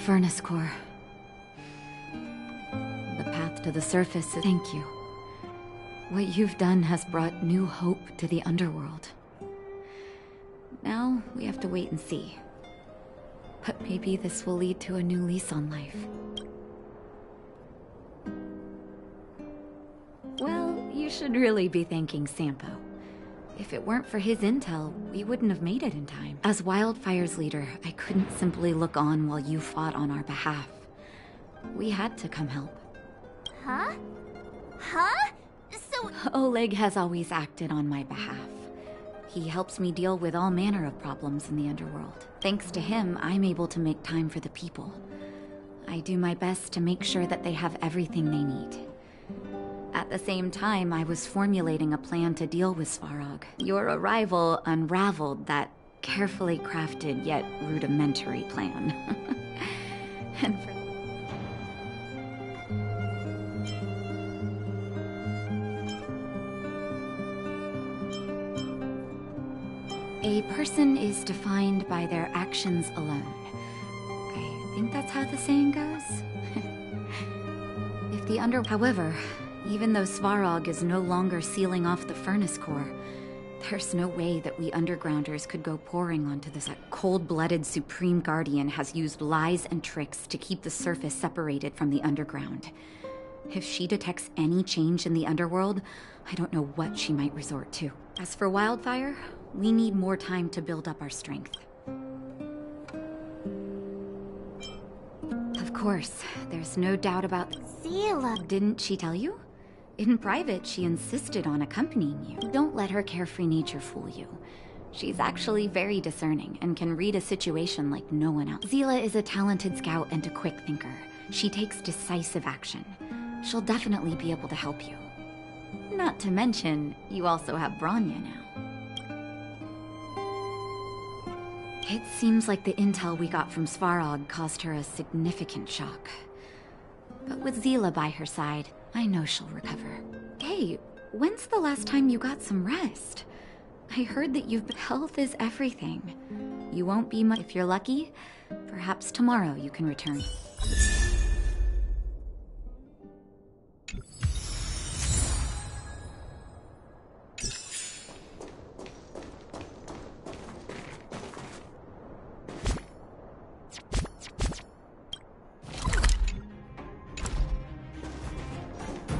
Furnace core. The path to the surface. Thank you. What you've done has brought new hope to the underworld. Now we have to wait and see. But maybe this will lead to a new lease on life. Well, you should really be thanking Sampo. If it weren't for his intel, we wouldn't have made it in time. As Wildfire's leader, I couldn't simply look on while you fought on our behalf. We had to come help. Huh? Huh? So... Oleg has always acted on my behalf. He helps me deal with all manner of problems in the underworld. Thanks to him, I'm able to make time for the people. I do my best to make sure that they have everything they need. At the same time, I was formulating a plan to deal with Svarog. Your arrival unraveled that carefully crafted yet rudimentary plan. And for a person is defined by their actions alone. I think that's how the saying goes. If the However, even though Svarog is no longer sealing off the furnace core, there's no way that we undergrounders could go pouring onto this. That cold-blooded Supreme Guardian has used lies and tricks to keep the surface separated from the underground. If she detects any change in the underworld, I don't know what she might resort to. As for Wildfire, we need more time to build up our strength. Of course, there's no doubt about... Zila! Didn't she tell you? In private, she insisted on accompanying you. Don't let her carefree nature fool you. She's actually very discerning and can read a situation like no one else. Zila is a talented scout and a quick thinker. She takes decisive action. She'll definitely be able to help you. Not to mention, you also have Branya now. It seems like the intel we got from Svarog caused her a significant shock. But with Zila by her side, I know she'll recover. Hey, when's the last time you got some rest? I heard that health is everything. You won't be much if you're lucky. Perhaps tomorrow you can return.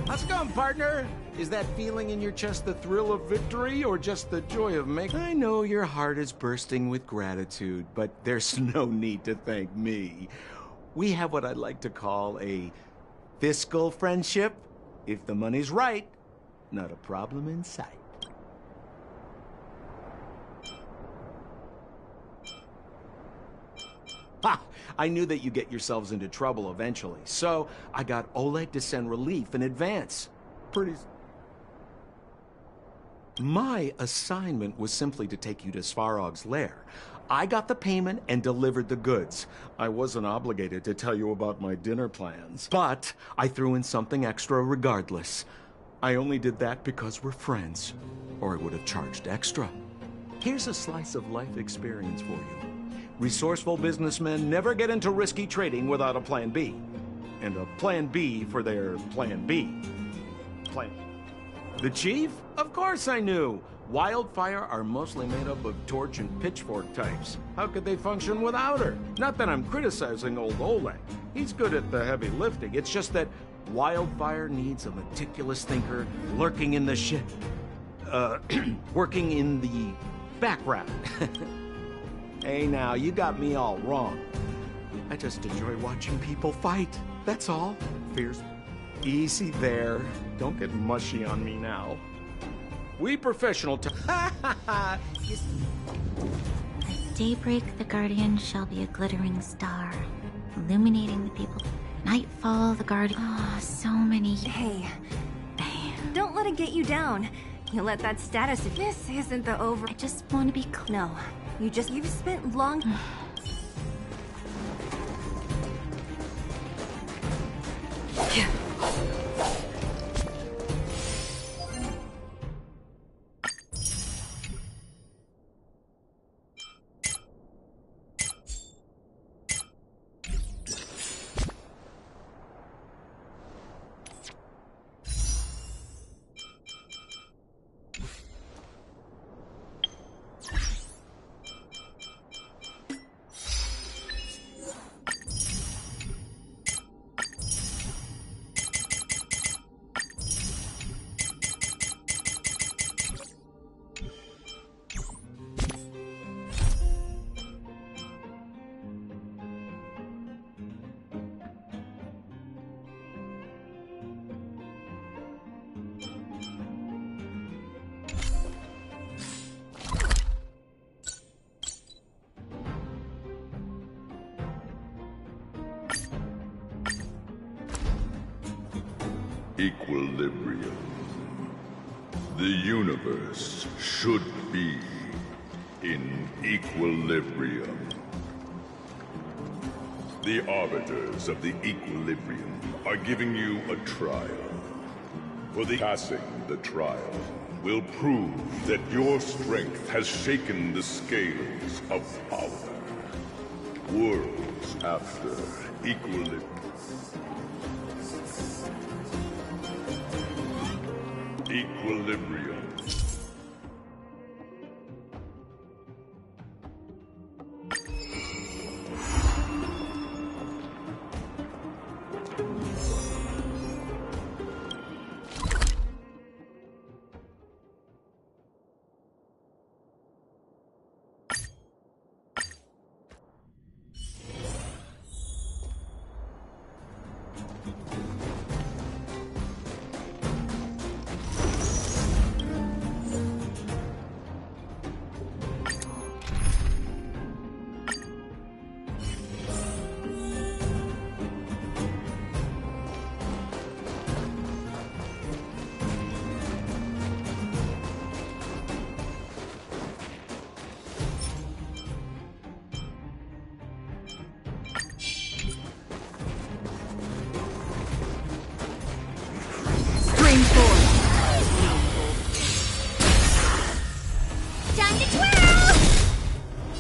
How's it going, partner? Is that feeling in your chest the thrill of victory or just the joy of making? I know your heart is bursting with gratitude, but there's no need to thank me. We have what I'd like to call a fiscal friendship. If the money's right, not a problem in sight. Ha! I knew that you'd get yourselves into trouble eventually, so I got Oleg to send relief in advance. My assignment was simply to take you to Svarog's lair. I got the payment and delivered the goods. I wasn't obligated to tell you about my dinner plans, but I threw in something extra regardless. I only did that because we're friends, or I would have charged extra. Here's a slice of life experience for you. Resourceful businessmen never get into risky trading without a plan B. And a plan B for their plan B. The chief? Of course I knew. Wildfire are mostly made up of torch and pitchfork types. How could they function without her? Not that I'm criticizing old Oleg. He's good at the heavy lifting. It's just that Wildfire needs a meticulous thinker lurking in the working in the background. Hey now, you got me all wrong. I just enjoy watching people fight. That's all. Fierce. Easy there. Don't get mushy on me now. We professional At daybreak, the Guardian shall be a glittering star, illuminating the people. Nightfall, the Guardian. Oh, so many. Hey, don't let it get you down. You let that status. This isn't the over. I just want to be clear. No, you've spent long. Equilibrium. The universe should be in equilibrium. The arbiters of the equilibrium are giving you a trial. For passing the trial will prove that your strength has shaken the scales of power. Worlds after equilibrium. Equilibrium.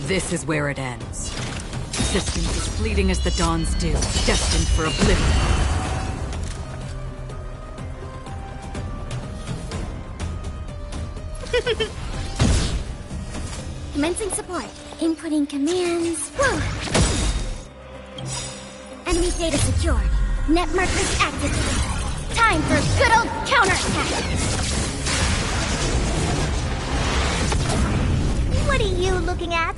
This is where it ends. Systems as fleeting as the dawn's dew, destined for oblivion. Commencing support. Inputting commands. Whoa! Enemy data secure. Net markers activated. Time for a good old counterattack! What are you looking at?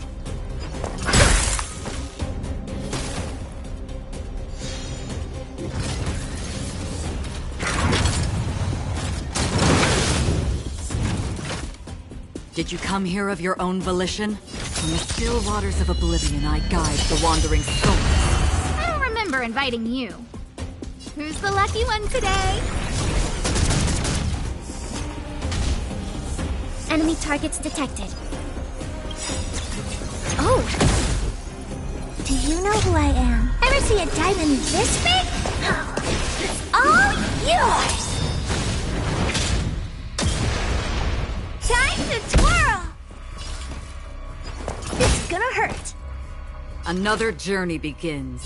Did you come here of your own volition? From the still waters of oblivion, I guide the wandering soul. I don't remember inviting you. Who's the lucky one today? Enemy targets detected. Oh! Do you know who I am? Ever see a diamond this big? It's all yours! Time to twirl! It's gonna hurt. Another journey begins.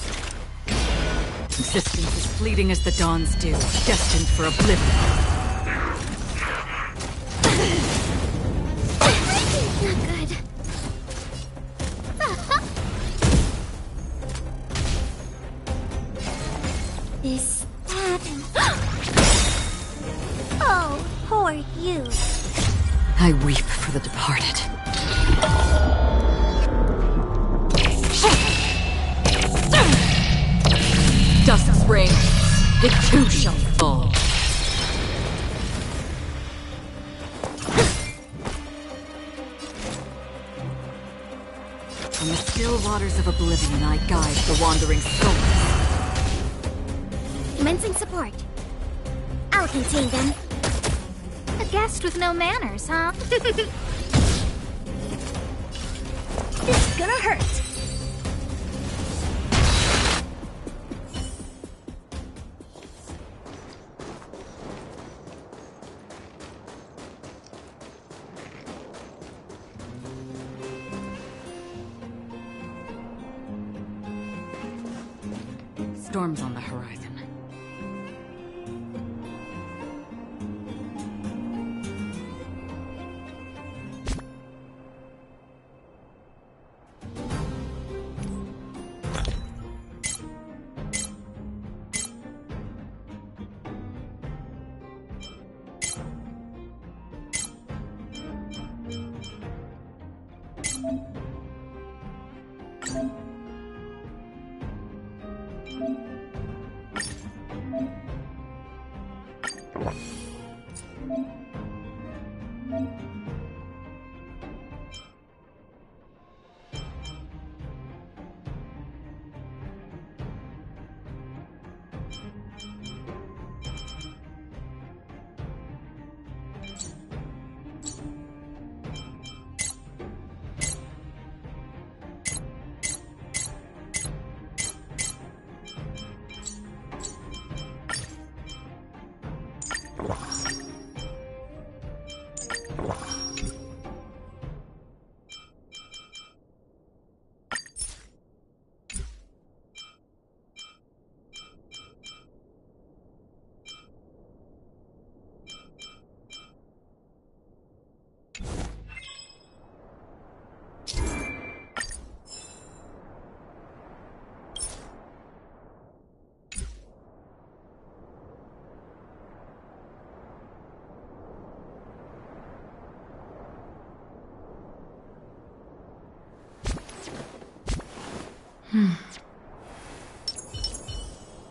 Existence as fleeting as the dawn's dew, destined for oblivion. Not good. This happened. Oh, poor you. I weep for the departed. Dust's ring, it too shall fall. From the still waters of oblivion, I guide the wandering soul. Commencing support. I'll contain them. A guest with no manners, huh? It's gonna hurt. Storms on the horizon.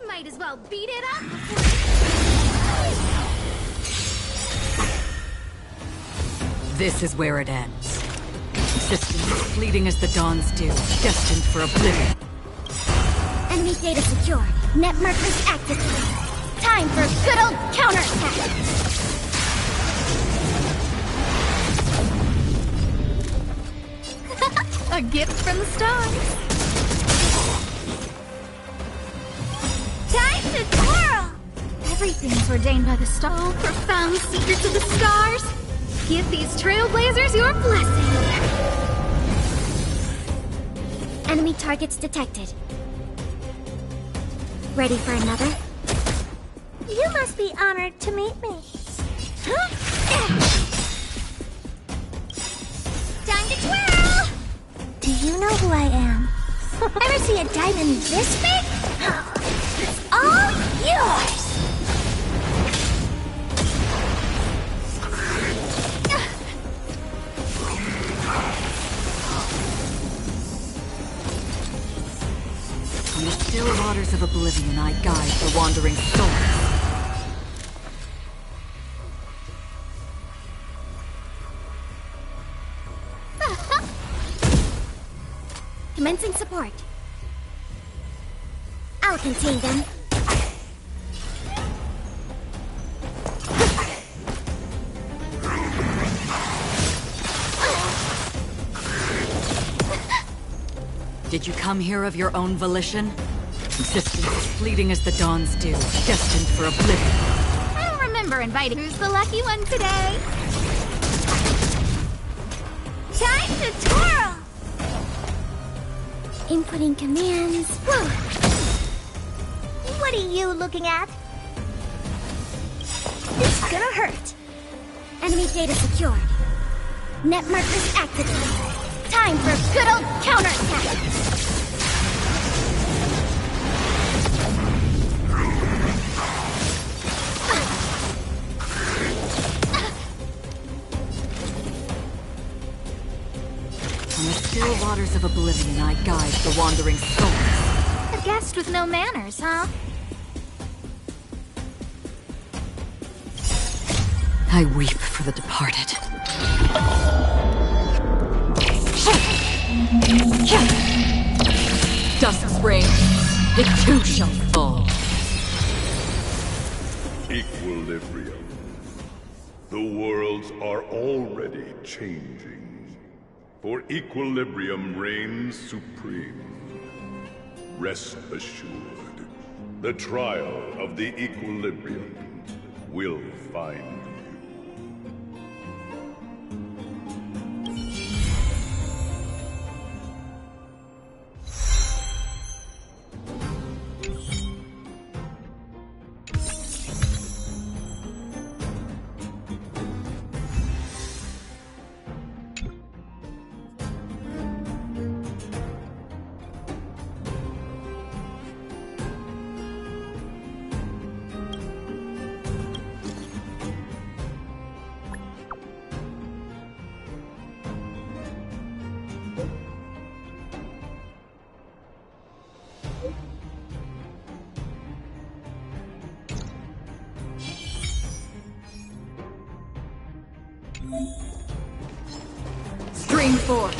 Might as well beat it up. This is where it ends. Systems as fleeting as the dawn's dew, destined for oblivion. Enemy data secure. Net markers activated. Time for a good old counterattack. A gift from the stars. Time to twirl! Everything's ordained by the star. Oh, profound secrets of the stars. Give these trailblazers your blessing. Enemy targets detected. Ready for another? You must be honored to meet me. Time to twirl! Do you know who I am? Ever see a diamond this big? It's all yours! From the still waters of oblivion, I guide the wandering souls. Commencing support. I'll contain them. Did you come here of your own volition? Existence as fleeting as the dawn's dew, destined for oblivion. I don't remember inviting. Who's the lucky one today? Time to twirl! Inputting commands. Whoa! What are you looking at? It's gonna hurt. Enemy data secured. Net markers activated. Time for a good old counterattack. On the still waters of oblivion, I guide the wandering souls. A guest with no manners, huh? I weep for the departed. Dusk's reign, it too shall fall. Equilibrium. The worlds are already changing. For equilibrium reigns supreme. Rest assured, the trial of the equilibrium will find you. Stream forth.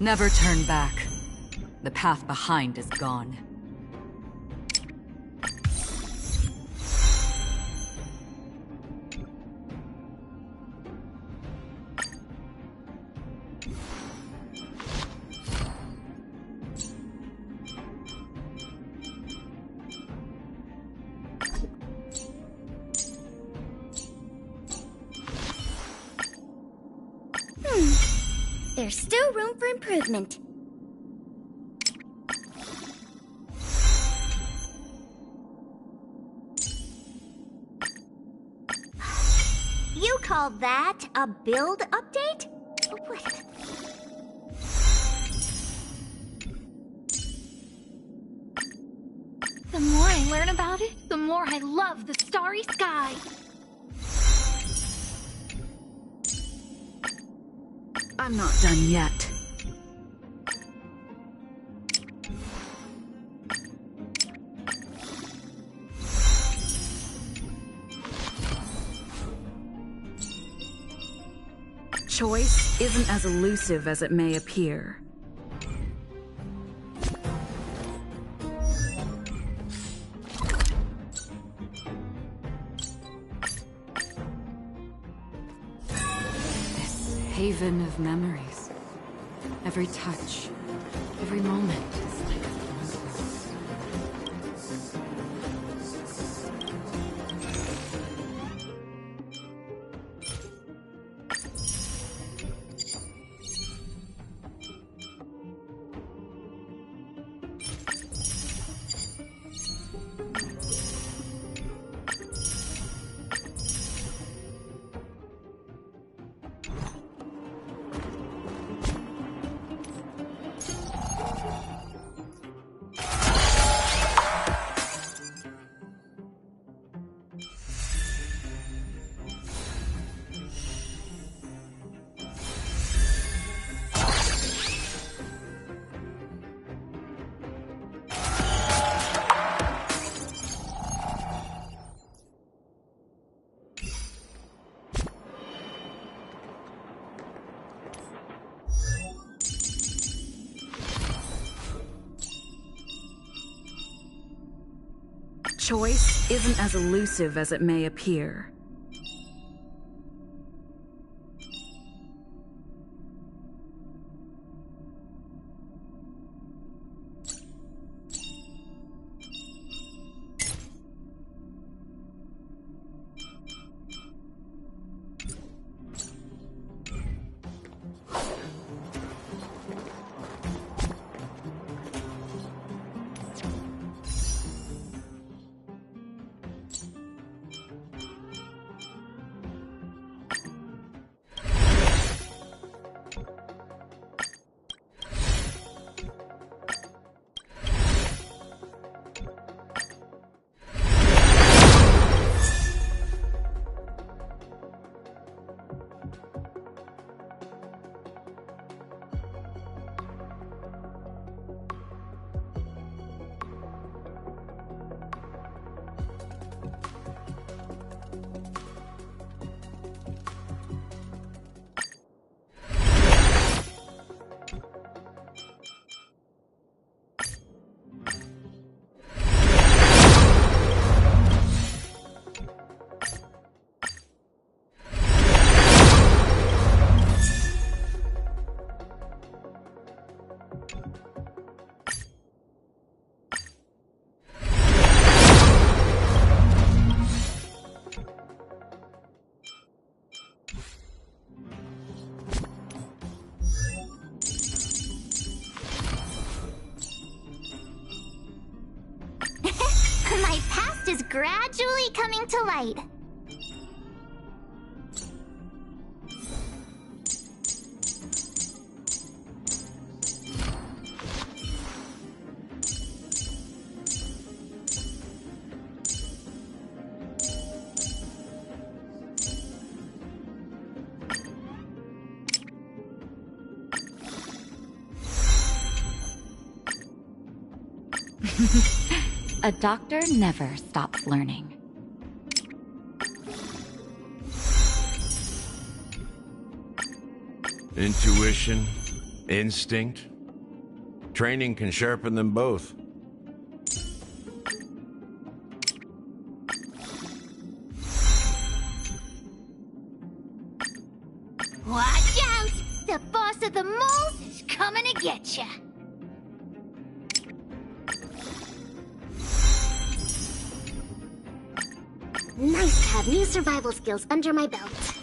Never turn back. The path behind is gone. There's still room for improvement. You call that a build update? What? The more I learn about it, the more I love the starry sky. I'm not done yet. Choice isn't as elusive as it may appear. This haven of memories. Every touch, every moment is like a Choice isn't as elusive as it may appear. My past is gradually coming to light. A doctor never stops learning. Intuition, Instinct? Training can sharpen them both. Watch out! The boss of the moles is coming to get ya! Nice to have new survival skills under my belt.